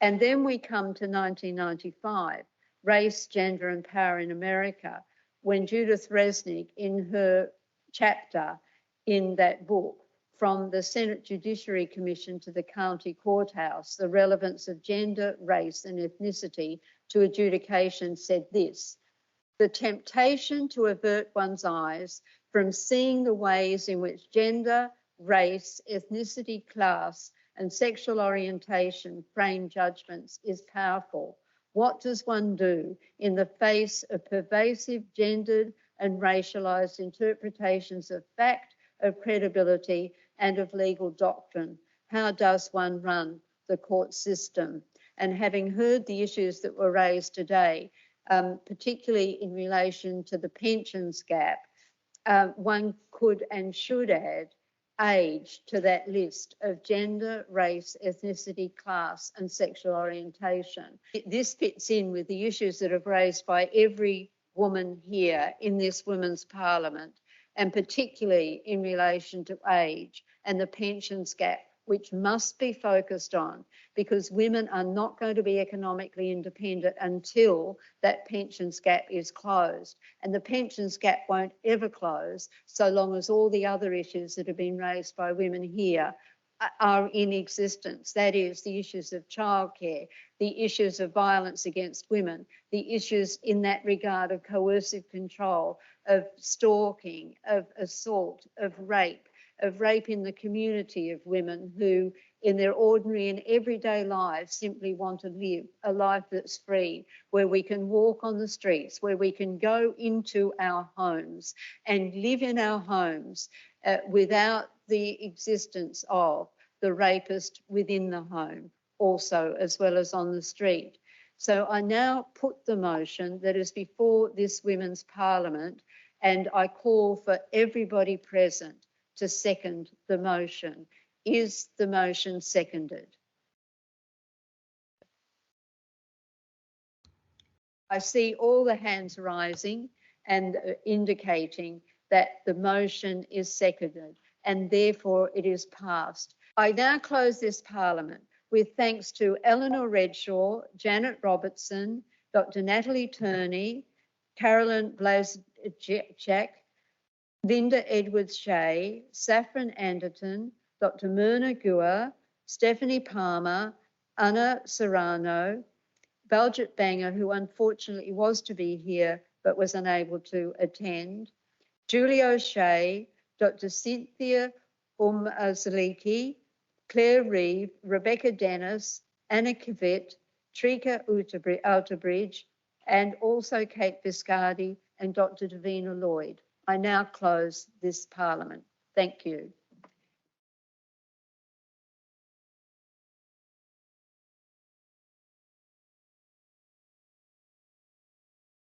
And then we come to 1995, Race, Gender and Power in America, when Judith Resnick, in her chapter in that book, From the Senate Judiciary Commission to the County Courthouse, the relevance of gender, race and ethnicity to adjudication, said this: "The temptation to avert one's eyes from seeing the ways in which gender, race, ethnicity, class and sexual orientation frame judgments is powerful. What does one do in the face of pervasive gendered and racialized interpretations of fact, of credibility and of legal doctrine? How does one run the court system?" And having heard the issues that were raised today, particularly in relation to the pensions gap, one could and should add age to that list of gender, race, ethnicity, class and sexual orientation. This fits in with the issues that are raised by every woman here in this Women's Parliament, and particularly in relation to age and the pensions gap, which must be focused on, because women are not going to be economically independent until that pensions gap is closed. And the pensions gap won't ever close so long as all the other issues that have been raised by women here are in existence. That is, the issues of childcare, the issues of violence against women, the issues in that regard of coercive control, of stalking, of assault, of rape in the community of women who in their ordinary and everyday lives simply want to live a life that's free, where we can walk on the streets, where we can go into our homes and live in our homes without the existence of the rapist within the home also, as well as on the street. So I now put the motion that is before this Women's Parliament, and I call for everybody present to second the motion. Is the motion seconded? I see all the hands rising and indicating that the motion is seconded, and therefore it is passed. I now close this Parliament with thanks to Eleanor Redshaw, Janet Robertson, Dr. Natalie Turney, Karolina Blajszczak, Linda Edwards Shea, Saffron Anderton, Dr. Mirna Guha, Stephanie Palmer, Anna Serrano, Baljet Banger, who unfortunately was to be here but was unable to attend, Julie O'Shea, Dr. Cynthia Umezulike, Clare Reeve, Rebecca Dennis, Anna Kvit, Trikeita Outerbridge, and also Kate Biscardi and Dr. Davina Lloyd. I now close this Parliament. Thank you.